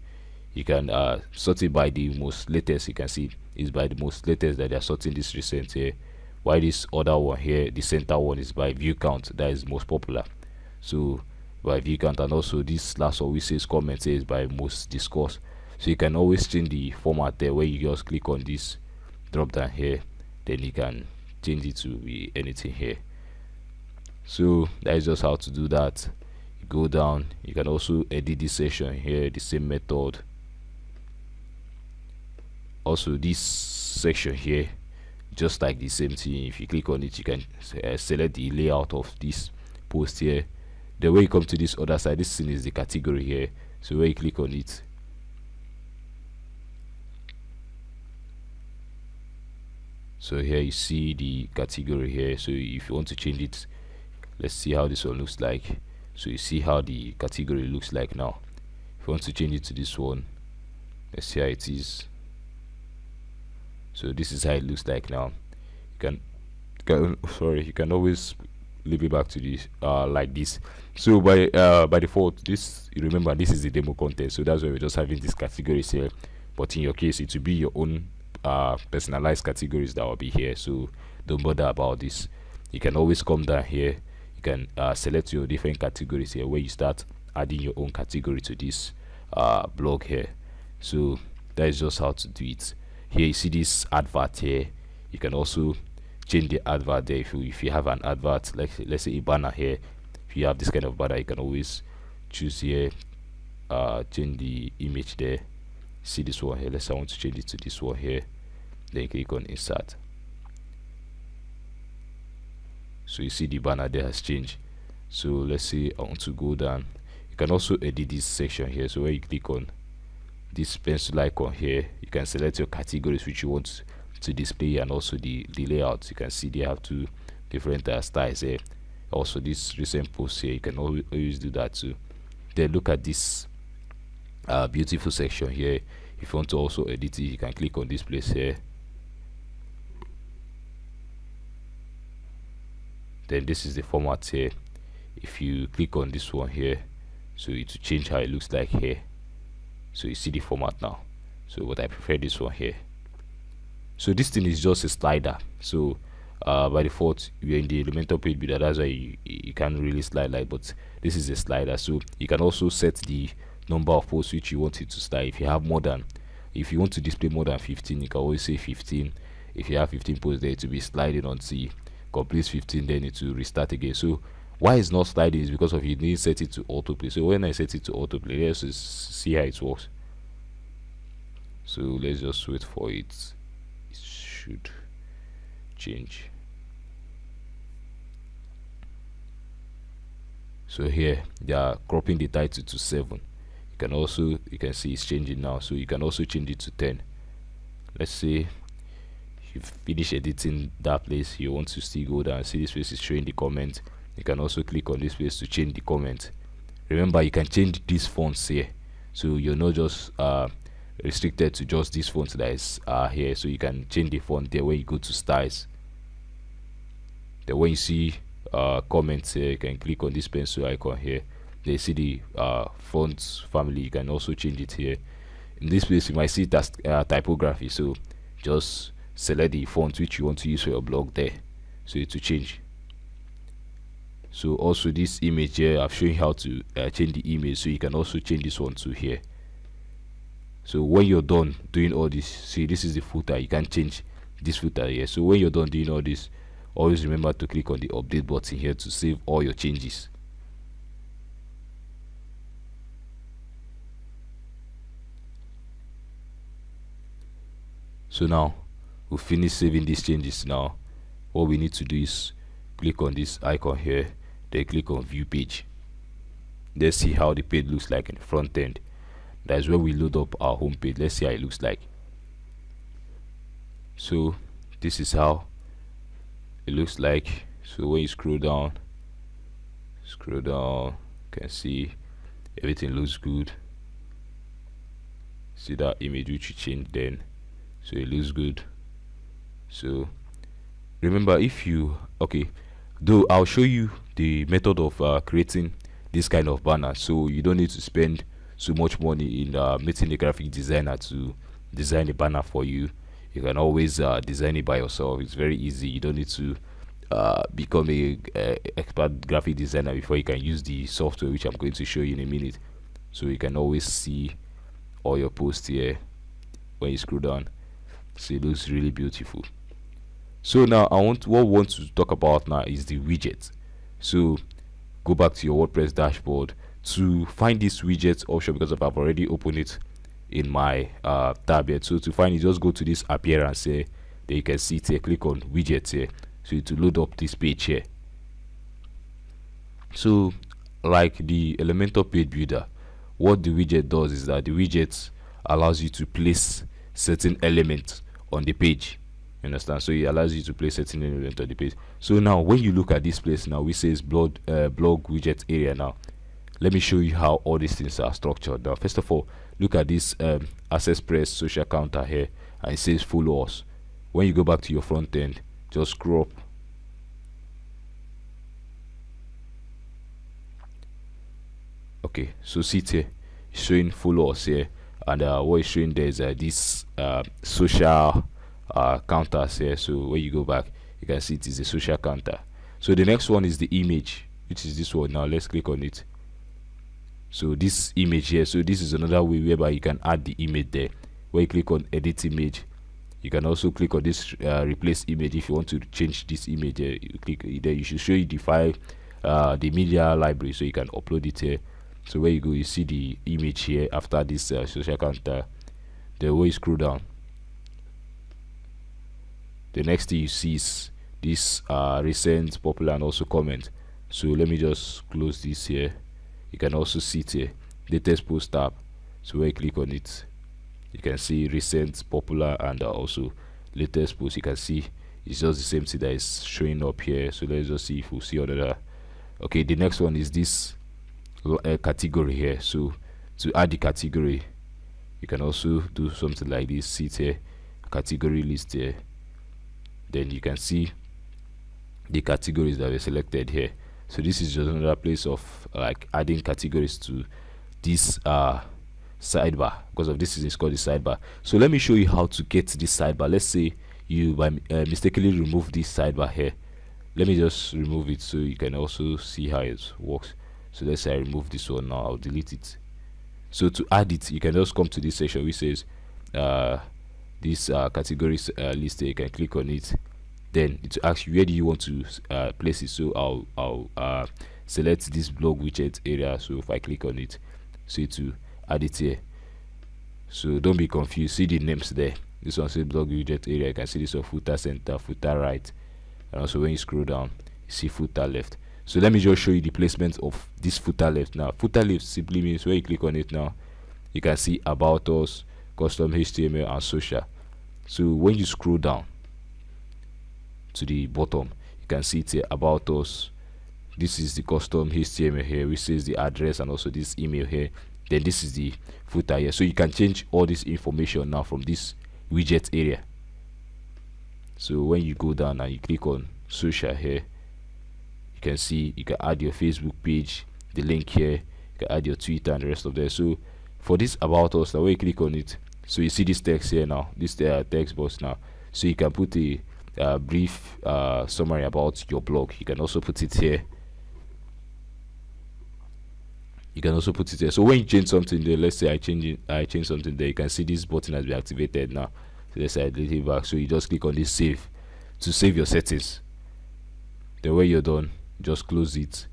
S1: you can sort it by the most latest. You can see is by the most latest that they are sorting this recent here, while this other one here, the center one, is by view count, that is most popular. So by view count, and also this last one, which says comment here, is by most discussed. So you can always change the format there, where you just click on this drop down here, then you can change it to be anything here. So that is just how to do that. You go down, you can also edit this section here, the same method. Also this section here, just like the same thing. If you click on it, you can select the layout of this post here. The way you come to this other side, this thing is the category here. So when you click on it, so here you see the category here. So if you want to change it, let's see how this one looks like. So you see how the category looks like now. If you want to change it to this one, let's see how it is. So this is how it looks like now. You can always leave it back to this like this. So by default, this, you remember, this is the demo content, so that's why we're just having these categories here. But in your case, it will be your own personalized categories that will be here, so don't bother about this. You can always come down here, you can select your different categories here, where you start adding your own category to this blog here. So that is just how to do it. Here you see this advert here, you can also change the advert there. If you have an advert, like let's say a banner here, if you have this kind of banner, you can always choose here, change the image there. See this one here, let's say I want to change it to this one here, then click on insert. So you see the banner there has changed. So let's say I want to go down, you can also edit this section here. So when you click on this pencil icon here, you can select your categories which you want to display, and also the layout. You can see they have two different styles here. Also this recent post here, you can always do that too. Then look at this beautiful section here. If you want to also edit it, you can click on this place here. Then this is the format here. If you click on this one here, so it will change how it looks like here. So you see the format now. So but I prefer this one here. So this thing is just a slider. So by default, you're in the Elementor page builder, that's why you can't really slide like, but this is a slider. So you can also set the number of posts which you want it to slide. If you have more than, if you want to display more than 15, you can always say 15. If you have 15 posts there, to be sliding until complete 15, then it will restart again. So why it's not sliding is because of you need to set it to autoplay. So when I set it to autoplay, let's just see how it works. So let's just wait for it. It should change. So here they are cropping the title to 7. You can see it's changing now, so you can also change it to 10. Let's say you finish editing that place, you want to still go down, see this place is showing the comment. You can also click on this place to change the comment. Remember, you can change these fonts here, so you're not just restricted to just this font that is here. So you can change the font there when you go to styles. Then when you see comments here, you can click on this pencil icon here. They see the font family, you can also change it here. In this place you might see it as typography, so just select the font which you want to use for your blog there, so it will change. So also this image here, I've shown you how to change the image, so you can also change this one to here. So when you're done doing all this, see this is the footer, you can change this footer here. So when you're done doing all this, always remember to click on the update button here to save all your changes. So now we've finished saving these changes. Now what we need to do is click on this icon here, then click on view page. Let's see how the page looks like in the front end. That is where we load up our home page. Let's see how it looks like. So this is how it looks like. So when you scroll down, you can see everything looks good. See that image which you changed then, so it looks good. So remember, if you though I'll show you the method of creating this kind of banner, so you don't need to spend so much money in meeting a graphic designer to design a banner for you. You can always design it by yourself. It's very easy. You don't need to become a expert graphic designer before you can use the software, which I'm going to show you in a minute. So you can always see all your posts here when you scroll down. So it looks really beautiful. So now what we want to talk about now is the widget. So go back to your WordPress dashboard to find this widget option, because I've already opened it in my tab here. So to find it, just go to this appearance here, then you can see it here, click on widgets here, so it will load up this page here. So like the Elementor page builder, what the widget does is that the widget allows you to place certain elements on the page. You understand? So it allows you to place certain elements on the page. So now when you look at this place now, we says blog widget area. Now let me show you how all these things are structured. Now first of all, look at this access press social counter here, and it says follow us. When you go back to your front end, just scroll up. Okay, so see it here, it's showing follow us here, and what it's showing there is this social counters here. So when you go back, you can see it is a social counter. So the next one is the image, which is this one. Now let's click on it. So this image here, so this is another way whereby you can add the image there. When you click on edit image, you can also click on this replace image. If you want to change this image here, you click there. You should show you the file, the media library, so you can upload it here. So where you go, you see the image here after this social counter. The way you scroll down, the next thing you see is this recent, popular, and also comment. So let me just close this here. You can also see it here, latest post tab. So when you click on it, you can see recent, popular, and also latest post. You can see it's just the same thing that is showing up here. So let's just see if we'll see another. Okay, the next one is this category here. So to add the category, you can also do something like this. See it here, category list here. Then you can see the categories that were selected here. So this is just another place of like adding categories to this sidebar. Because of this, is called the sidebar. So let me show you how to get this sidebar. Let's say you by mistakenly remove this sidebar here. Let me just remove it so you can also see how it works. So let's say I remove this one. Now I'll delete it. So to add it, you can just come to this section which says this categories list here. You can click on it. Then it will ask you where do you want to place it. So I'll select this blog widget area. So if I click on it, so to add it here. So don't be confused, see the names there. This one says blog widget area. You can see this one, footer center, footer right, and also when you scroll down, you see footer left. So let me just show you the placement of this footer left. Now footer left simply means when you click on it, now you can see about us, custom HTML, and social. So when you scroll down to the bottom, you can see it here, about us. This is the custom HTML here, which says the address and also this email here. Then this is the footer here. So you can change all this information now from this widget area. So when you go down and you click on social here, you can see you can add your Facebook page, the link here. You can add your Twitter and the rest of that. So for this about us, now when you click on it, so you see this text here now, this text box now. So you can put a brief summary about your blog. You can also put it here. You can also put it here. So when you change something there, let's say I change something there, you can see this button has been activated now. So let's say I delete it back. So you just click on this save to save your settings. Then when you're done, just close it.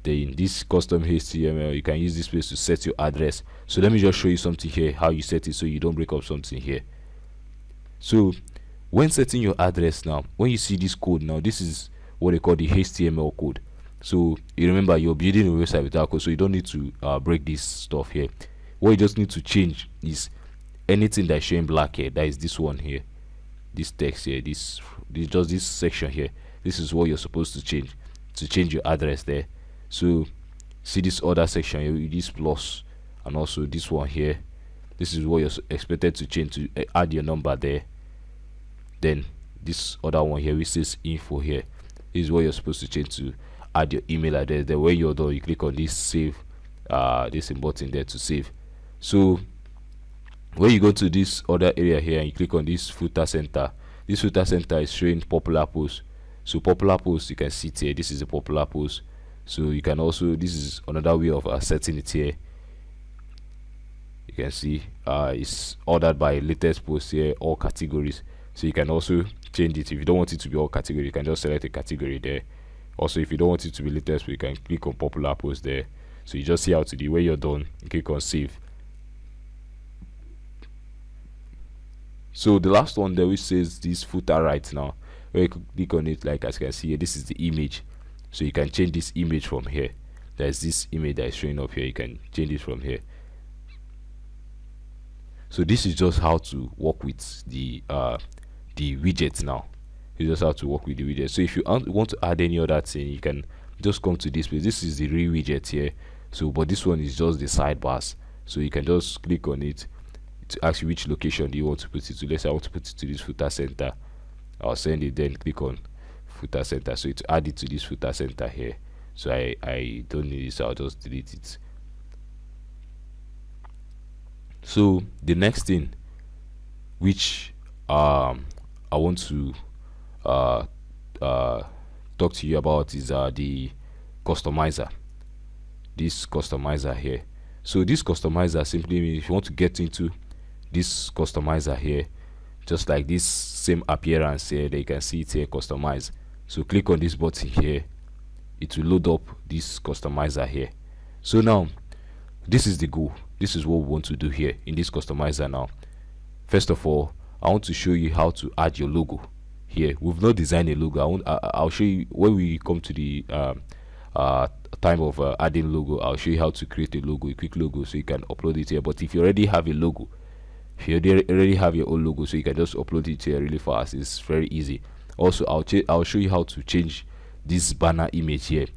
S1: Then this custom HTML, you can use this place to set your address. So let me just show you something here, how you set it so you don't break up something here. So when setting your address now, when you see this code now, this is what they call the HTML code. So you remember you're building a website without code, so you don't need to break this stuff here. What you just need to change is anything that's showing black here, that is this one here, this text here, this just this section here. This is what you're supposed to change your address there. So see this other section here with this plus and also this one here. This is what you're expected to change, to add your number there. Then this other one here which says info here, this is what you're supposed to change to add your email address. Then when you're done, you click on this save, this button there to save. So when you go to this other area here and you click on this footer center, this footer center is showing popular posts. So popular posts, you can see it here, this is a popular post. So you can also, this is another way of setting it here. You can see it's ordered by latest post here, all categories. So you can also change it. If you don't want it to be all category, you can just select a category there. Also, if you don't want it to be latest, you can click on popular post there. So you just see how to do. When you're done, you click on save. So the last one there which says this footer right now, when you click on it, like as you can see here, this is the image. So you can change this image from here. There's this image that is showing up here. You can change it from here. So this is just how to work with the widget now. It's just how to work with the widget. So if you want to add any other thing, you can just come to this place. This is the real widget here. So but this one is just the sidebars. So you can just click on it to ask you which location do you want to put it to. Let's say I want to put it to this footer center. I'll send it, then click on footer center. So to add it to this footer center here. So I don't need this, so I'll just delete it. So the next thing which I want to uh, uh, talk to you about is the customizer. This customizer here. So this customizer simply means if you want to get into this customizer here, just like this same appearance here, that you can see it here, customize. So click on this button here, it will load up this customizer here. So now this is the goal. This is what we want to do here in this customizer. Now first of all, I want to show you how to add your logo here. We've not designed a logo. I'll show you when we come to the time of adding logo. I'll show you how to create a logo, a quick logo, so you can upload it here. But if you already have a logo, if you already have your own logo, so you can just upload it here really fast. It's very easy. Also, I'll show you how to change this banner image here.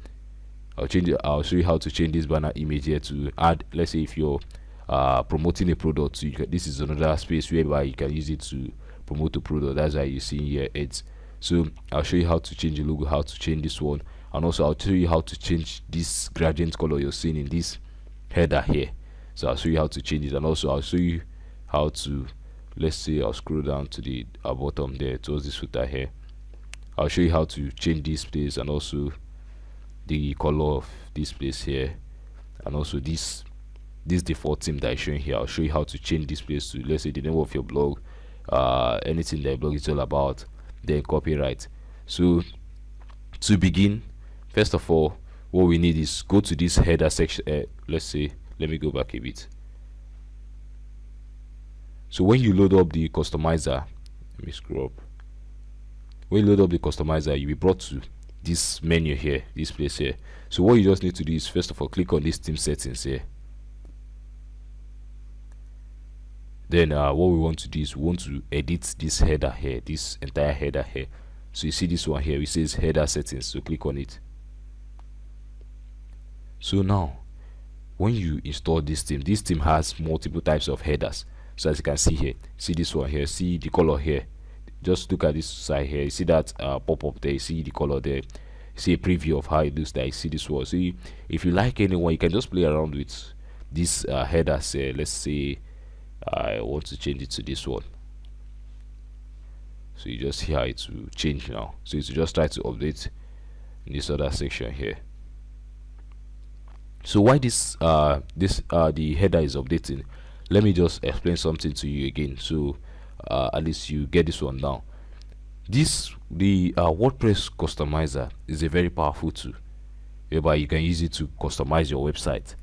S1: I'll show you how to change this banner image here to add, let's say if you're promoting a product, so this is another space whereby you can use it to promote a product. That's why you see here it's. So I'll show you how to change the logo, how to change this one, and also I'll show you how to change this gradient color you're seeing in this header here. So I'll show you how to change it, and also I'll show you how to, let's say I'll scroll down to the bottom there towards this footer here. I'll show you how to change this place, and also the color of this place here, and also this default theme that is showing here. I'll show you how to change this place to, let's say, the name of your blog, anything that your blog is all about, then copyright. So to begin, first of all, what we need is go to this header section. Let's say, let me go back a bit. So when you load up the customizer, let me scroll up. When you load up the customizer, you'll be brought to this menu here, this place here. So what you just need to do is first of all click on this theme settings here. Then what we want to do is we want to edit this header here, this entire header here. So you see this one here, it says header settings, so click on it. So now when you install this theme has multiple types of headers. So as you can see here, see this one here, see the color here. Just look at this side here, you see that pop up there, you see the color there, you see a preview of how it looks like, you see this one. So if you like anyone, you can just play around with this headers here. Let's say I want to change it to this one. So you just see how it will change now. So you just try to update in this other section here. So why the header is updating, let me just explain something to you again, so at least you get this one now. The WordPress customizer is a very powerful tool whereby you can use it to customize your website.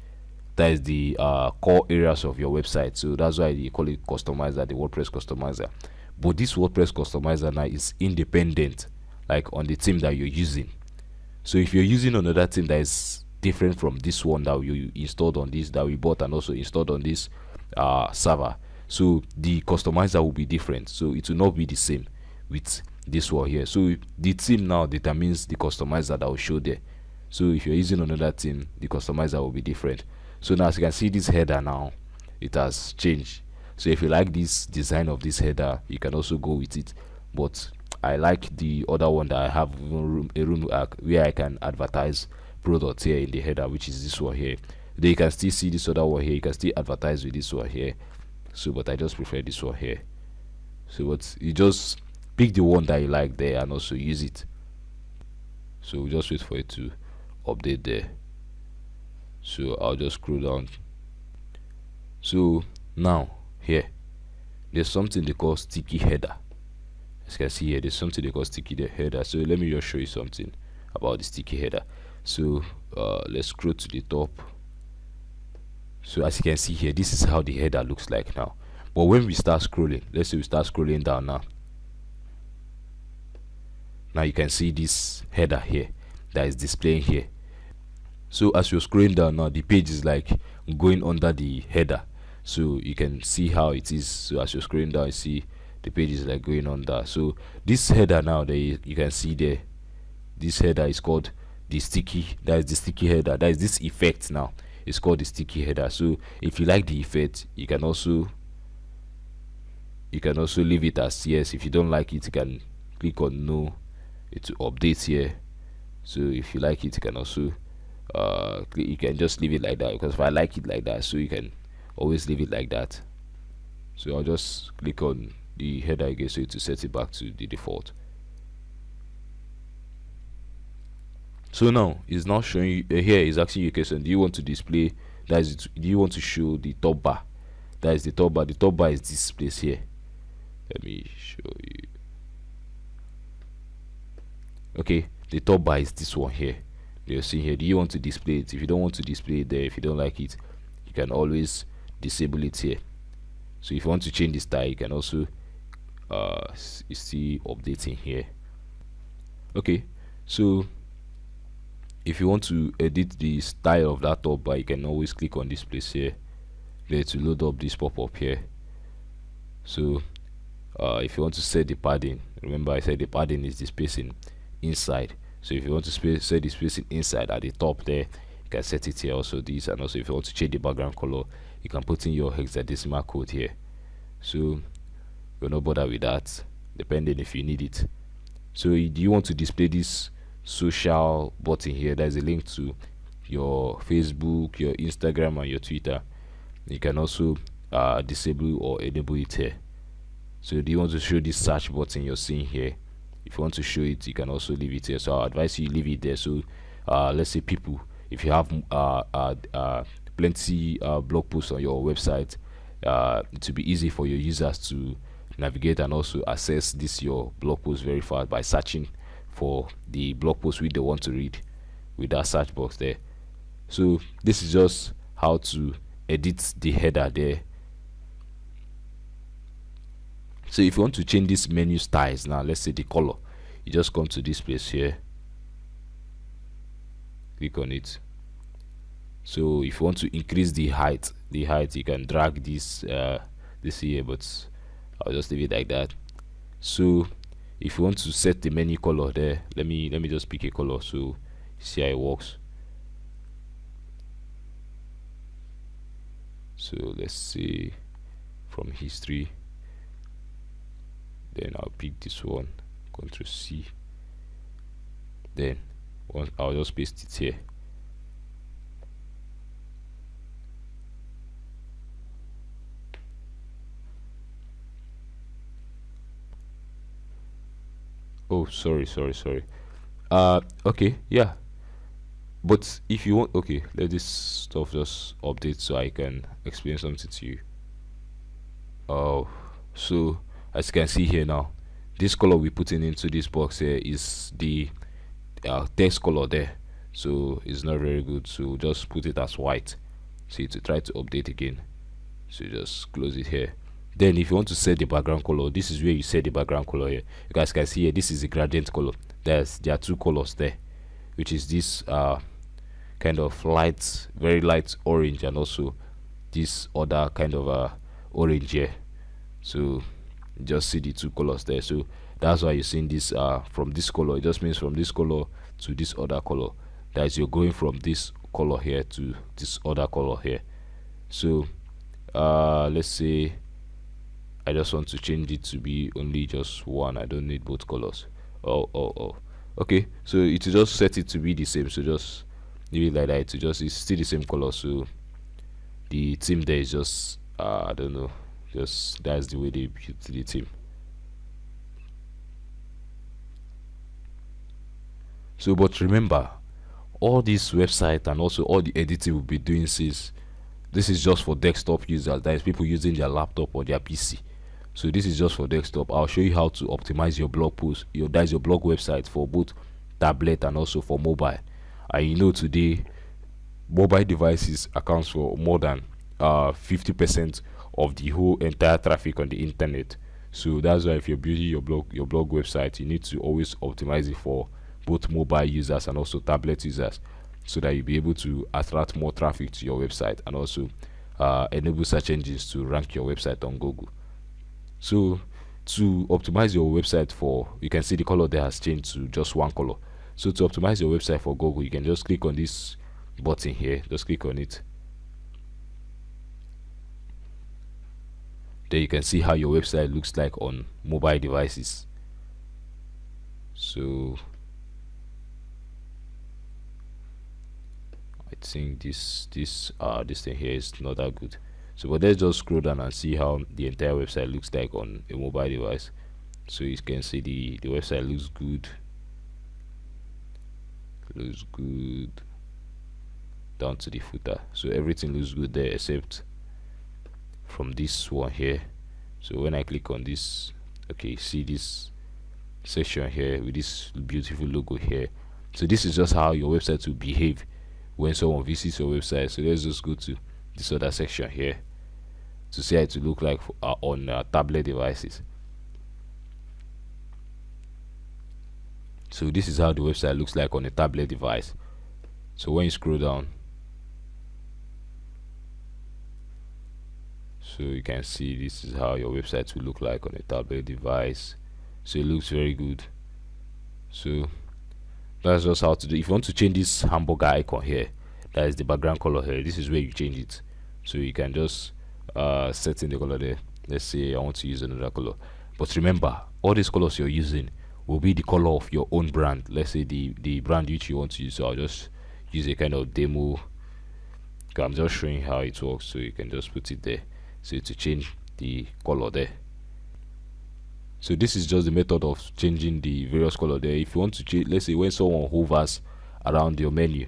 S1: That is the core areas of your website, so that's why you call it customizer, the WordPress customizer. But this WordPress customizer now is independent, like on the theme that you're using. So if you're using another theme that is different from this one that you installed on this, that we bought and also installed on this server, so the customizer will be different, so it will not be the same with this one here. So the theme now determines the customizer that will show there. So if you're using another theme, the customizer will be different. So now as you can see, this header now, it has changed. So if you like this design of this header, you can also go with it. But I like the other one that I have a room where I can advertise products here in the header, which is this one here. Then you can still see this other one here, you can still advertise with this one here. So but I just prefer this one here. So but you just pick the one that you like there and also use it. So we just wait for it to update there. So I'll just scroll down. So now here there's something they call sticky header. As you can see here, there's something they call sticky header. So let me just show you something about the sticky header. So let's scroll to the top. So as you can see here, this is how the header looks like now. But when we start scrolling, let's say we start scrolling down now. Now you can see this header here that is displaying here. So as you're scrolling down now, the page is like going under the header. So you can see how it is. So as you're scrolling down, you see the page is like going under. So this header now that you can see there, this header is called the sticky. That is the sticky header. That is this effect now. It's called the sticky header. So if you like the effect, you can also leave it as yes. If you don't like it, you can click on no, it will update here. So if you like it, you can also you can just leave it like that, because if I like it like that, so you can always leave it like that. So I'll just click on the header again so to set it back to the default. So now it's now showing you here is asking you a question. Do you want to display, that is it, do you want to show the top bar? That is the top bar. The top bar is this place here. Let me show you. Okay, the top bar is this one here. You're seeing here. Do you want to display it? If you don't want to display it there, if you don't like it, you can always disable it here. So if you want to change the style, you can also see updating here. Okay, so if you want to edit the style of that top bar, you can always click on this place here there to load up this pop-up here. So if you want to set the padding, remember I said the padding is the spacing inside. So if you want to set the spacing inside at the top there, you can set it here also this. And also if you want to change the background color, you can put in your hexadecimal code here. So you're not bother with that, depending if you need it. So do you want to display this social button here? There's a link to your Facebook, your Instagram, and your Twitter. You can also disable or enable it here. So do you want to show this search button you're seeing here? If you want to show it, you can also leave it here. So I advise you leave it there. So let's say people, if you have plenty blog posts on your website, it will be easy for your users to navigate and also access this your blog post very fast by searching for the blog post which they want to read with that search box there. So this is just how to edit the header there. So if you want to change this menu styles now, let's say the color, you just come to this place here, click on it. So if you want to increase the height, you can drag this this here, but I'll just leave it like that. So if you want to set the menu color there, let me just pick a color so see how it works. So let's say from history, then I'll pick this one, Ctrl C, then I'll just paste it here. Oh, sorry. Okay, yeah, but if you want, okay, let this stuff just update so I can explain something to you. Oh, so as you can see here now, this color we putting into this box here is the text color there, so it's not very good, so just put it as white. See, to try to update again, so just close it here. Then if you want to set the background color, this is where you set the background color here. You guys can see here, this is the gradient color. There are two colors there, which is this kind of light, very light orange, and also this other kind of orange here. So just see the two colors there. So that's why you're seeing this from this color. It just means from this color to this other color. That is, you're going from this color here to this other color here. So let's say I just want to change it to be only just one. I don't need both colors. Oh, okay, so it will just set it to be the same. So just leave it like that. It's still the same color. So the theme there is just I don't know, just that's the way they built the theme. So but remember, all this website and also all the editing we'll be doing, since this is just for desktop users, that is people using their laptop or their PC. So this is just for desktop. I'll show you how to optimize your blog post, your blog website for both tablet and also for mobile. And you know, today mobile devices accounts for more than 50% of the whole entire traffic on the internet. So that's why if you're building your blog website, you need to always optimize it for both mobile users and also tablet users, so that you'll be able to attract more traffic to your website and also enable search engines to rank your website on Google. So to optimize your website for, you can see the color there has changed to just one color. So to optimize your website for Google, you can just click on this button here, just click on it. There you can see how your website looks like on mobile devices. So I think this thing here is not that good. So but let's just scroll down and see how the entire website looks like on a mobile device. So you can see the website looks good, down to the footer. So everything looks good there except from this one here. So when I click on this, okay, see this section here with this beautiful logo here. So this is just how your website will behave when someone visits your website. So let's just go to this other section here to see how it will look like for, on tablet devices. So this is how the website looks like on a tablet device. So when you scroll down, so you can see this is how your website will look like on a tablet device. So it looks very good. So that's just how to do. If you want to change this hamburger icon here, that is the background color here, this is where you change it. So you can just set in the color there. Let's say I want to use another color, but remember, all these colors you're using will be the color of your own brand. Let's say the brand which you want to use. So I'll just use a kind of demo. Okay, I'm just showing how it works, so you can just put it there. So to change the color there. So this is just the method of changing the various color there. If you want to change, let's say when someone hovers around your menu,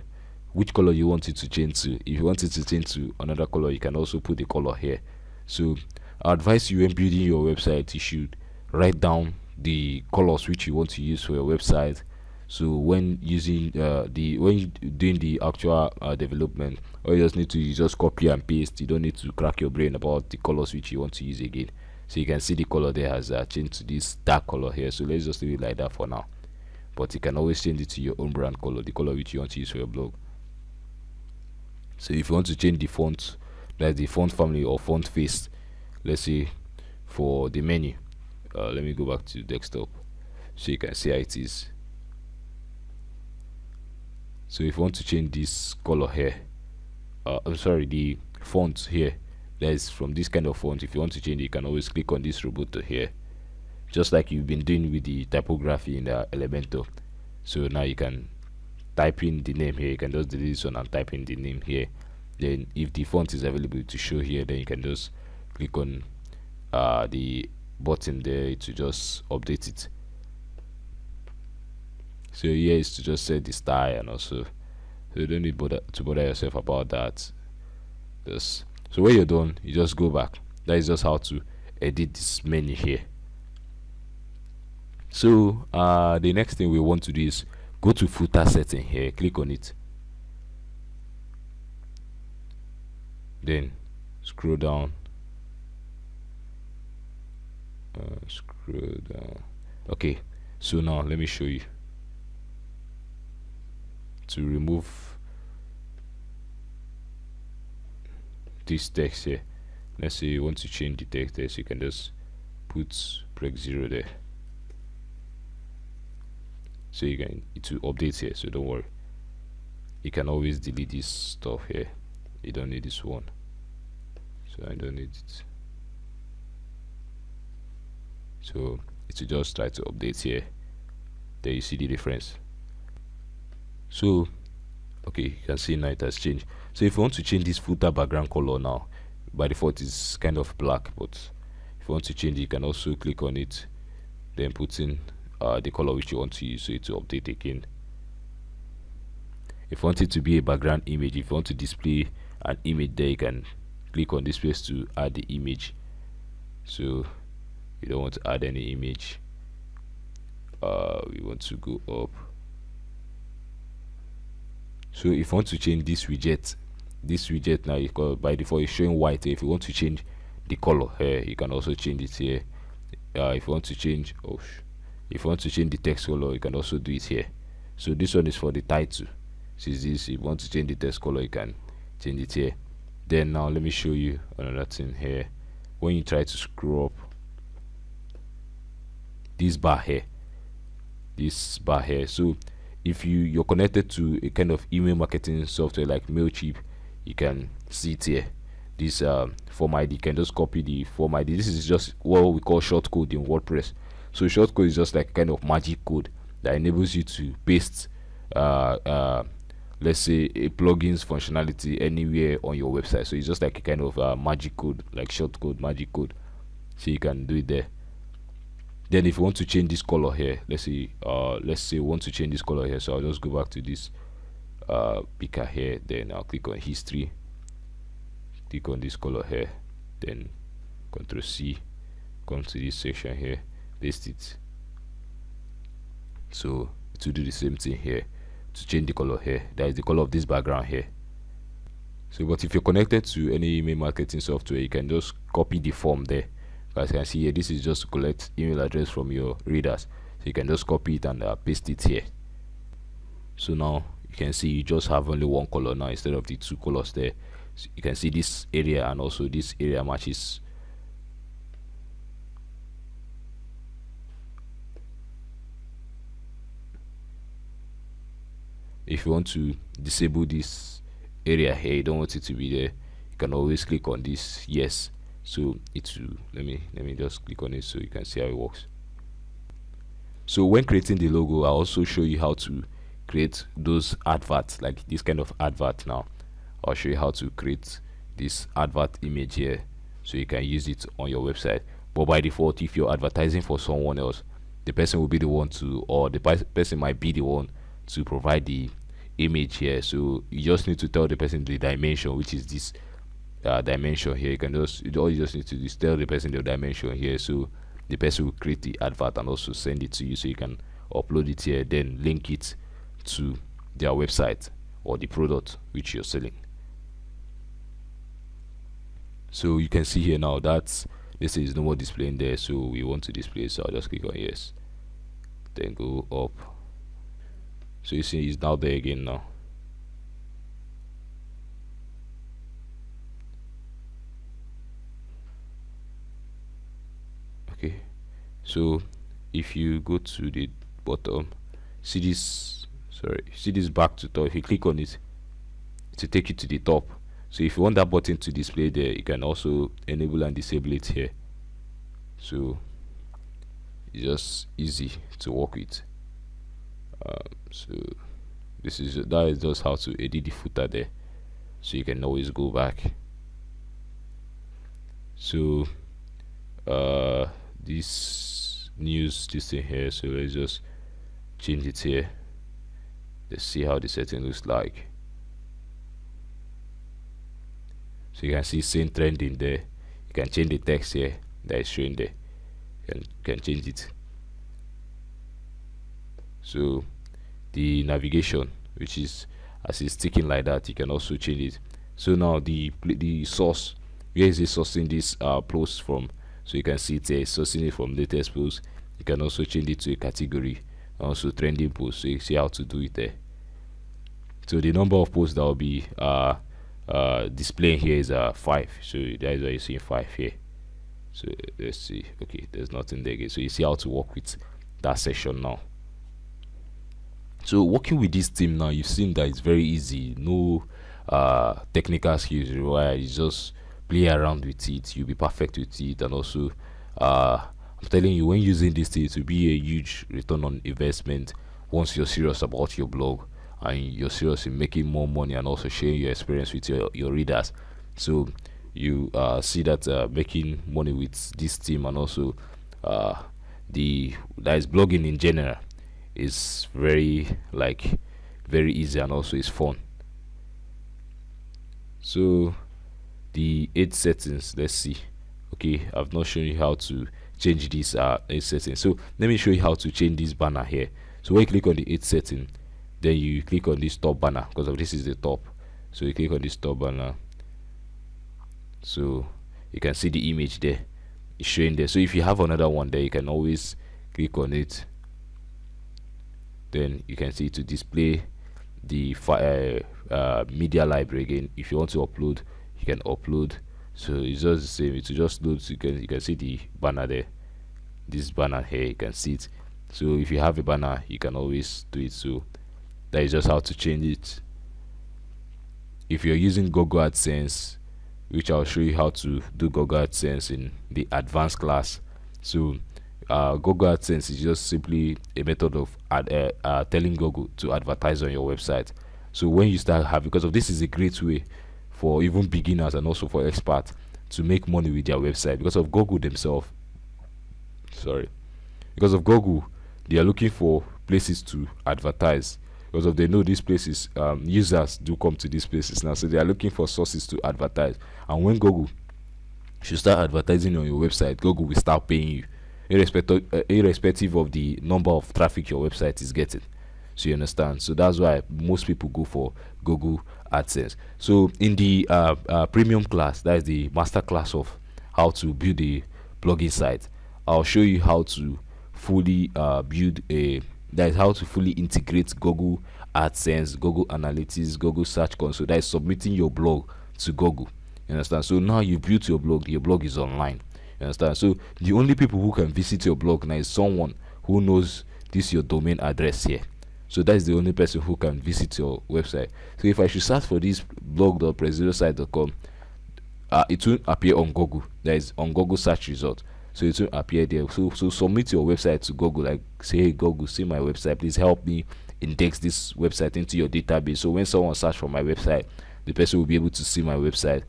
S1: which color you want it to change to. If you want it to change to another color, you can also put the color here. So I advise you when building your website, you should write down the colors which you want to use for your website. So when using when doing the actual development, all you just need to you just copy and paste. You don't need to crack your brain about the colors which you want to use again. So you can see the color there has changed to this dark color here. So let's just leave it like that for now, but you can always change it to your own brand color, the color which you want to use for your blog. So if you want to change the font, like the font family or font face, let's say for the menu, let me go back to desktop so you can see how it is. So if you want to change this color here, I'm sorry, the font here, that is from this kind of font. If you want to change it, you can always click on this robot here, just like you've been doing with the typography in the Elementor. So now you can type in the name here. You can just delete this one and type in the name here. Then if the font is available to show here, then you can just click on the button there to just update it. So here is to just set the style, and also so you don't need to bother yourself about that. Just so when you're done, you just go back. That is just how to edit this menu here. So the next thing we want to do is go to footer setting here, click on it, then scroll down, okay. So now let me show you to remove this text here. Let's say you want to change the text there, so you can just put break 0 there, so you can it will update here. So don't worry, you can always delete this stuff here. You don't need this one, so I don't need it. So it will just try to update here. There you see the difference. So okay, you can see now it has changed. So if you want to change this footer background color, now by default is kind of black, but if you want to change it, you can also click on it, then put in the color which you want to use, so it will update again. If you want it to be a background image, if you want to display an image there, you can click on this place to add the image. So you don't want to add any image, we want to go up. So if you want to change this widget now, by default is showing white. If you want to change the color here, you can also change it here. If you want to change if you want to change the text color, you can also do it here. So this one is for the title. Since this, if you want to change the text color, you can change it here. Then now let me show you another thing here. When you try to scroll up, this bar here, so if you're connected to a kind of email marketing software like Mailchimp, you can see it here. This form ID, you can just copy the form ID. This is just what we call shortcode in WordPress. So shortcode is just like kind of magic code that enables you to paste let's say a plugins functionality anywhere on your website. So it's just like a kind of magic code, like short code, magic code. So you can do it there. Then if you want to change this color here, let's say we want to change this color here. So I'll just go back to this picker here, then I'll click on history, click on this color here, then Ctrl C, come to this section here, paste it. So to do the same thing here, to change the color here, that is the color of this background here. So but if you're connected to any email marketing software, you can just copy the form there. As you can see here, this is just to collect email address from your readers, so you can just copy it and paste it here. So now you can see you just have only one color now instead of the two colors there. So you can see this area and also this area matches. If you want to disable this area here, you don't want it to be there, you can always click on this yes. So it will let me just click on it so you can see how it works. So when creating the logo, I'll also show you how to create those adverts, like this kind of advert. Now I'll show you how to create this advert image here so you can use it on your website. But by default, if you're advertising for someone else, the person will be the one to, or the person might be the one to provide the image here. So you just need to tell the person the dimension, which is this dimension here. You can just, all you just need to do is tell the person the dimension here, so the person will create the advert and also send it to you, so you can upload it here, then link it to their website or the product which you're selling. So you can see here now that this is no more displaying there, so we want to display, so I'll just click on yes, then go up. So you see it's now there again now. Okay, so if you go to the bottom, see this back to top. If you click on it, to take you to the top. So if you want that button to display there, you can also enable and disable it here. So it's just easy to work with. So that is just how to edit the footer there, so you can always go back. So this thing here, so let's just change it here. Let's see how the setting looks like. So you can see same trending there. You can change the text here that is showing there. You can change it. So the navigation, which is as it's sticking like that, you can also change it. So now the source, where is it sourcing this post from? So you can see it here, sourcing it from latest post. You can also change it to a category, also trending post. So you see how to do it there. So the number of posts that will be displaying here is 5. So that is why you see 5 here. So let's see. Okay, there's nothing there again. So you see how to work with that section now. So working with this theme now, you've seen that it's very easy. No technical skills required. You just play around with it, you'll be perfect with it. And also I'm telling you, when using this thing, it will be a huge return on investment once you're serious about your blog and you're serious in making more money and also sharing your experience with your readers. So you see that making money with this theme and also that is blogging in general is very easy and also is fun. So the 8 settings, let's see. Okay, I've not shown you how to change these 8 settings. So let me show you how to change this banner here. So when you click on the 8 setting, then you click on this top banner, because of this is the top. So you click on this top banner, so you can see the image there, it's showing there. So if you have another one there, you can always click on it, then you can see to display the media library again. If you want to upload, you can upload. So it's just the same, it will just load. So you can see the banner there, this banner here, you can see it. So if you have a banner, you can always do it. So that is just how to change it. If you're using Google AdSense, which I'll show you how to do Google AdSense in the advanced class. So Google AdSense is just simply a method of telling Google to advertise on your website. So when you start having, because of this is a great way for even beginners and also for experts to make money with their website, because of Google themselves. Sorry, because of Google, they are looking for places to advertise, because of they know these places, users do come to these places now, so they are looking for sources to advertise. And when Google should start advertising on your website, Google will start paying you, irrespective of the number of traffic your website is getting. So you understand? So that's why most people go for Google AdSense. So in the premium class, that is the master class of how to build a blogging site, I'll show you how to fully build a, that is how to fully integrate Google AdSense, Google Analytics, Google Search Console, that is submitting your blog to Google. You understand? So now you built your blog is online. You understand? So the only people who can visit your blog now is someone who knows this your domain address here. So that's the only person who can visit your website. So if I should search for this blog.prezidosite.com, it won't appear on Google. That is on Google search result, so it won't appear there. So submit your website to Google, like say, hey Google, see my website, please help me index this website into your database, so when someone search for my website, the person will be able to see my website.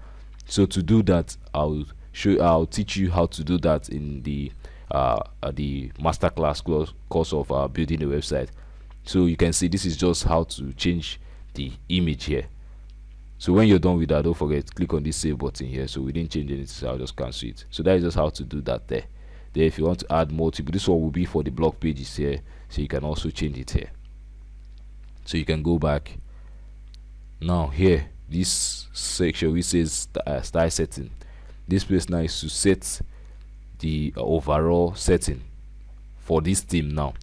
S1: So to do that, I'll teach you how to do that in the masterclass course of building a website. So you can see this is just how to change the image here. So when you're done with that, don't forget, click on this save button here. So we didn't change anything, so I'll just cancel it. So that is just how to do that there. Then if you want to add multiple, this one will be for the blog pages here, so you can also change it here. So you can go back now here, this section which says style setting. This place now is to set the overall setting for this theme. Now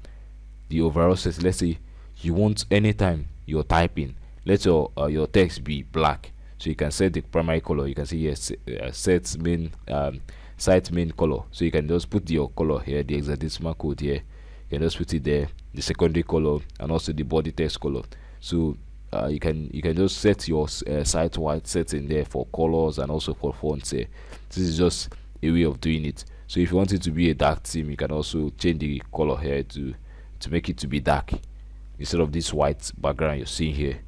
S1: the overall setting, let's say you want, anytime you're typing, let your text be black, so you can set the primary color. You can see yes, set main site main color, so you can just put your color here, the hexadecimal code here, you can just put it there, the secondary color, and also the body text color. So you can just set your site wide setting there for colors and also for fonts here. This is just a way of doing it. So if you want it to be a dark theme, you can also change the color here to make it to be dark instead of this white background you're seeing here.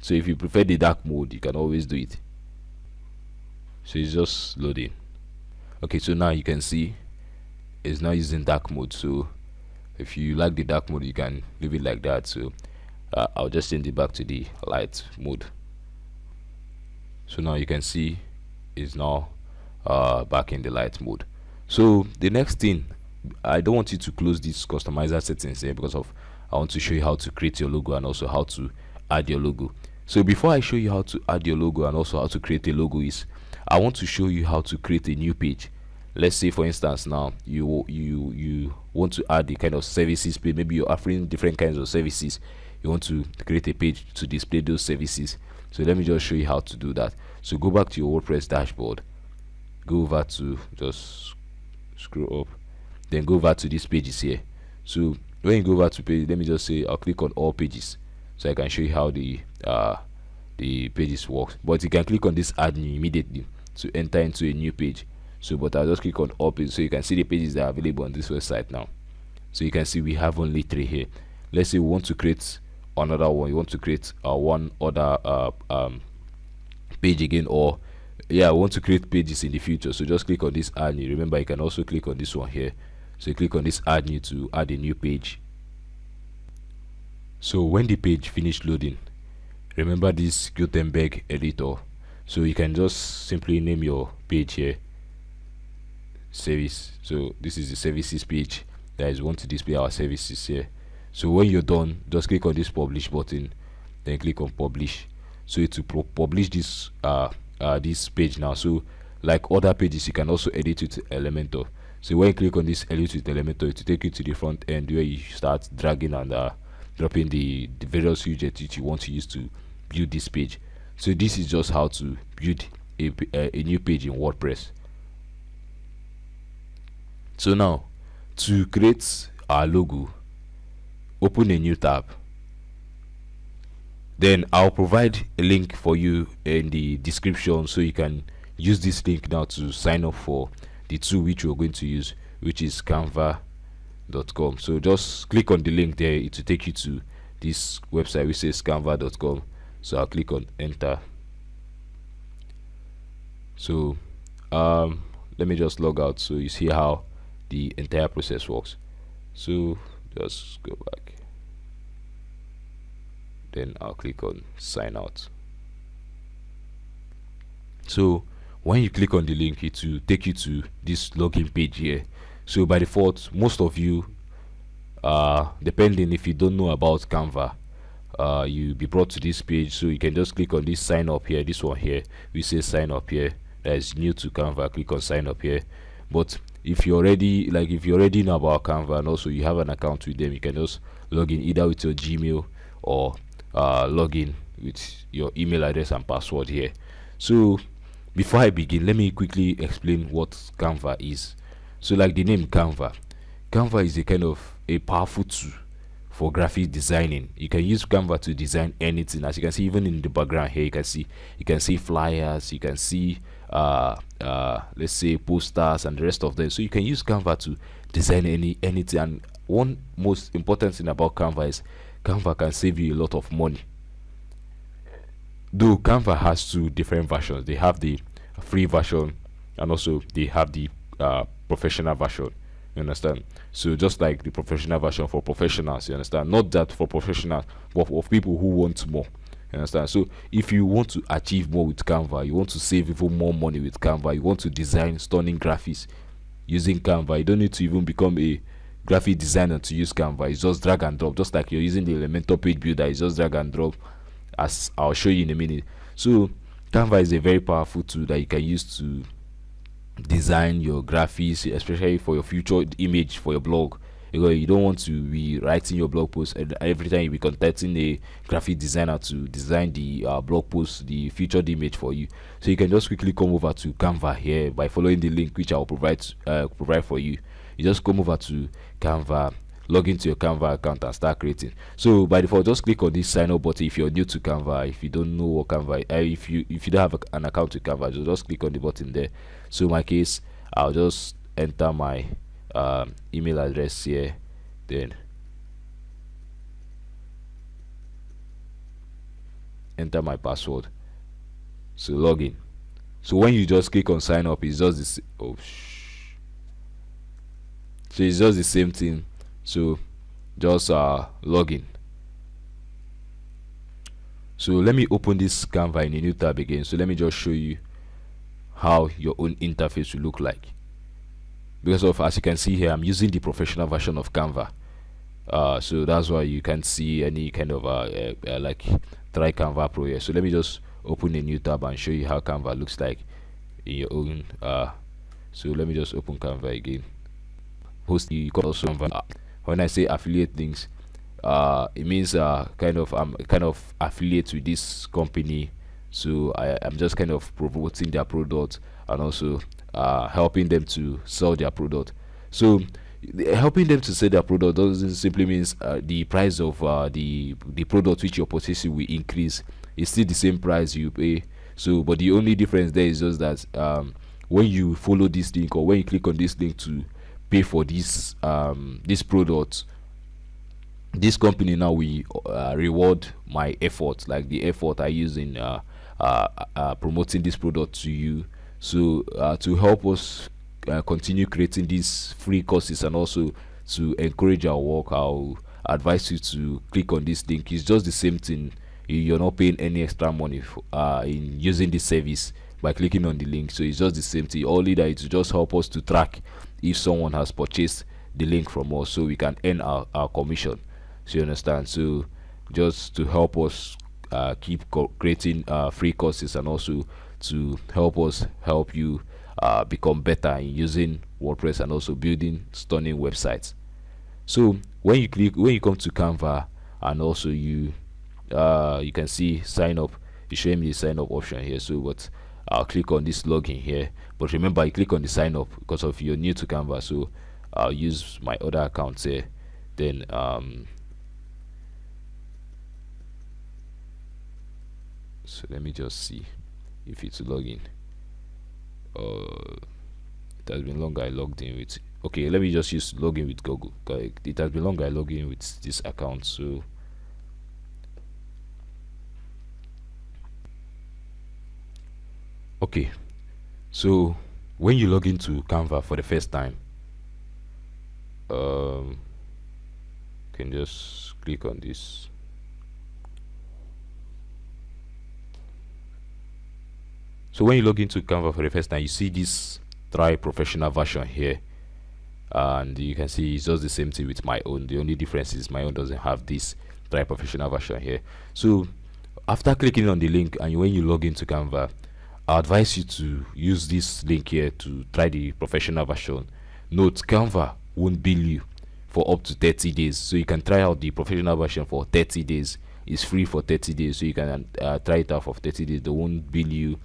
S1: So if you prefer the dark mode, you can always do it. So it's just loading. Okay, so now you can see it's now using dark mode. So if you like the dark mode, you can leave it like that. So I'll just change it back to the light mode. So now you can see it's now back in the light mode. So the next thing, I don't want you to close this customizer settings here, because of I want to show you how to create your logo and also how to add your logo. So before I show you how to add your logo and also how to create a logo, I want to show you how to create a new page. Let's say for instance now you want to add the kind of services page. Maybe you're offering different kinds of services, you want to create a page to display those services. So let me just show you how to do that. So go back to your WordPress dashboard, go over to, just scroll up, then go over to these pages here. So when you go over to page, let me just say I'll click on all pages, so I can show you how the pages work. But you can click on this add new immediately to enter into a new page. So but I'll just click on all pages, so you can see the pages that are available on this website now. So you can see we have only 3 here. Let's say we want to create another one, you want to create one other page again, or yeah, I want to create pages in the future. So just click on this add new. Remember, you can also click on this one here. So you click on this add new to add a new page. So when the page finished loading, remember this Gutenberg editor, so you can just simply name your page here service. So this is the services page that is want to display our services here. So when you're done, just click on this publish button, then click on publish. So it will publish this this page now. So like other pages, you can also edit with Elementor. So when you click on this edit with Elementor, it will take you to the front end where you start dragging and dropping the various widgets which you want to use to build this page. So this is just how to build a new page in WordPress. So now to create our logo, open a new tab. Then I'll provide a link for you in the description, so you can use this link now to sign up for the tool which we're going to use, which is canva.com. So just click on the link there, it will take you to this website which says canva.com. So I'll click on enter. So let me just log out so you see how the entire process works. So just go back, then I'll click on sign out. So when you click on the link, it will take you to this login page here. So by default, most of you, depending if you don't know about Canva, you'll be brought to this page. So you can just click on this sign up here, this one here, we say sign up here, that is new to Canva. Click on sign up here. But if you already know about Canva and also you have an account with them, you can just log in either with your Gmail or log in with your email address and password here. So before I begin, let me quickly explain what Canva is. So like the name Canva is a kind of a powerful tool for graphic designing. You can use Canva to design anything. As you can see, even in the background here, you can see flyers, you can see let's say posters and the rest of them. So you can use Canva to design anything. And one most important thing about Canva is Canva can save you a lot of money. Though Canva has two different versions. They have the free version and also they have the professional version. You understand? So just like the professional version for professionals, you understand? Not that for professionals, but for people who want more. You understand? So if you want to achieve more with Canva, you want to save even more money with Canva, you want to design stunning graphics using Canva, you don't need to even become a graphic designer to use Canva. It's just drag and drop, just like you're using the Elementor page builder. It's just drag and drop, as I'll show you in a minute. So Canva is a very powerful tool that you can use to design your graphics, especially for your future image for your blog, because you don't want to be writing your blog post and every time you be contacting a graphic designer to design the blog post, the featured image for you. So you can just quickly come over to Canva here by following the link which I'll provide for you. You just come over to Canva, log into your Canva account and start creating. So by default, just click on this sign up button if you're new to Canva. If you don't know what Canva, if you don't have an account with Canva, just click on the button there. So in my case, I'll just enter my email address here, then enter my password. So login. So when you just click on sign up, it's just this. So it's just the same thing. So just log in. So let me open this Canva in a new tab again. So let me just show you how your own interface will look like. Because of, as you can see here, I'm using the professional version of Canva. So that's why you can't see any kind of like try Canva Pro here. So let me just open a new tab and show you how Canva looks like in your own. So let me just open Canva again. Host the also Canva. When I say affiliate links, it means kind of affiliate with this company. So I'm just kind of promoting their product and also helping them to sell their product. So helping them to sell their product doesn't simply means the price of the product which you're purchasing will increase. It's still the same price you pay. So but the only difference there is just that when you follow this link or when you click on this link to pay for this this product, this company now will reward my effort, like the effort I use in promoting this product to you. So to help us continue creating these free courses and also to encourage our work, I'll advise you to click on this link. It's just the same thing. You're not paying any extra money for, in using this service by clicking on the link. So it's just the same thing, only that it will just help us to track if someone has purchased the link from us, so we can earn our commission. So you understand? So just to help us keep creating free courses and also to help you become better in using WordPress and also building stunning websites. So when you come to Canva and also you can see sign up, it's showing me the sign up option here. So but I'll click on this login here, but remember, you click on the sign up because of you're new to Canva. So I'll use my other account here, then so let me just see if it's login. It has been long I logged in with, okay, let me just use login with Google. It has been long I logged in with this account. So Okay, so when you log into Canva for the first time, um can just click on this. So when you log into Canva for the first time, you see this try professional version here, and you can see it's just the same thing with my own. The only difference is my own doesn't have this try professional version here. So after clicking on the link and when you log into Canva, I advise you to use this link here to try the professional version. Note, Canva won't bill you for up to 30 days, so you can try out the professional version for 30 days. It's free for 30 days, so you can try it out for 30 days. They won't bill you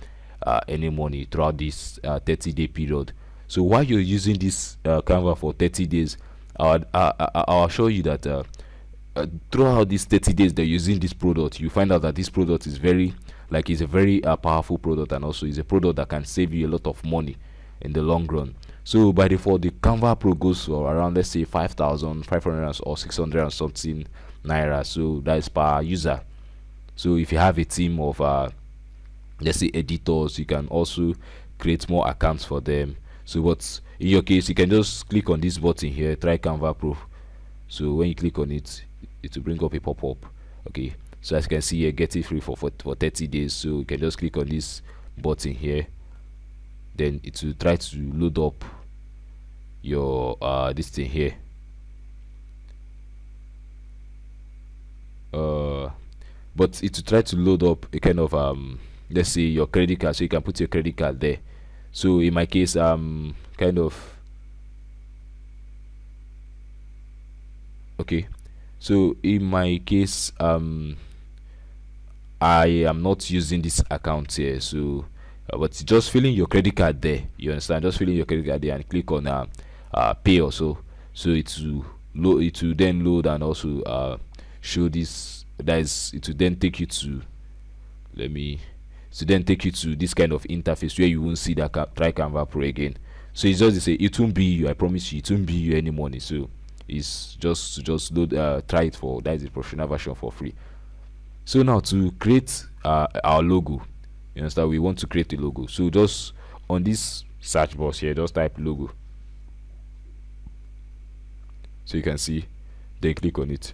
S1: any money throughout this 30-day period. So while you're using this Canva for 30 days, I'll assure you that throughout these 30 days they're using this product, you find out that this product is very, like, it's a very powerful product, and also it's a product that can save you a lot of money in the long run. So by default, the Canva Pro goes for around, let's say, 5,500 or 600 and something naira. So that is per user. So if you have a team of let's say editors, you can also create more accounts for them. So but in your case, you can just click on this button here, try Canva Pro. So when you click on it, it will bring up a pop-up. Okay, so as you can see here, get it free for 30 days. So you can just click on this button here, then it will try to load up your this thing here. But it will try to load up a kind of let's say your credit card, so you can put your credit card there. So in my case, kind of okay, so in my case, I am not using this account here. So but just fill in your credit card there, you understand, just fill in your credit card there and click on pay also. So it will load, it will then load and also show this, that is, it will then take you to, let me, so then take you to this kind of interface where you won't see that try Canva Pro again. So it's just to say it won't be you, I promise you, it won't be you any money. So it's just load, try it for, that is the professional version for free. So now to create our logo, you understand, we want to create a logo. So just on this search box here, just type logo, so you can see, then click on it.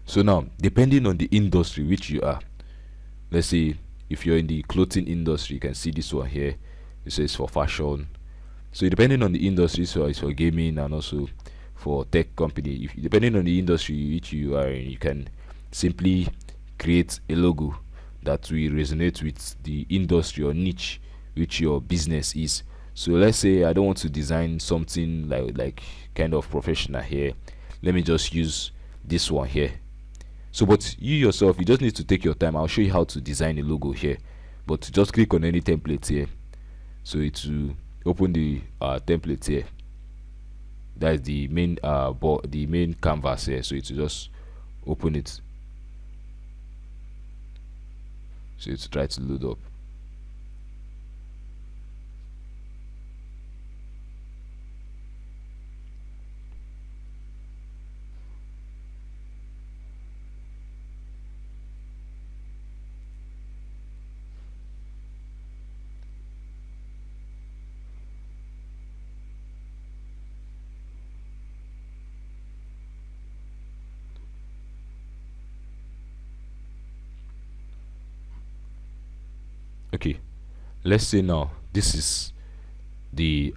S1: So now, depending on the industry which you are, let's say if you're in the clothing industry, you can see this one here, it says for fashion. So depending on the industry, so it's for gaming and also for tech company. If depending on the industry which you are in, you can simply create a logo that will resonate with the industry or niche which your business is. So let's say I don't want to design something like kind of professional here. Let me just use this one here. So but you yourself, you just need to take your time. I'll show you how to design a logo here, but just click on any template here, so it will open the template here. That is the main the main canvas here, so it will just open it, so it's try to load up. Okay, let's say now this is the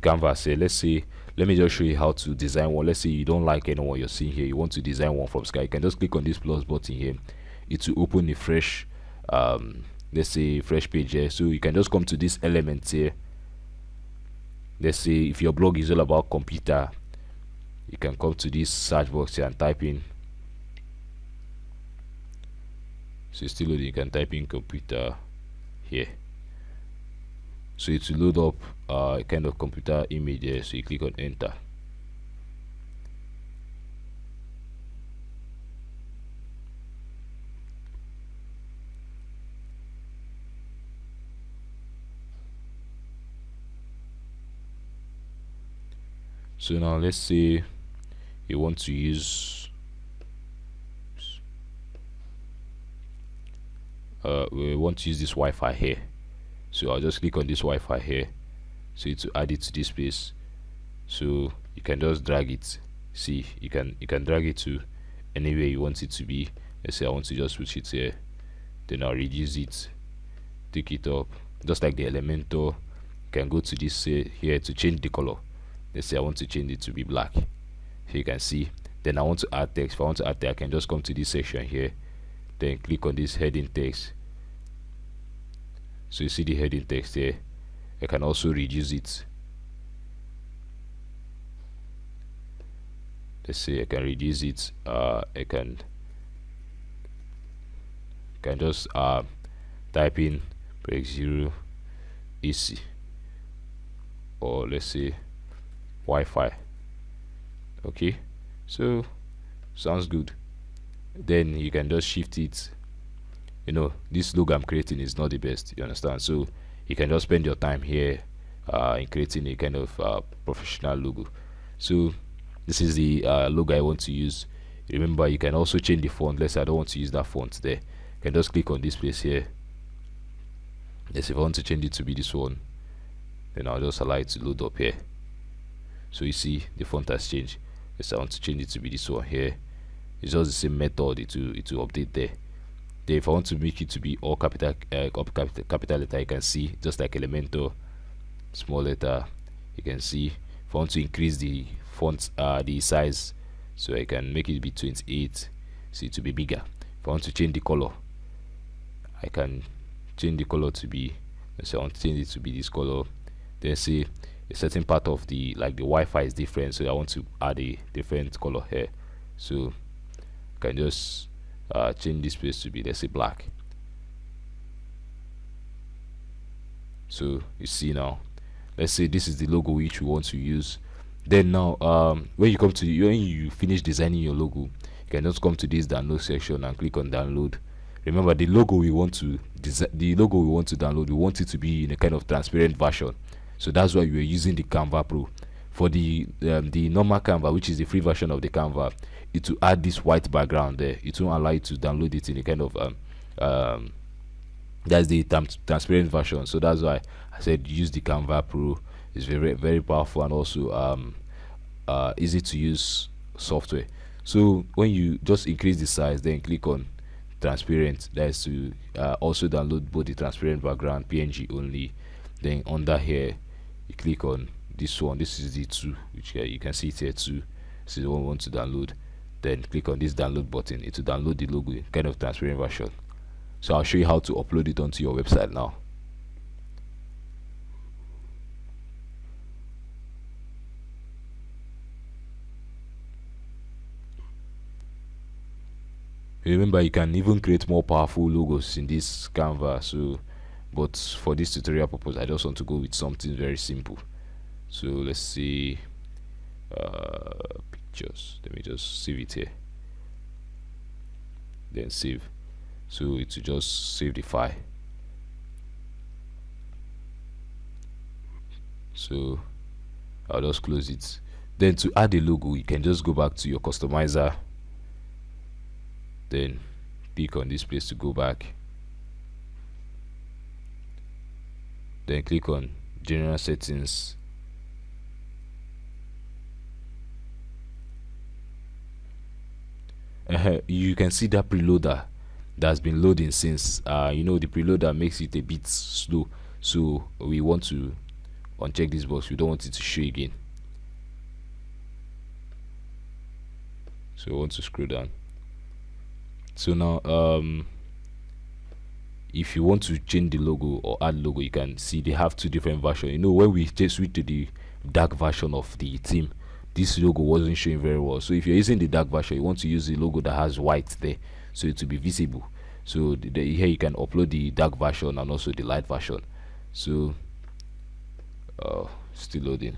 S1: canvas here. Let's say, let me just show you how to design one. Let's say you don't like anyone you're seeing here, you want to design one from scratch. You can just click on this plus button here, it will open a fresh let's say fresh page here. So you can just come to this element here. Let's say if your blog is all about computer, you can come to this search box here and type in, so it's still loading, you can type in computer here, so it will load up a kind of computer image there. So you click on enter. So now let's say you want to use we want to use this Wi-Fi here, so I'll just click on this Wi-Fi here, so to add it to this place. So you can just drag it. See, you can drag it to anywhere you want it to be. Let's say I want to just switch it here, then I'll reduce it, take it up, just like the Elementor. You can go to this here to change the color. Let's say I want to change it to be black, so you can see. Then I want to add text. If I want to add text, I can just come to this section here, then click on this heading text. So you see the heading text here. I can also reduce it. Let's say I can reduce it. I can just type in break 0 AC, or let's say Wi-Fi. Okay, so sounds good. Then you can just shift it. You know, this logo I'm creating is not the best, you understand? So you can just spend your time here in creating a kind of professional logo. So this is the logo I want to use. Remember, you can also change the font. Let's say I don't want to use that font there. You can just click on this place here. Yes, if I want to change it to be this one, then I'll just allow it to load up here. So you see the font has changed. Yes, I want to change it to be this one here. It's just the same method. It will update there. Then if I want to make it to be all capital letter, you can see just like Elementor, small letter. You can see if I want to increase the font the size, so I can make it be 28, so it to be bigger. If I want to change the color, I can change the color to be, let's say I want to change it to be this color. Then say a certain part of the the Wi-Fi is different, so I want to add a different color here. So I can just change this place to be, let's say, black. So you see now, let's say this is the logo which we want to use. Then now when you finish designing your logo, you can just come to this download section and click on download. Remember, the logo we want to download, we want it to be in a kind of transparent version. So that's why we are using the Canva Pro. For the normal Canva, which is the free version of the Canva, it will add this white background there. It won't allow you to download it in a kind of that's the transparent version. So that's why I said use the Canva Pro. It's very, very powerful and also easy to use software. So when you just increase the size, then click on transparent, that is to also download both the transparent background PNG only. Then under here you click on this one. This is the 2, which you can see it here, 2. This is the one we want to download. Then click on this download button. It will download the logo in kind of transparent version. So I'll show you how to upload it onto your website now. Remember, you can even create more powerful logos in this Canva. So but for this tutorial purpose, I just want to go with something very simple. So let's see pictures. Let me just save it here, then save. So it will just save the file. So I'll just close it. Then to add a logo, you can just go back to your customizer, then click on this place to go back, then click on general settings, you can see that preloader that's been loading since you know, the preloader makes it a bit slow, so we want to uncheck this box. We don't want it to show again, so we want to scroll down. So now if you want to change the logo or add logo, you can see they have 2 different versions. You know, when we just switch to the dark version of the theme, this logo wasn't showing very well. So if you're using the dark version, you want to use the logo that has white there, so it will be visible. So here you can upload the dark version and also the light version. So still loading.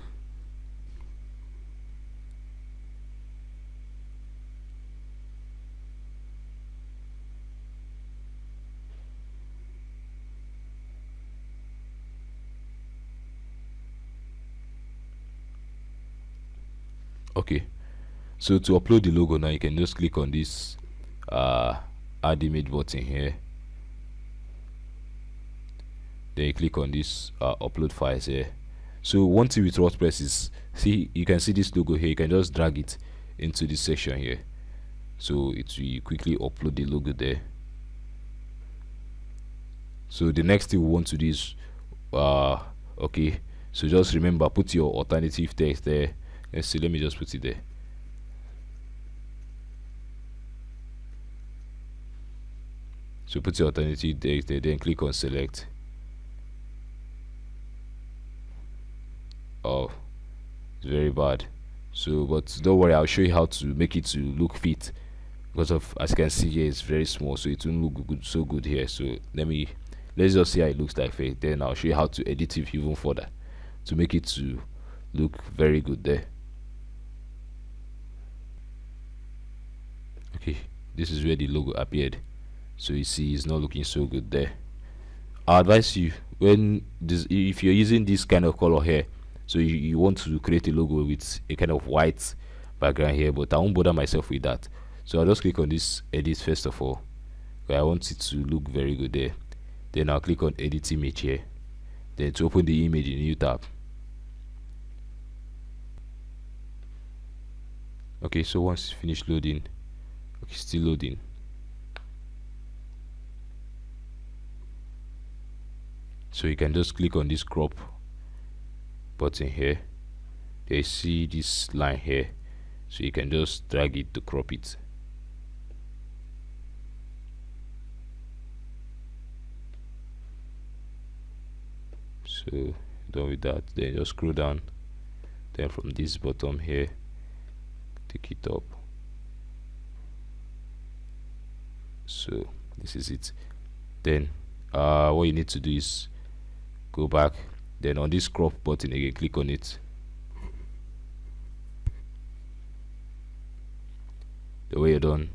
S1: Okay, so to upload the logo now, you can just click on this add image button here, then you click on this upload files here. So one thing with WordPress is, see, you can see this logo here, you can just drag it into this section here, so it will quickly upload the logo there. So the next thing we want to do is okay, so just remember, put your alternative text there. Let's see, let me just put it there. So put your alternative text there, then click on select. Oh, it's very bad. So but don't worry, I'll show you how to make it to look fit, because of, as you can see here, it's very small, so it won't look good, so good here. So let's just see how it looks like here, then I'll show you how to edit it even further to make it to look very good there. Okay, this is where the logo appeared, so you see it's not looking so good there. I advise you, when this, if you're using this kind of color here, so you want to create a logo with a kind of white background here, but I won't bother myself with that. So I'll just click on this edit first of all, because I want it to look very good there. Then I'll click on edit image here, then to open the image in a new tab. Okay, so once it's finished loading, okay, still loading. So you can just click on this crop button here, there you see this line here, so you can just drag it to crop it. So done with that, then just scroll down, then from this bottom here, take it up. So this is it. Then what you need to do is go back, then on this crop button again, click on it. The way you're done,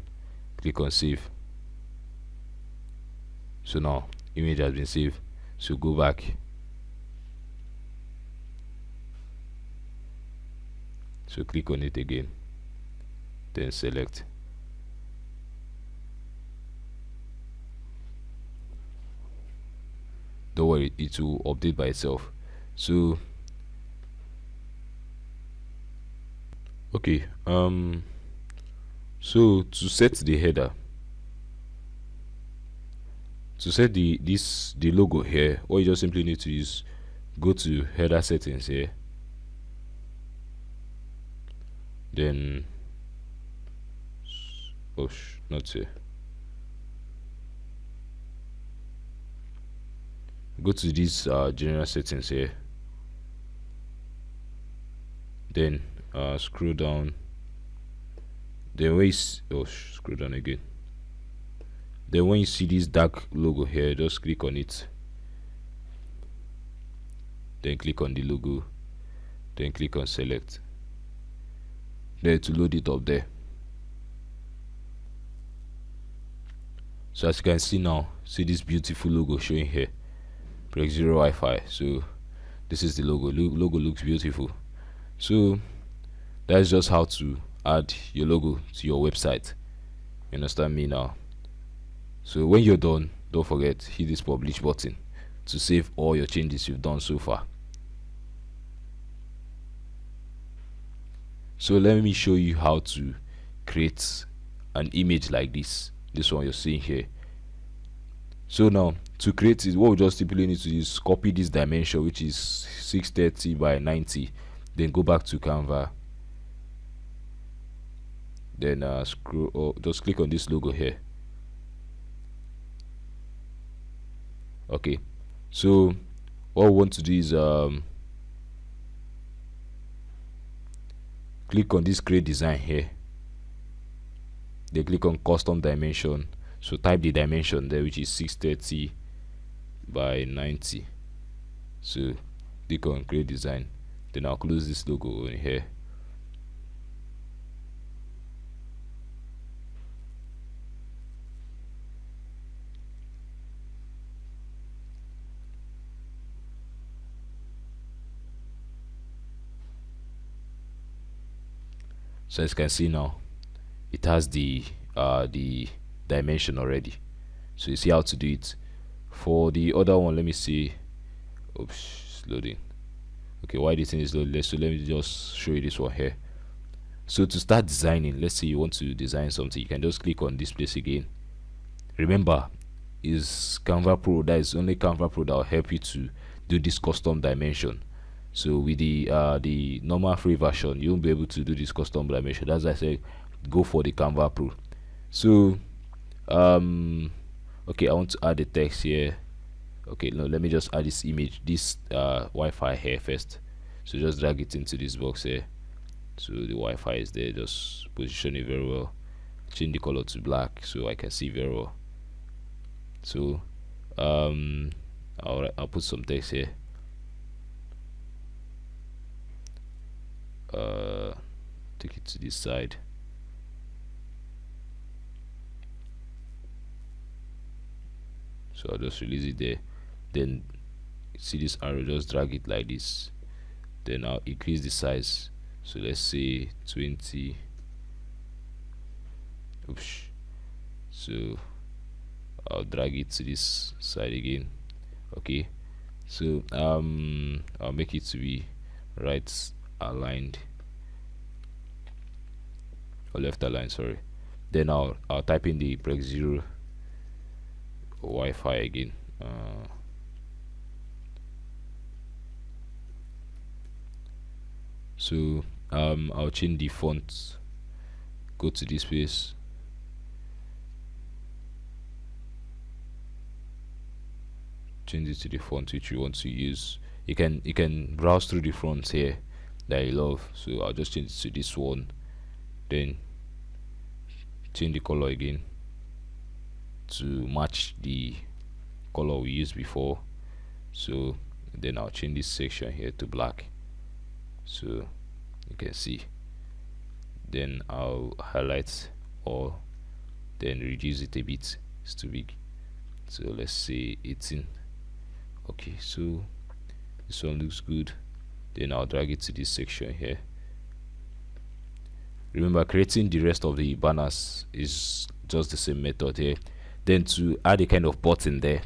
S1: click on save. So now image has been saved, so go back. So click on it again, then select. Don't worry, it will update by itself. So okay, so to set the header, to set the logo here, what you just simply need to is go to header settings here, then not here, go to this general settings here, then scroll down, then when you scroll down again, then when you see this dark logo here, just click on it, then click on the logo, then click on select, then to load it up there. So as you can see now, see this beautiful logo showing here, Break Zero Wi-Fi. So this is the logo. Logo looks beautiful. So that's just how to add your logo to your website. You understand me now? So when you're done, don't forget, hit this publish button to save all your changes you've done so far. So let me show you how to create an image like this one you're seeing here. So now to create it, what we just simply need to do is copy this dimension, which is 630 by 90, then go back to Canva, then just click on this logo here. Okay, so what we want to do is click on this create design here, then click on custom dimension. So type the dimension there, which is 630 by 90. So click on create design, then I'll close this logo in here. So as you can see now, it has the dimension already. So you see how to do it. For the other one, let me see, Oops, it's loading. Okay, why this thing is loading? So let me just show you this one here. So to start designing, let's say you want to design something, you can just click on this place again. Remember, is Canva Pro, that is only Canva Pro that will help you to do this custom dimension. So with the normal free version, you won't be able to do this custom dimension. That's why I say go for the Canva Pro. So okay, I want to add the text here. Okay, no, let me just add this image, this Wi-Fi here first. So just drag it into this box here. So the Wi-Fi is there. Just position it very well. Change the color to black so I can see very well. So I'll put some text here. Take it to this side. So I'll just release it there. Then see this arrow, just drag it like this. Then I'll increase the size. So let's say 20. Oops. So I'll drag it to this side again. Okay. So I'll make it to be right aligned or left aligned, sorry. Then I'll type in the press 0 Wi-Fi again. So I'll change the font. Go to this place. Change it to the font which you want to use. You can browse through the fonts here that you love. So I'll just change it to this one. Then change the color again to match the color we used before. So then I'll change this section here to black, so you can see. Then I'll highlight or then reduce it a bit, it's too big, so let's say 18. Okay, so this one looks good. Then I'll drag it to this section here. Remember, creating the rest of the banners is just the same method here. Then to add a kind of button there,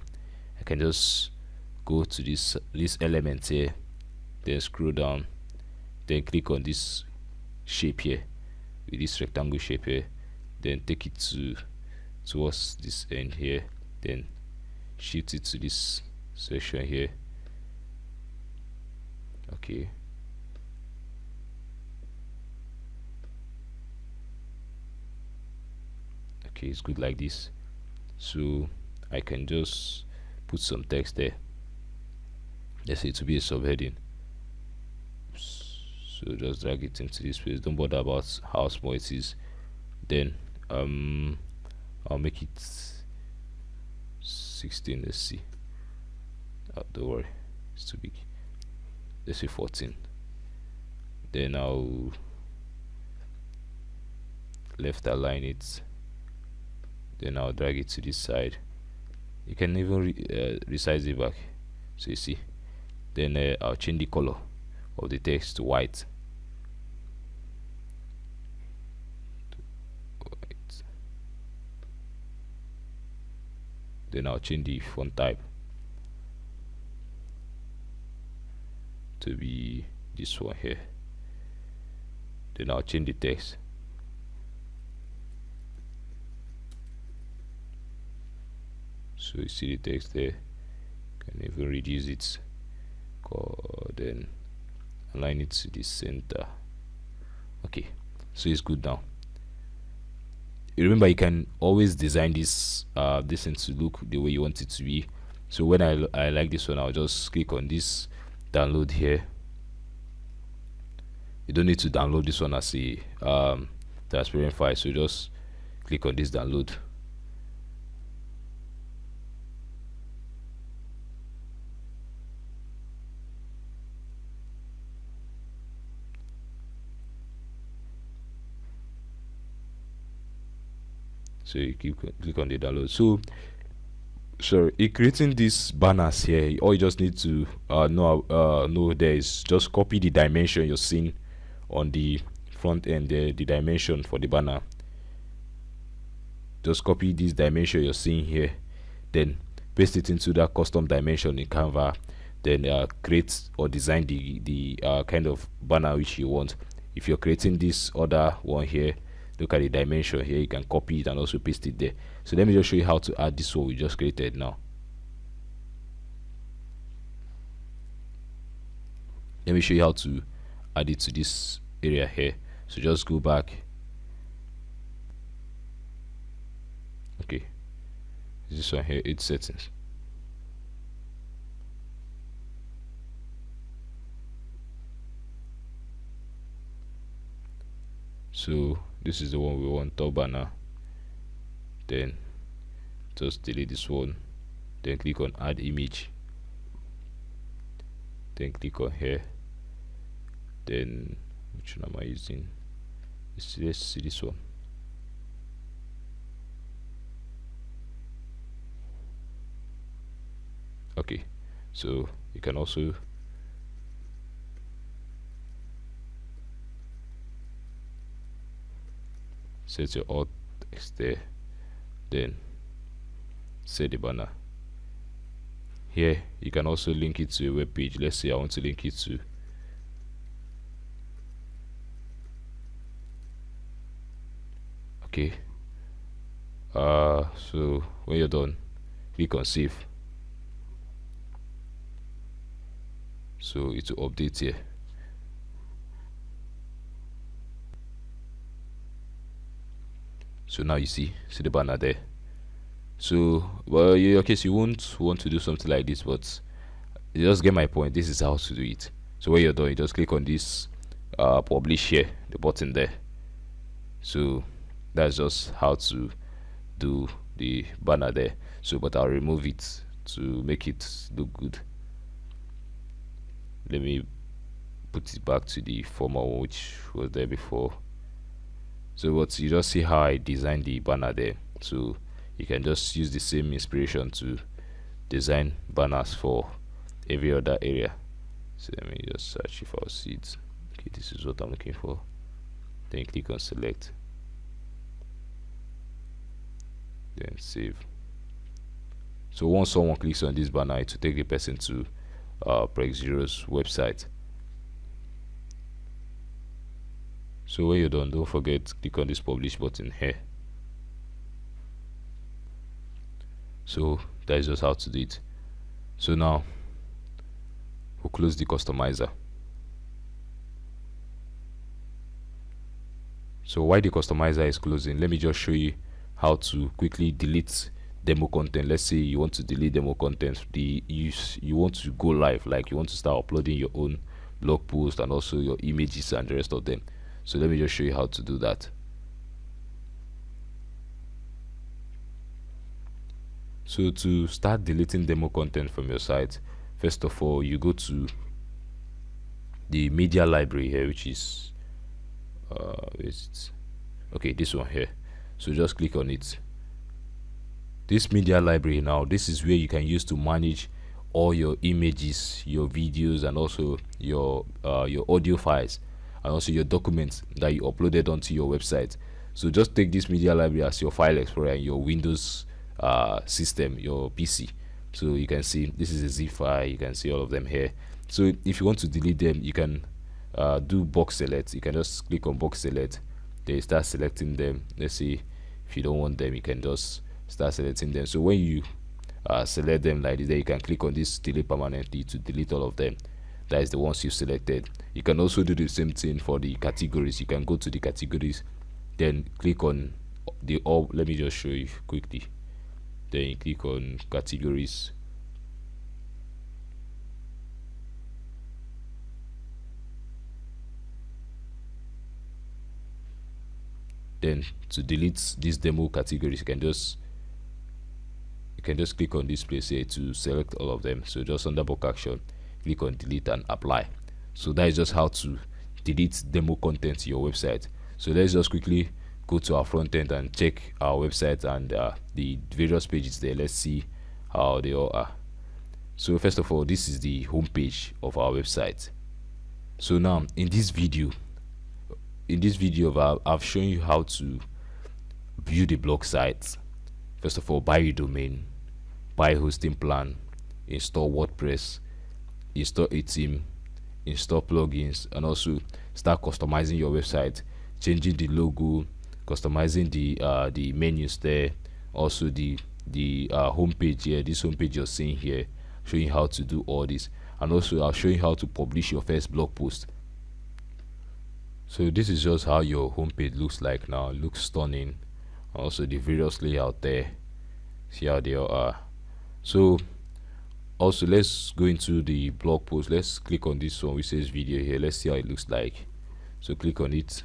S1: I can just go to this element here, then scroll down, then click on this shape here with this rectangle shape here, then take it towards this end here, then shift it to this section here. Okay, it's good like this. So I can just put some text there. Let's say to be a subheading. So just drag it into this place. Don't bother about how small it is. Then I'll make it 16. Let's see. Don't worry, it's too big. Let's say 14. Then I'll left align it. Then I'll drag it to this side. You can even resize it back, so you see. Then I'll change the color of the text to white. Then I'll change the font type to be this one here. Then I'll change the text. So you see the text there. Can even reduce it. Then align it to the center. Okay, so it's good now. Remember, you can always design this thing to look the way you want it to be. So when I like this one, I'll just click on this download here. You don't need to download this one as a transparent file, so just click on this download. So you click on the download. So in creating these banners here, all you just need to know there is just copy the dimension you're seeing on the front end there, the dimension for the banner. Just copy this dimension you're seeing here, then paste it into that custom dimension in Canva. then create or design the kind of banner which you want. If you're creating this other one here, look at the dimension here, you can copy it and also paste it there. So let me just show you how to add this one we just created now. Let me show you how to add it to this area here. So just go back. Okay, this one here, 8 settings. So this is the one we want, top banner. Then just delete this one, then click on add image, then click on here, then which one am I using? Let's see this one. Okay, so you can also set your alt text there, then set the banner here. You can also link it to a web page. Let's say I want to link it to okay. So when you're done, click on save. So it will update here. So now you see the banner there. So well, in your case you won't want to do something like this, but you just get my point. This is how to do it. So when you're done, you just click on this publish here, the button there. So that's just how to do the banner there. So but I'll remove it to make it look good. Let me put it back to the former one which was there before. So but you just see how I designed the banner there. So you can just use the same inspiration to design banners for every other area. So let me just search if I'll see it. Okay, this is what I'm looking for. Then click on select, then save. So once someone clicks on this banner, it will take the person to Prex0's website. So when you're done, don't forget to click on this publish button here. So that is just how to do it. So now we'll close the customizer. So while the customizer is closing, let me just show you how to quickly delete demo content. Let's say you want to delete demo content, you want to go live, like you want to start uploading your own blog post and also your images and the rest of them. So let me just show you how to do that. So to start deleting demo content from your site, first of all, you go to the media library here, which is where is it? Okay, this one here. So just click on it. This media library, now this is where you can use to manage all your images, your videos, and also your audio files, and also your documents that you uploaded onto your website. So just take this media library as your file explorer in your Windows system, your PC. So you can see this is a zip file, you can see all of them here. So if you want to delete them, you can do box select. You can just click on box select, then you start selecting them. Let's see, if you don't want them, you can just start selecting them. So when you select them like this, then you can click on this delete permanently to delete all of them. That is the ones you selected. You can also do the same thing for the categories. You can go to the categories, then click on the all. Let me just show you quickly. Then you click on categories, then to delete these demo categories, you can just click on this place here to select all of them. So just under bulk action, click on delete and apply. So that is just how to delete demo content to your website. So let's just quickly go to our front end and check our website and the various pages there. Let's see how they all are. So first of all, this is the home page of our website. So now in this video I've shown you how to build a blog site. First of all, buy a domain, buy a hosting plan, install WordPress, install a theme, install plugins, and also start customizing your website, changing the logo, customizing the menus there, also the homepage here, this homepage you're seeing here, showing how to do all this. And also I'll show you how to publish your first blog post. So this is just how your homepage looks like now. It looks stunning. Also the various layout there, see how they all are. So also let's go into the blog post. Let's click on this one which says video here. Let's see how it looks like. So click on it.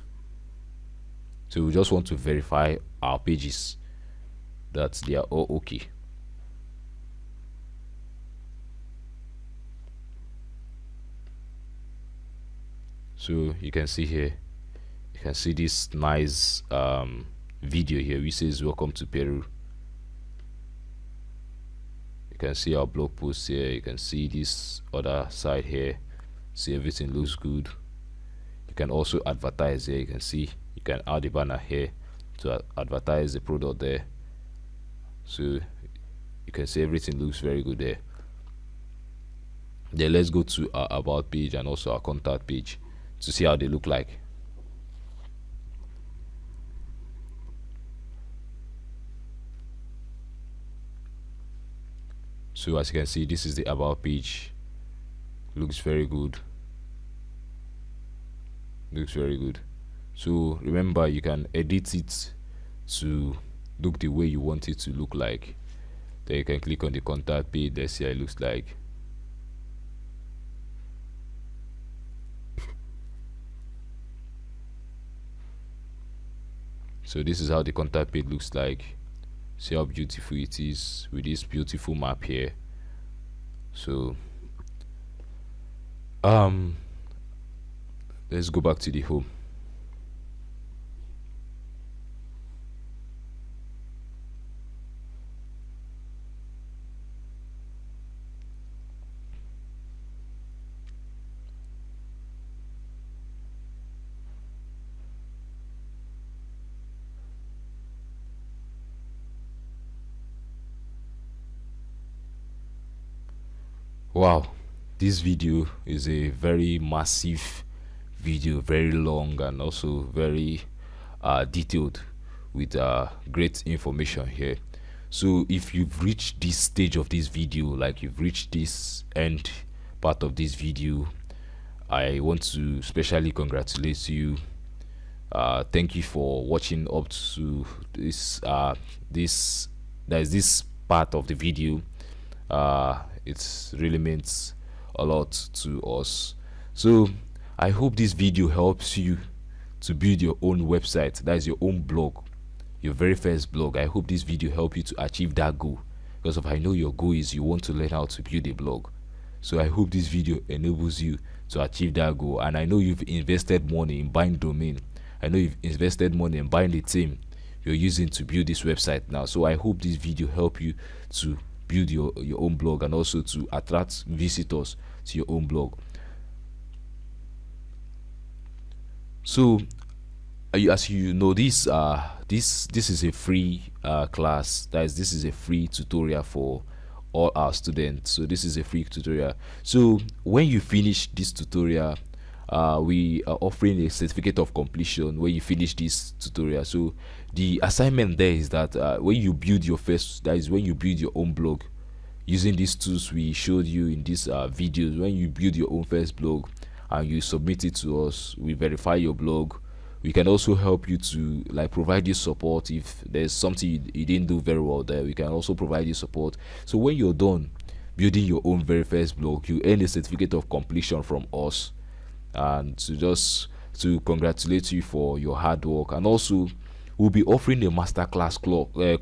S1: So we just want to verify our pages that they are all okay. So you can see here, you can see this nice video here which says welcome to Peru. You can see our blog post here, you can see this other side here, see everything looks good. You can also advertise here, you can see you can add a banner here to advertise the product there. So you can see everything looks very good there. Then let's go to our about page and also our contact page to see how they look like. So as you can see, this is the about page. Looks very good. Looks very good. So remember, you can edit it to look the way you want it to look like. Then you can click on the contact page. Let's see how it looks like. So this is how the contact page looks like. See how beautiful it is with this beautiful map here. So let's go back to the home. Wow, this video is a very massive video, very long and also very detailed with great information here. So if you've reached this stage of this video, like you've reached this end part of this video, I want to specially congratulate you. Thank you for watching up to this this part of the video. It really means a lot to us. So I hope this video helps you to build your own website, that is your own blog, your very first blog. I hope this video helped you to achieve that goal, because I know your goal is you want to learn how to build a blog. So I hope this video enables you to achieve that goal. And I know you've invested money in buying domain, I know you've invested money in buying the theme you're using to build this website now. So I hope this video help you to build your own blog and also to attract visitors to your own blog. So as you know, this is a free class. That is, this is a free tutorial for all our students. So this is a free tutorial. So when you finish this tutorial, we are offering a certificate of completion when you finish this tutorial. So the assignment there is that when you build your first, that is when you build your own blog using these tools we showed you in these videos, when you build your own first blog and you submit it to us, we verify your blog. We can also help you to like provide you support if there's something you didn't do very well there. We can also provide you support. So when you're done building your own very first blog, you earn a certificate of completion from us, and to congratulate you for your hard work. And also we'll be offering a masterclass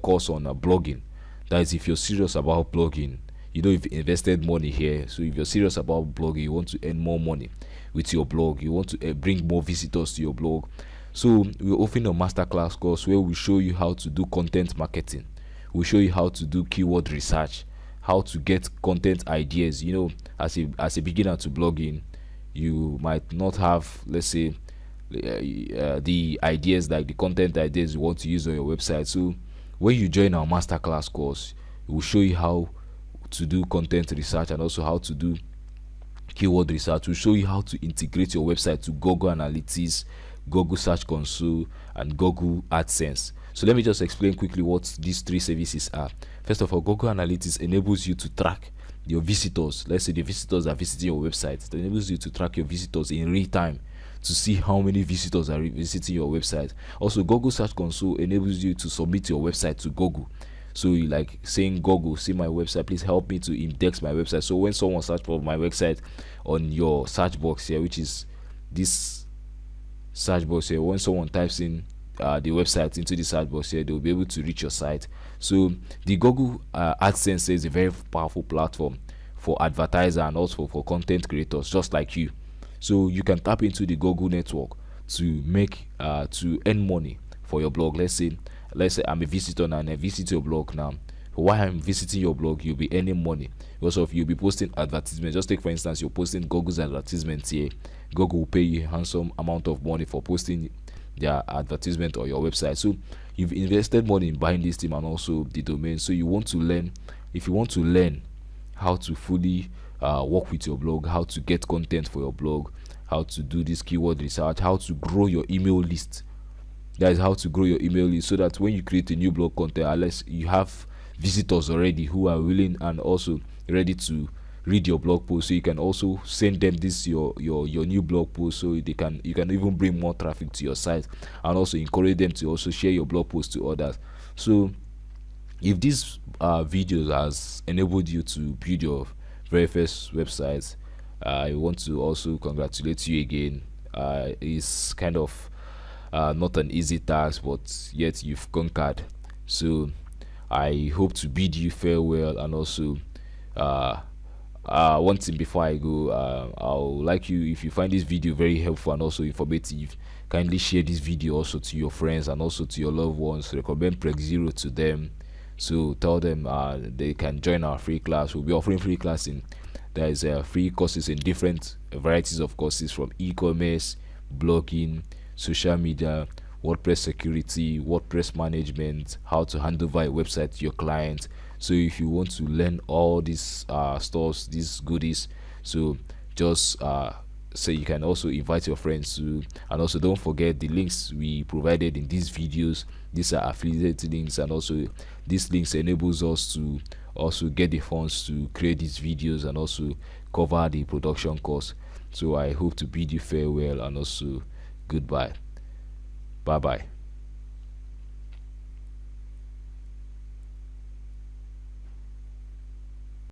S1: course on blogging. That is, if you're serious about blogging, you know, you've invested money here, so if you're serious about blogging, you want to earn more money with your blog, you want to bring more visitors to your blog. So we're offering a masterclass course where we show you how to do content marketing, we'll show you how to do keyword research, how to get content ideas. You know, as a beginner to blogging, you might not have, let's say, the ideas, like the content ideas you want to use on your website. So when you join our masterclass course, we will show you how to do content research and also how to do keyword research. Will show you how to integrate your website to Google Analytics, Google Search Console, and Google AdSense. So let me just explain quickly what these three services are. First of all, Google Analytics enables you to track your visitors. Let's say the visitors are visiting your website. It enables you to track your visitors in real time to see how many visitors are visiting your website. Also, Google Search Console enables you to submit your website to Google. So you like saying, Google, see my website, please help me to index my website. So when someone search for my website on your search box here, which is this search box here, when someone types in the website into the search box here, they'll be able to reach your site. So the Google AdSense is a very powerful platform for advertisers and also for content creators just like you. So you can tap into the Google network to make to earn money for your blog. Let's say I'm a visitor now and I visit your blog now. While I'm visiting your blog, you'll be earning money because of you'll be posting advertisements. Just take for instance, you're posting Google's advertisements here. Google will pay you a handsome amount of money for posting their advertisement on your website. So you've invested money in buying this team and also the domain. So you want to learn. If you want to learn how to fully work with your blog, how to get content for your blog, how to do this keyword research, how to grow your email list. That is how to grow your email list, so that when you create a new blog content, unless you have visitors already who are willing and also ready to read your blog post, so you can also send them this your new blog post, so you can even bring more traffic to your site and also encourage them to also share your blog post to others. So if this videos has enabled you to build your very first website, I want to also congratulate you again. It's kind of not an easy task, but yet you've conquered. So I hope to bid you farewell, and also one thing before I go, I'll like you, if you find this video very helpful and also informative, kindly share this video also to your friends and also to your loved ones. Recommend Preg Zero to them, so tell them they can join our free class. We'll be offering free class in there is free courses in different varieties of courses, from e-commerce, blogging, social media, WordPress security, WordPress management, how to hand over a website to your client. So if you want to learn all these stores, these goodies, so just say you can also invite your friends to. And also don't forget the links we provided in these videos. These are affiliate links, and also these links enables us to also get the funds to create these videos and also cover the production costs. So I hope to bid you farewell and also goodbye. Bye bye.